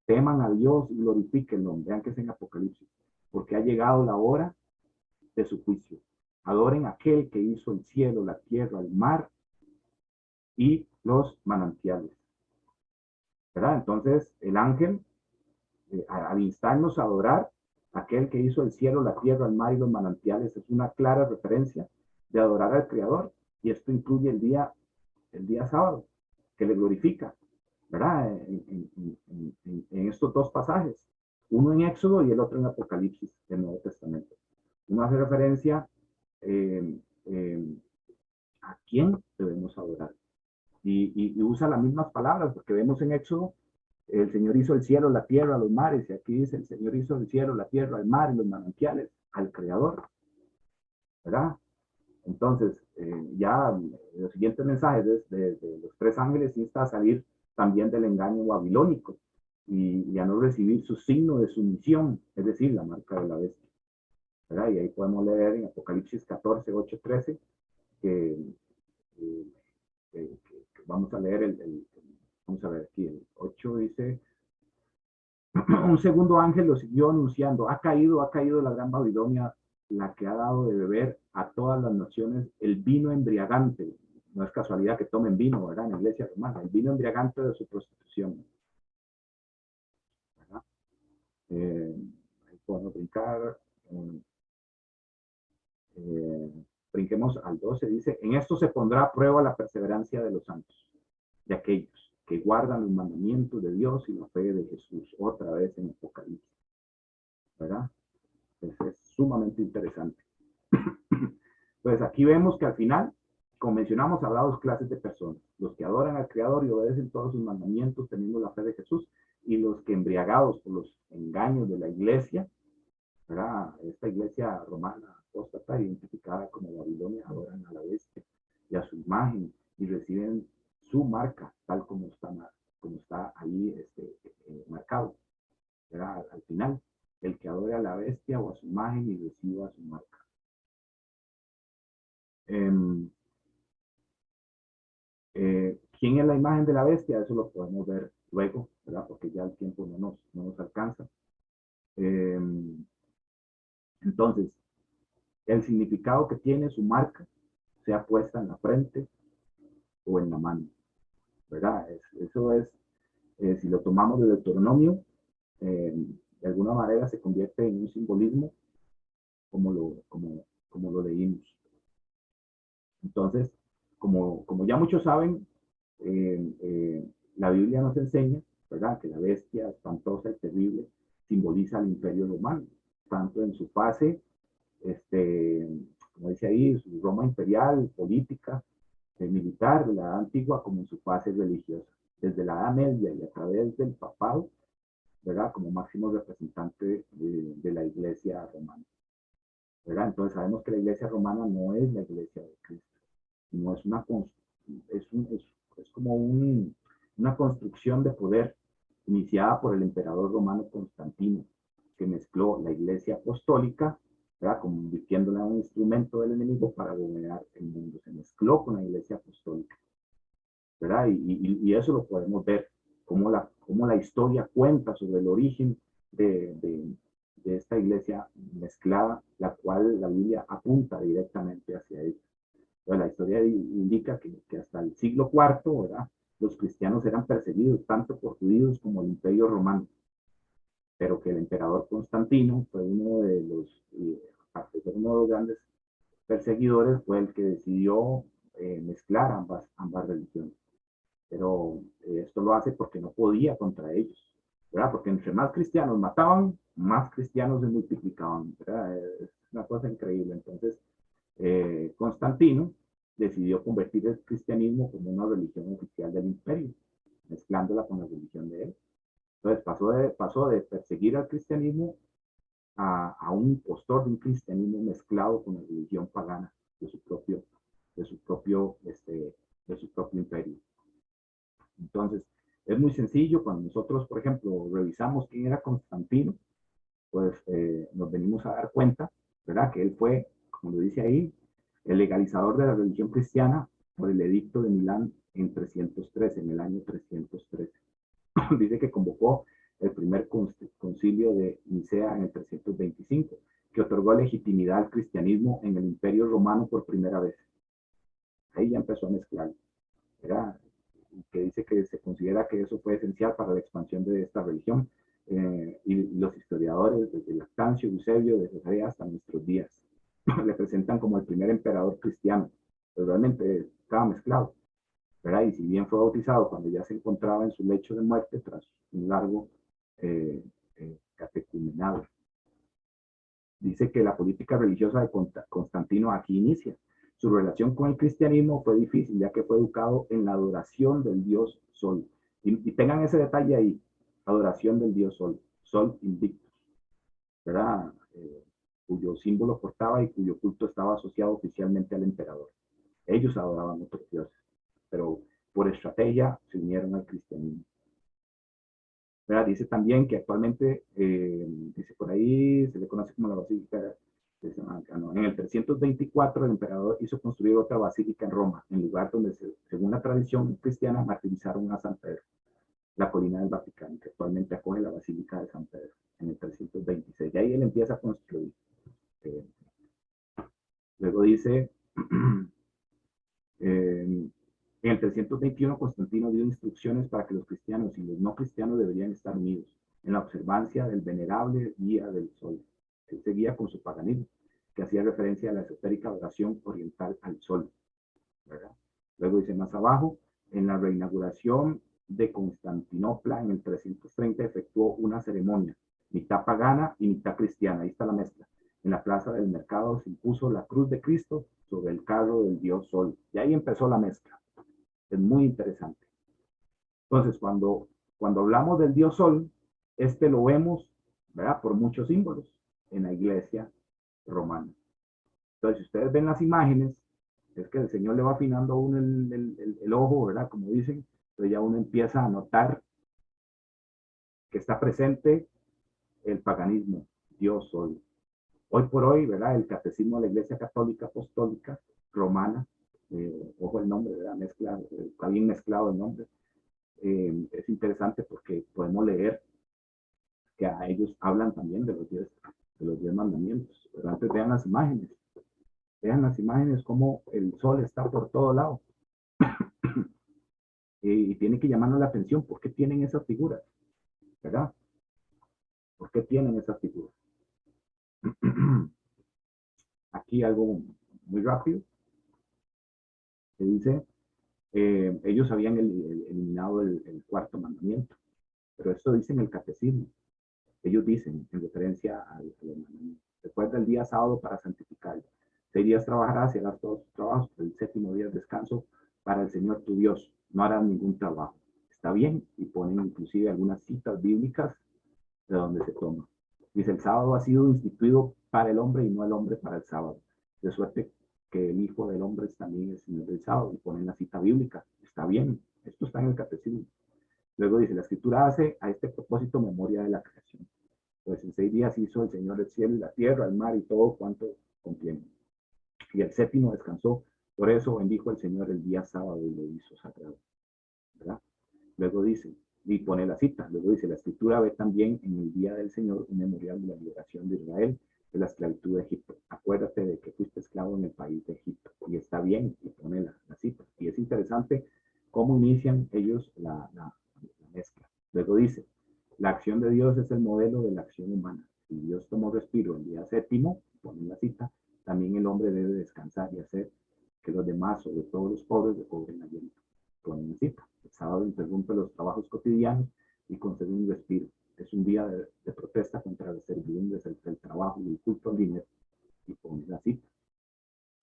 teman a Dios y glorifíquenlo, vean que es en Apocalipsis, porque ha llegado la hora de su juicio. Adoren a aquel que hizo el cielo, la tierra, el mar y los manantiales, ¿verdad? Entonces, el ángel, al instarnos a adorar a aquel que hizo el cielo, la tierra, el mar y los manantiales, es una clara referencia de adorar al Creador, y esto incluye el día sábado, que le glorifica, ¿verdad? En estos 2 pasajes, uno en Éxodo y el otro en Apocalipsis del Nuevo Testamento. Uno hace referencia a quién debemos adorar. Y usa las mismas palabras, porque vemos en Éxodo, el Señor hizo el cielo, la tierra, los mares, y aquí dice, el Señor hizo el cielo, la tierra, el mar y los manantiales, al Creador, ¿verdad? Entonces, ya los siguientes mensajes de los 3 ángeles insta a salir también del engaño babilónico y a no recibir su signo de sumisión, es decir, la marca de la bestia, ¿verdad? Y ahí podemos leer en Apocalipsis 14, 8, 13, que vamos a leer vamos a ver aquí, el 8 dice, un segundo ángel lo siguió anunciando, ha caído la gran Babilonia, la que ha dado de beber a todas las naciones el vino embriagante. No es casualidad que tomen vino, ¿verdad? En la iglesia romana, el vino embriagante de su prostitución, ¿verdad? Ahí podemos brincar. Brinquemos al 12, dice, en esto se pondrá a prueba la perseverancia de los santos, de aquellos que guardan los mandamientos de Dios y la fe de Jesús, otra vez en Apocalipsis, ¿verdad? Es sumamente interesante. Entonces aquí vemos que al final, como mencionamos, habrá 2 clases de personas, los que adoran al Creador y obedecen todos sus mandamientos teniendo la fe de Jesús, y los que embriagados por los engaños de la iglesia, ¿verdad? Esta iglesia romana apóstata, identificada como Babilonia, adoran a la bestia y a su imagen y reciben su marca, tal como está ahí marcado, ¿verdad? Al final, el que adore a la bestia o a su imagen y reciba su marca. ¿Quién es la imagen de la bestia? Eso lo podemos ver luego, ¿verdad? Porque ya el tiempo no nos alcanza. Entonces, el significado que tiene su marca, sea puesta en la frente o en la mano, ¿verdad? Eso es, si lo tomamos de Deuteronomio, de alguna manera se convierte en un simbolismo como lo leímos. Entonces, como ya muchos saben, la Biblia nos enseña, ¿verdad?, que la bestia espantosa y terrible simboliza al imperio romano, tanto en su fase, como dice ahí, su Roma imperial, política, militar de la Edad Antigua, como en su fase religiosa. Desde la Edad Media y a través del papado, ¿verdad? Como máximo representante de la iglesia romana, ¿verdad? Entonces sabemos que la iglesia romana no es la iglesia de Cristo, sino es como una construcción de poder iniciada por el emperador romano Constantino, que mezcló la iglesia apostólica, ¿verdad? Convirtiéndola en un instrumento del enemigo para gobernar el mundo. Se mezcló con la iglesia apostólica, ¿verdad? Y eso lo podemos ver, cómo la historia cuenta sobre el origen de esta iglesia mezclada, la cual la Biblia apunta directamente hacia ella. Bueno, la historia indica que hasta el siglo IV, ¿verdad? Los cristianos eran perseguidos tanto por judíos como el Imperio Romano, pero que el emperador Constantino fue aparte de uno de los grandes perseguidores, fue el que decidió mezclar ambas religiones. Pero esto lo hace porque no podía contra ellos, ¿verdad? Porque entre más cristianos mataban, más cristianos se multiplicaban, ¿verdad? Es una cosa increíble. Entonces, Constantino decidió convertir el cristianismo como una religión oficial del imperio, mezclándola con la religión de él. Entonces pasó de perseguir al cristianismo a un impostor de un cristianismo mezclado con la religión pagana de su propio imperio. Entonces, es muy sencillo. Cuando nosotros, por ejemplo, revisamos quién era Constantino, pues nos venimos a dar cuenta, ¿verdad? Que él fue, como lo dice ahí, el legalizador de la religión cristiana por el edicto de Milán en el año 313. Dice que convocó el primer concilio de Nicea en el 325, que otorgó legitimidad al cristianismo en el Imperio Romano por primera vez. Ahí ya empezó a mezclar, ¿verdad? Que dice que se considera que eso fue esencial para la expansión de esta religión. Y los historiadores, desde Lactancio, Eusebio, de Cesarea hasta nuestros días, le presentan como el primer emperador cristiano, pero realmente estaba mezclado, ¿verdad? Y si bien fue bautizado cuando ya se encontraba en su lecho de muerte tras un largo catecumenado. Dice que la política religiosa de Constantino aquí inicia. Su relación con el cristianismo fue difícil, ya que fue educado en la adoración del dios Sol. Y tengan ese detalle ahí, adoración del dios Sol, Sol Invictus, ¿verdad? Cuyo símbolo portaba y cuyo culto estaba asociado oficialmente al emperador. Ellos adoraban a otros dioses, pero por estrategia se unieron al cristianismo. ¿Verdad? Dice también que actualmente, dice por ahí, se le conoce como la Basílica de San Angelo. En el 324 el emperador hizo construir otra basílica en Roma, en lugar donde, según la tradición cristiana, martirizaron a San Pedro, la colina del Vaticano, que actualmente acoge la Basílica de San Pedro, en el 326. Y ahí él empieza a construir. Luego dice, en el 321 Constantino dio instrucciones para que los cristianos y los no cristianos deberían estar unidos en la observancia del venerable día del sol. Él seguía con su paganismo, que hacía referencia a la esotérica adoración oriental al sol, ¿verdad? Luego dice más abajo, en la reinauguración de Constantinopla en el 330 efectuó una ceremonia, mitad pagana y mitad cristiana. Ahí está la mezcla. En la plaza del mercado se impuso la cruz de Cristo sobre el carro del dios Sol. Y ahí empezó la mezcla. Es muy interesante. Entonces, cuando hablamos del dios Sol, lo vemos, ¿verdad? Por muchos símbolos en la iglesia romana. Entonces, si ustedes ven las imágenes, es que el Señor le va afinando a uno el ojo, ¿verdad? Como dicen, entonces ya uno empieza a notar que está presente el paganismo, Dios Sol. Hoy por hoy, ¿verdad? El catecismo de la Iglesia Católica Apostólica Romana, ojo el nombre, ¿verdad? Está bien mezclado el nombre. Es interesante porque podemos leer que a ellos hablan también de los 10 mandamientos. Pero antes vean las imágenes. Vean las imágenes como el sol está por todo lado. Y tiene que llamarnos la atención. ¿Por qué tienen esas figuras? ¿Verdad? ¿Por qué tienen esas figuras? Aquí algo muy rápido. Se dice, ellos habían eliminado el cuarto mandamiento. Pero esto dice en el catecismo. Ellos dicen, en referencia al mandamiento, recuerda el día sábado para santificarlo. 6 días trabajarás y harás todos tus trabajos, pero el 7º día es descanso para el Señor tu Dios. No harás ningún trabajo. Está bien, y ponen inclusive algunas citas bíblicas de donde se toma. Dice, el sábado ha sido instituido para el hombre y no el hombre para el sábado. De suerte que el Hijo del Hombre es también el Señor del sábado. Y ponen la cita bíblica. Está bien, esto está en el catecismo. Luego dice, la Escritura hace a este propósito memoria de la creación. Pues en 6 días hizo el Señor el cielo y la tierra, el mar y todo cuanto contiene. Y el séptimo descansó. Por eso bendijo el Señor el día sábado y lo hizo sagrado. ¿Verdad? Luego dice, y pone la cita, luego dice, la Escritura ve también en el día del Señor un memorial de la liberación de Israel de la esclavitud de Egipto. Acuérdate de que fuiste esclavo en el país de Egipto. Y está bien, y pone la cita. Y es interesante cómo inician ellos la mezcla. Luego dice, la acción de Dios es el modelo de la acción humana. Si Dios tomó respiro el día séptimo, pone la cita, también el hombre debe descansar y hacer que los demás, sobre todo los pobres, recobren aliento. Pone la cita. El sábado interrumpe los trabajos cotidianos y concede un respiro. Es un día de protesta contra las servidumbres, el trabajo y el culto al dinero. Y pone la cita.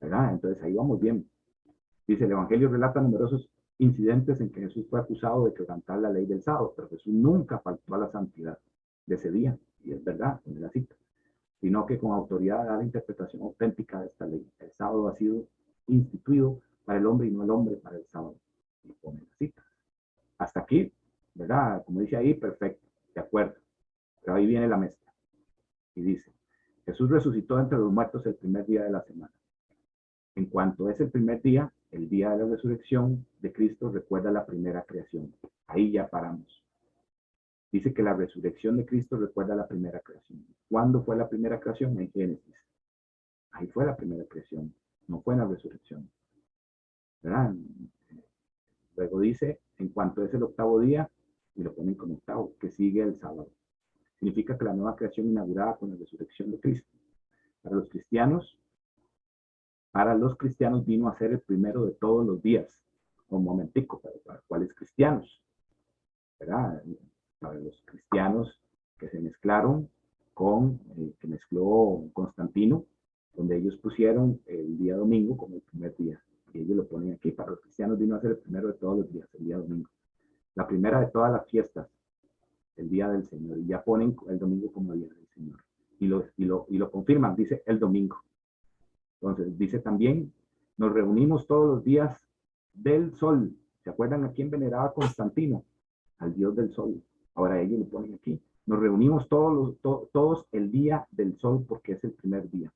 ¿Verdad? Entonces ahí vamos bien. Dice, el Evangelio relata numerosos incidentes en que Jesús fue acusado de quebrantar la ley del sábado, pero Jesús nunca faltó a la santidad de ese día. Y es verdad, pone la cita. Sino que con autoridad da la interpretación auténtica de esta ley. El sábado ha sido instituido para el hombre y no el hombre para el sábado. Y pone la cita. Hasta aquí, ¿verdad? Como dice ahí, perfecto, de acuerdo. Pero ahí viene la mezcla. Y dice, Jesús resucitó entre los muertos el primer día de la semana. En cuanto es el primer día, el día de la resurrección de Cristo recuerda la primera creación. Ahí ya paramos. Dice que la resurrección de Cristo recuerda la primera creación. ¿Cuándo fue la primera creación? En Génesis. Ahí fue la primera creación, no fue en la resurrección. ¿Verdad? Luego dice, en cuanto es el octavo día, y lo ponen como octavo, que sigue el sábado. Significa que la nueva creación inaugurada con la resurrección de Cristo. Para los cristianos vino a ser el primero de todos los días. Un momentico, pero ¿para cuáles cristianos? ¿Verdad? Para los cristianos que se mezclaron con, que mezcló Constantino, donde ellos pusieron el día domingo como el primer día. Y ellos lo ponen aquí. Para los cristianos vino a ser el primero de todos los días, el día domingo. La primera de todas las fiestas, el día del Señor. Y ya ponen el domingo como el día del Señor. Y lo confirman, dice el domingo. Entonces, dice también, nos reunimos todos los días del sol. ¿Se acuerdan a quién veneraba Constantino? Al dios del sol. Ahora ellos lo ponen aquí. Nos reunimos todos el día del sol porque es el primer día.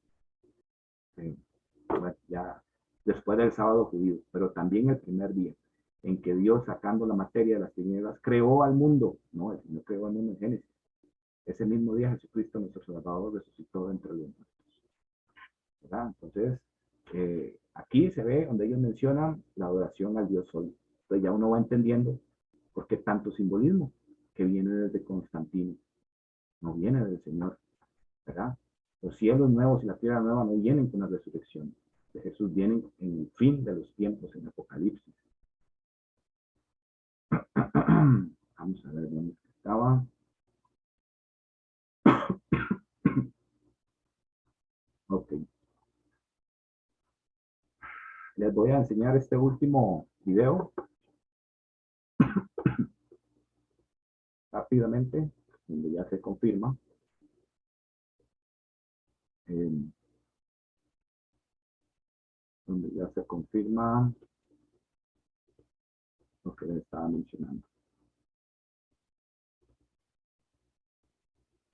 Bueno, ya después del sábado judío, pero también el primer día en que Dios, sacando la materia de las tinieblas, creó al mundo. No, el Señor creó al mundo en Génesis. Ese mismo día Jesucristo, nuestro Salvador, resucitó de entre los muertos. ¿Verdad? Entonces, aquí se ve donde ellos mencionan la adoración al Dios Sol. Entonces ya uno va entendiendo por qué tanto simbolismo que viene desde Constantino. No viene del Señor, ¿verdad? Los cielos nuevos y la tierra nueva no vienen con la resurrección de Jesús, vienen en el fin de los tiempos, en Apocalipsis. Vamos a ver dónde estaba. Ok. Les voy a enseñar este último video. Rápidamente, donde ya se confirma. Donde ya se confirma lo que les estaba mencionando.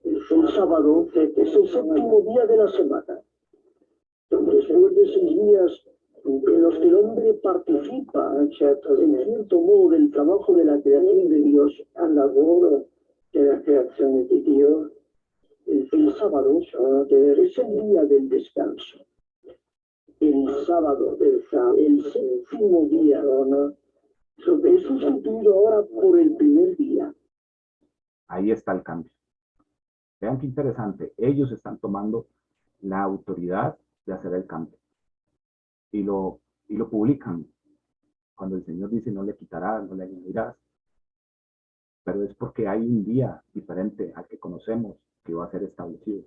El sábado es el séptimo día de la semana, donde después de 6 días en los que el hombre participa en cierto modo del trabajo de la creación de Dios, al labor de la creación de Dios, el sábado es el día del descanso. El sábado, el séptimo día, es sustituido ahora por el primer día. Ahí está el cambio. Vean qué interesante. Ellos están tomando la autoridad de hacer el cambio. Y lo publican. Cuando el Señor dice no le quitarás, no le añadirás. Pero es porque hay un día diferente al que conocemos que va a ser establecido.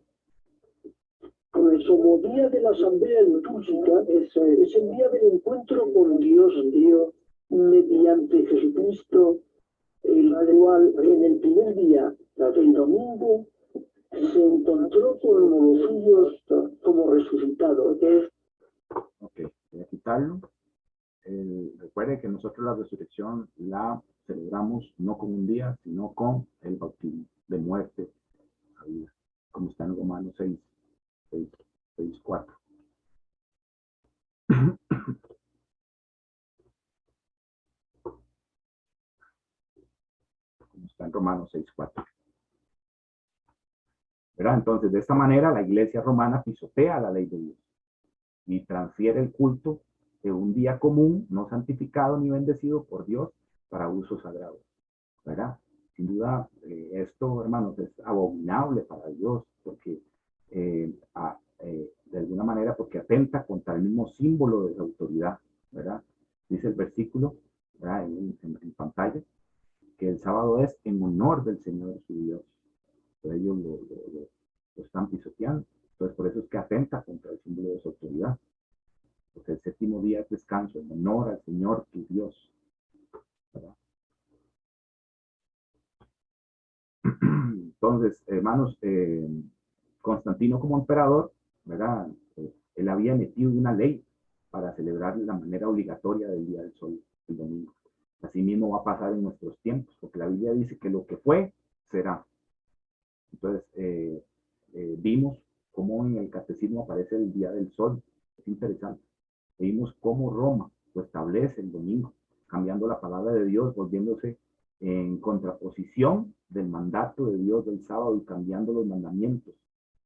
Pues como día de la asamblea litúrgica es el día del encuentro con Dios mediante Jesucristo, el cual en el primer día del domingo se encontró con los suyos como resucitado. Ok, voy a quitarlo. Recuerde que nosotros la resurrección la celebramos no con un día, sino con el bautismo de muerte a vida, como está en Romanos 6:4. Como está en Romanos 6:4. ¿Verdad? Entonces, de esta manera, la iglesia romana pisotea la ley de Dios y transfiere el culto de un día común, no santificado ni bendecido por Dios, para usos sagrados. ¿Verdad? Sin duda, esto, hermanos, es abominable para Dios, porque de alguna manera, porque atenta contra el mismo símbolo de la autoridad, ¿verdad? Dice el versículo, ¿verdad? En pantalla, que el sábado es en honor del Señor su Dios. Pero ellos lo están pisoteando. Entonces, por eso es que atenta contra el símbolo de su autoridad. Porque el séptimo día es descanso, en honor al Señor tu Dios. ¿Verdad? Entonces, hermanos, Constantino como emperador, ¿verdad? Él había emitido una ley para celebrar de la manera obligatoria del Día del Sol, el domingo. Así mismo va a pasar en nuestros tiempos, porque la Biblia dice que lo que fue, será. Entonces, vimos cómo en el catecismo aparece el Día del Sol. Es interesante. Vimos cómo Roma lo establece el domingo, cambiando la palabra de Dios, volviéndose en contraposición del mandato de Dios del sábado y cambiando los mandamientos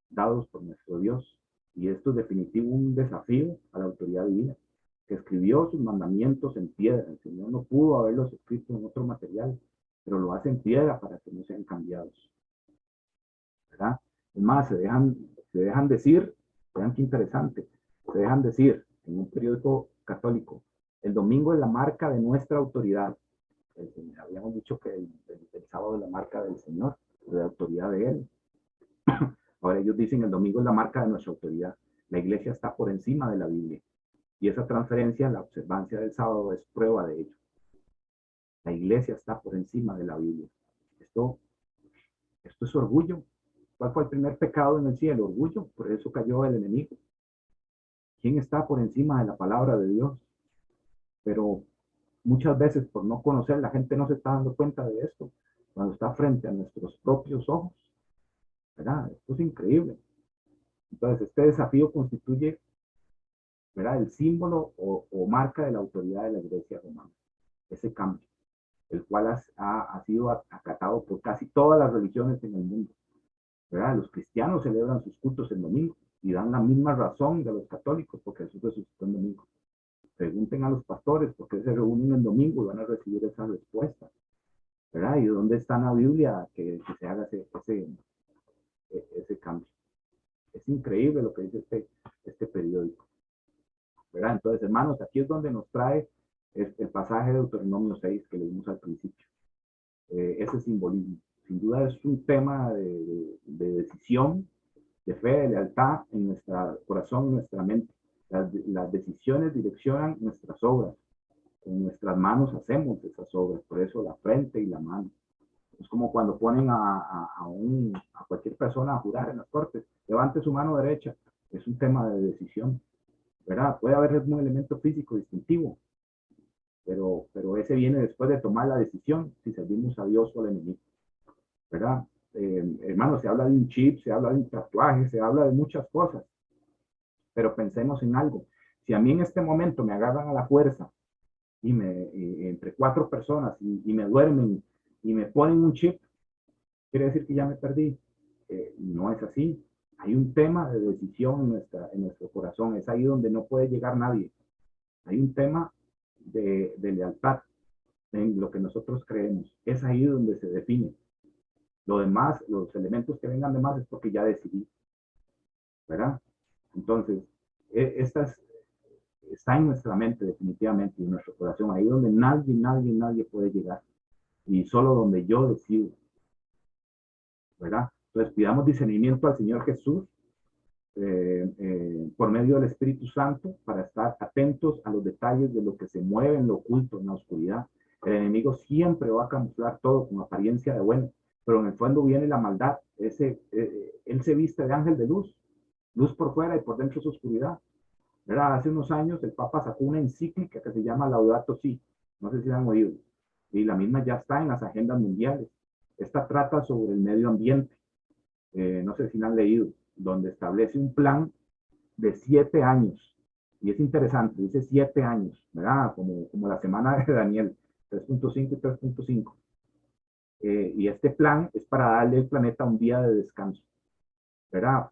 dados por nuestro Dios. Y esto es definitivo un desafío a la autoridad divina, que escribió sus mandamientos en piedra. El Señor no pudo haberlos escrito en otro material, pero lo hace en piedra para que no sean cambiados. ¿Verdad? Es más, se dejan decir, vean qué interesante, se dejan decir en un periódico católico, el domingo es la marca de nuestra autoridad. Habíamos dicho que el sábado es la marca del Señor, de la autoridad de Él. Ahora ellos dicen el domingo es la marca de nuestra autoridad. La iglesia está por encima de la Biblia. Y esa transferencia, la observancia del sábado, es prueba de ello. La iglesia está por encima de la Biblia. Esto es orgullo. ¿Cuál fue el primer pecado en el cielo? Orgullo. Por eso cayó el enemigo. ¿Quién está por encima de la palabra de Dios? Pero muchas veces por no conocer, la gente no se está dando cuenta de esto. Cuando está frente a nuestros propios ojos. ¿Verdad? Esto es increíble. Entonces, este desafío constituye, ¿verdad?, el símbolo o marca de la autoridad de la iglesia romana. Ese cambio, el cual ha sido acatado por casi todas las religiones en el mundo. ¿Verdad? Los cristianos celebran sus cultos el domingo y dan la misma razón de los católicos, porque Jesús resucitó el domingo. Pregunten a los pastores por qué se reúnen el domingo y van a recibir esa respuesta. ¿Verdad? ¿Y dónde está en la Biblia que se haga ese cambio? Es increíble lo que dice este periódico. ¿Verdad? Entonces, hermanos, aquí es donde nos trae el pasaje de Deuteronomio 6 que leímos al principio. Ese simbolismo. Sin duda es un tema de decisión, de fe, de lealtad en nuestro corazón, en nuestra mente. Las decisiones direccionan nuestras obras. Con nuestras manos hacemos esas obras. Por eso la frente y la mano. Es como cuando ponen a cualquier persona a jurar en las cortes. Levante su mano derecha. Es un tema de decisión. ¿Verdad? Puede haber un elemento físico distintivo. Pero ese viene después de tomar la decisión si servimos a Dios o al enemigo. ¿Verdad? Hermano, se habla de un chip, se habla de un tatuaje, se habla de muchas cosas. Pero pensemos en algo. Si a mí en este momento me agarran a la fuerza y entre 4 personas y me duermen y me ponen un chip, quiere decir que ya me perdí. No es así. Hay un tema de decisión en nuestro corazón. Es ahí donde no puede llegar nadie. Hay un tema de lealtad en lo que nosotros creemos. Es ahí donde se define. Lo demás, los elementos que vengan de más es porque ya decidí. ¿Verdad? Entonces, está en nuestra mente definitivamente, en nuestro corazón, ahí donde nadie puede llegar. Y solo donde yo decido. ¿Verdad? Entonces, pidamos discernimiento al Señor Jesús por medio del Espíritu Santo para estar atentos a los detalles de lo que se mueve en lo oculto, en la oscuridad, El enemigo siempre va a camuflar todo con apariencia de bueno, pero en el fondo viene la maldad. Él se viste de ángel de luz, luz por fuera y por dentro es oscuridad. ¿Verdad? Hace unos años el Papa sacó una encíclica que se llama Laudato Si, no sé si la han oído, y la misma ya está en las agendas mundiales. Esta trata sobre el medio ambiente, no sé si la han leído, donde establece un plan de 7 años, y es interesante, dice 7 años, ¿verdad? Como la semana de Daniel, 3.5 y 3.5. Y este plan es para darle al planeta un día de descanso, ¿verdad?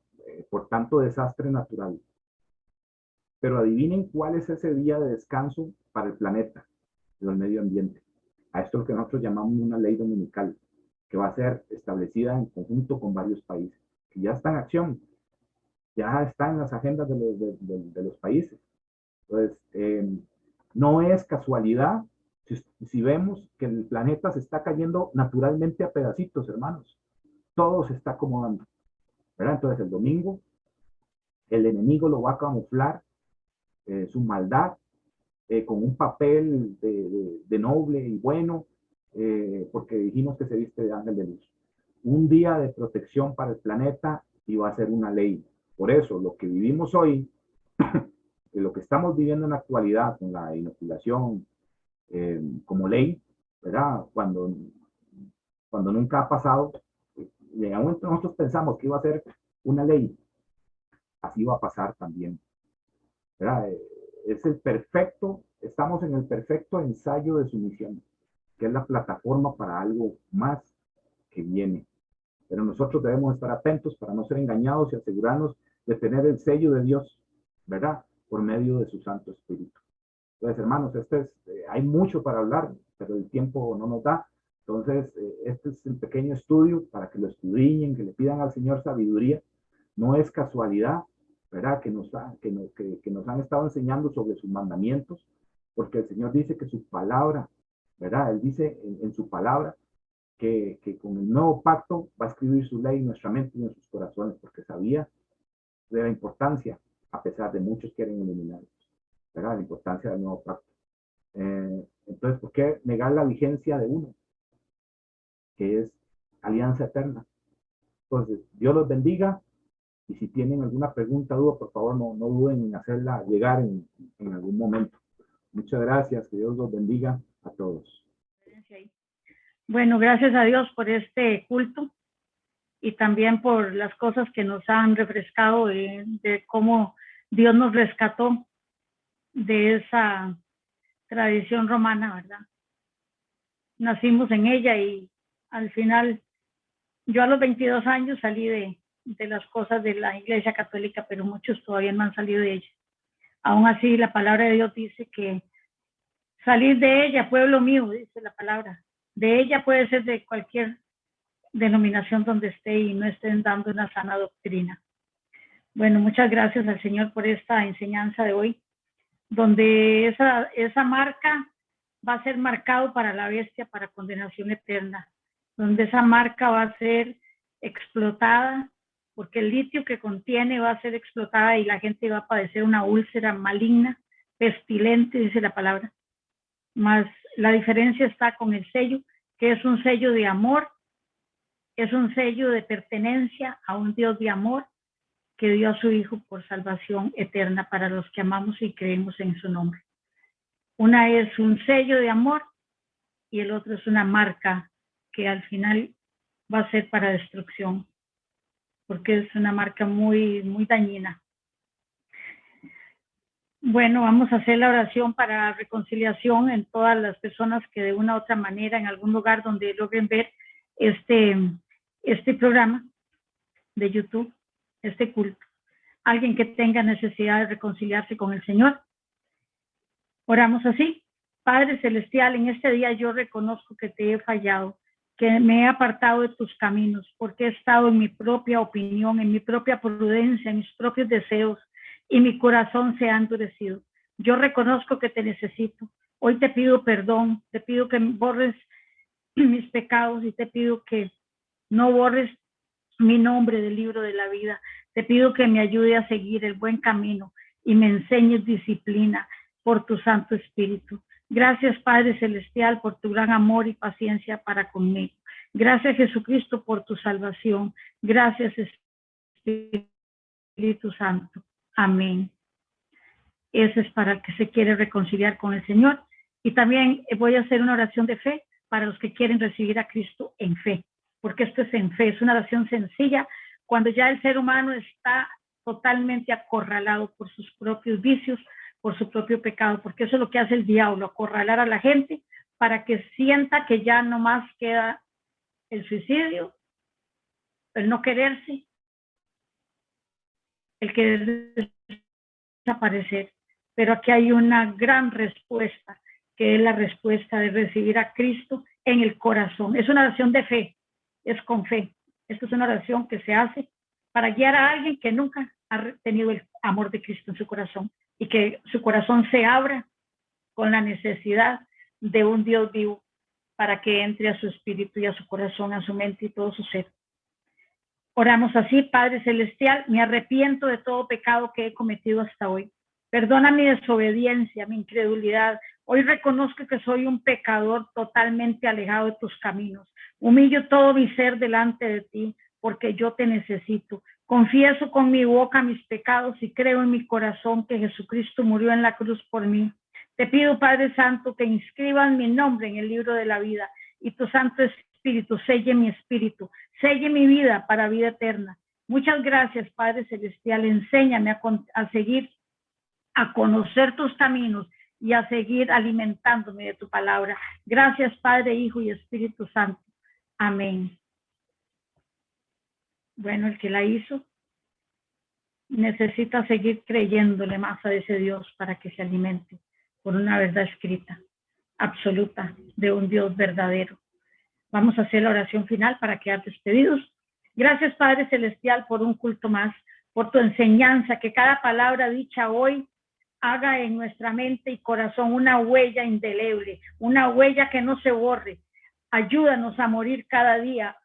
Por tanto desastre natural. Pero adivinen cuál es ese día de descanso para el planeta, el medio ambiente. A esto es lo que nosotros llamamos una ley dominical, que va a ser establecida en conjunto con varios países, que ya está en acción, ya está en las agendas de los países. Entonces, no es casualidad si vemos que el planeta se está cayendo naturalmente a pedacitos, hermanos. Todo se está acomodando, ¿verdad? Entonces, el domingo, el enemigo lo va a camuflar su maldad con un papel de noble y bueno, porque dijimos que se viste de ángel de luz. Un día de protección para el planeta y va a ser una ley. Por eso, lo que vivimos hoy, lo que estamos viviendo en la actualidad con la inoculación como ley, ¿verdad? Cuando nunca ha pasado, en algún momento nosotros pensamos que iba a ser una ley, así va a pasar también, ¿verdad? Es el perfecto, estamos en el perfecto ensayo de sumisión, que es la plataforma para algo más que viene. Pero nosotros debemos estar atentos para no ser engañados y asegurarnos de tener el sello de Dios, ¿verdad? Por medio de su Santo Espíritu. Entonces, hermanos, hay mucho para hablar, pero el tiempo no nos da. Entonces, este es el pequeño estudio para que lo estudien, que le pidan al Señor sabiduría. No es casualidad, ¿verdad? Que nos han estado enseñando sobre sus mandamientos, porque el Señor dice que su palabra, ¿verdad? Él dice en su palabra que con el nuevo pacto va a escribir su ley en nuestra mente y en sus corazones, porque sabía de la importancia, a pesar de muchos quieren eliminarlos, ¿verdad? La importancia del nuevo pacto. Entonces, ¿por qué negar la vigencia de uno? Que es alianza eterna. Entonces, Dios los bendiga. Y si tienen alguna pregunta, duda, por favor, no duden en hacerla llegar en algún momento. Muchas gracias. Que Dios los bendiga a todos. Bueno, gracias a Dios por este culto y también por las cosas que nos han refrescado de cómo Dios nos rescató de esa tradición romana, ¿verdad? Nacimos en ella y al final, yo a los 22 años salí de las cosas de la Iglesia Católica, pero muchos todavía no han salido de ella. Aún así, la palabra de Dios dice que salir de ella, pueblo mío, dice la palabra. De ella puede ser de cualquier denominación donde esté y no estén dando una sana doctrina. Bueno, muchas gracias al Señor por esta enseñanza de hoy, donde esa marca va a ser marcado para la bestia, para condenación eterna, donde esa marca va a ser explotada, porque el litio que contiene va a ser explotada y la gente va a padecer una úlcera maligna, pestilente, dice la palabra. Más la diferencia está con el sello, que es un sello de amor, es un sello de pertenencia a un Dios de amor que dio a su Hijo por salvación eterna para los que amamos y creemos en su nombre. Una es un sello de amor y el otro es una marca que al final va a ser para destrucción, porque es una marca muy, muy dañina. Bueno, vamos a hacer la oración para reconciliación en todas las personas que de una u otra manera, en algún lugar donde logren ver este programa de YouTube, este culto, alguien que tenga necesidad de reconciliarse con el Señor. Oramos así. Padre Celestial, en este día yo reconozco que te he fallado, que me he apartado de tus caminos, porque he estado en mi propia opinión, en mi propia prudencia, en mis propios deseos, y mi corazón se ha endurecido. Yo reconozco que te necesito. Hoy te pido perdón, te pido que borres mis pecados y te pido que no borres mi nombre del libro de la vida. Te pido que me ayude a seguir el buen camino y me enseñes disciplina por tu Santo Espíritu. Gracias, Padre Celestial, por tu gran amor y paciencia para conmigo. Gracias, Jesucristo, por tu salvación. Gracias, Espíritu Santo. Amén. Ese es para el que se quiere reconciliar con el Señor. Y también voy a hacer una oración de fe para los que quieren recibir a Cristo en fe, porque esto es en fe, es una oración sencilla cuando ya el ser humano está totalmente acorralado por sus propios vicios, por su propio pecado, porque eso es lo que hace el diablo, acorralar a la gente para que sienta que ya no más queda el suicidio, el no quererse, el querer desaparecer. Pero aquí hay una gran respuesta, que es la respuesta de recibir a Cristo en el corazón. Es una oración de fe, es con fe. Esto es una oración que se hace para guiar a alguien que nunca ha tenido el amor de Cristo en su corazón y que su corazón se abra con la necesidad de un Dios vivo para que entre a su espíritu y a su corazón, a su mente y todo su ser. Oramos así: Padre Celestial, me arrepiento de todo pecado que he cometido hasta hoy. Perdona mi desobediencia, mi incredulidad. Hoy reconozco que soy un pecador totalmente alejado de tus caminos. Humillo todo mi ser delante de ti, porque yo te necesito. Confieso con mi boca mis pecados y creo en mi corazón que Jesucristo murió en la cruz por mí. Te pido, Padre Santo, que inscribas mi nombre en el libro de la vida y tu Santo Espíritu selle mi espíritu, selle mi vida para vida eterna. Muchas gracias, Padre Celestial. Enséñame a seguir, a conocer tus caminos y a seguir alimentándome de tu palabra. Gracias, Padre, Hijo y Espíritu Santo. Amén. Bueno, el que la hizo necesita seguir creyéndole más a ese Dios para que se alimente por una verdad escrita, absoluta, de un Dios verdadero. Vamos a hacer la oración final para quedar despedidos. Gracias, Padre Celestial, por un culto más, por tu enseñanza, que cada palabra dicha hoy haga en nuestra mente y corazón una huella indeleble, una huella que no se borre. Ayúdanos a morir cada día,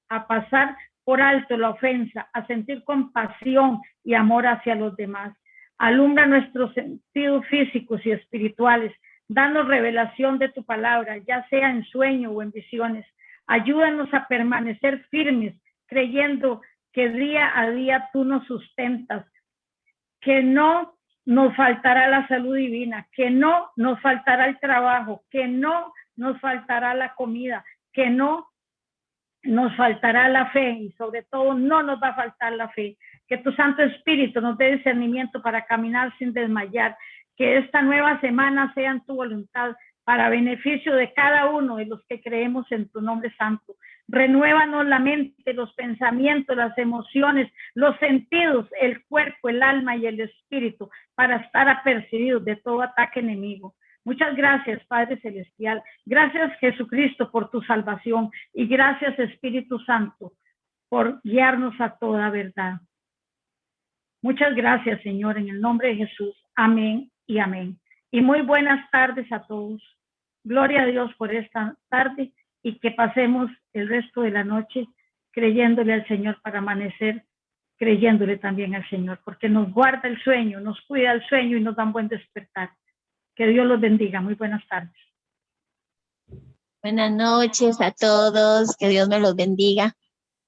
a pasar por alto la ofensa, a sentir compasión y amor hacia los demás. Alumbra nuestros sentidos físicos y espirituales, danos revelación de tu palabra, ya sea en sueño o en visiones. Ayúdanos a permanecer firmes, creyendo que día a día tú nos sustentas, que no nos faltará la salud divina, que no nos faltará el trabajo, que no nos faltará la comida, que no nos faltará la fe y sobre todo no nos va a faltar la fe. Que tu Santo Espíritu nos dé discernimiento para caminar sin desmayar. Que esta nueva semana sea en tu voluntad para beneficio de cada uno de los que creemos en tu nombre santo. Renuévanos la mente, los pensamientos, las emociones, los sentidos, el cuerpo, el alma y el espíritu para estar apercibidos de todo ataque enemigo. Muchas gracias, Padre Celestial. Gracias, Jesucristo, por tu salvación. Y gracias, Espíritu Santo, por guiarnos a toda verdad. Muchas gracias, Señor, en el nombre de Jesús. Amén y amén. Y muy buenas tardes a todos. Gloria a Dios por esta tarde y que pasemos el resto de la noche creyéndole al Señor para amanecer creyéndole también al Señor, porque nos guarda el sueño, nos cuida el sueño y nos da un buen despertar. Que Dios los bendiga. Muy buenas tardes. Buenas noches a todos. Que Dios me los bendiga.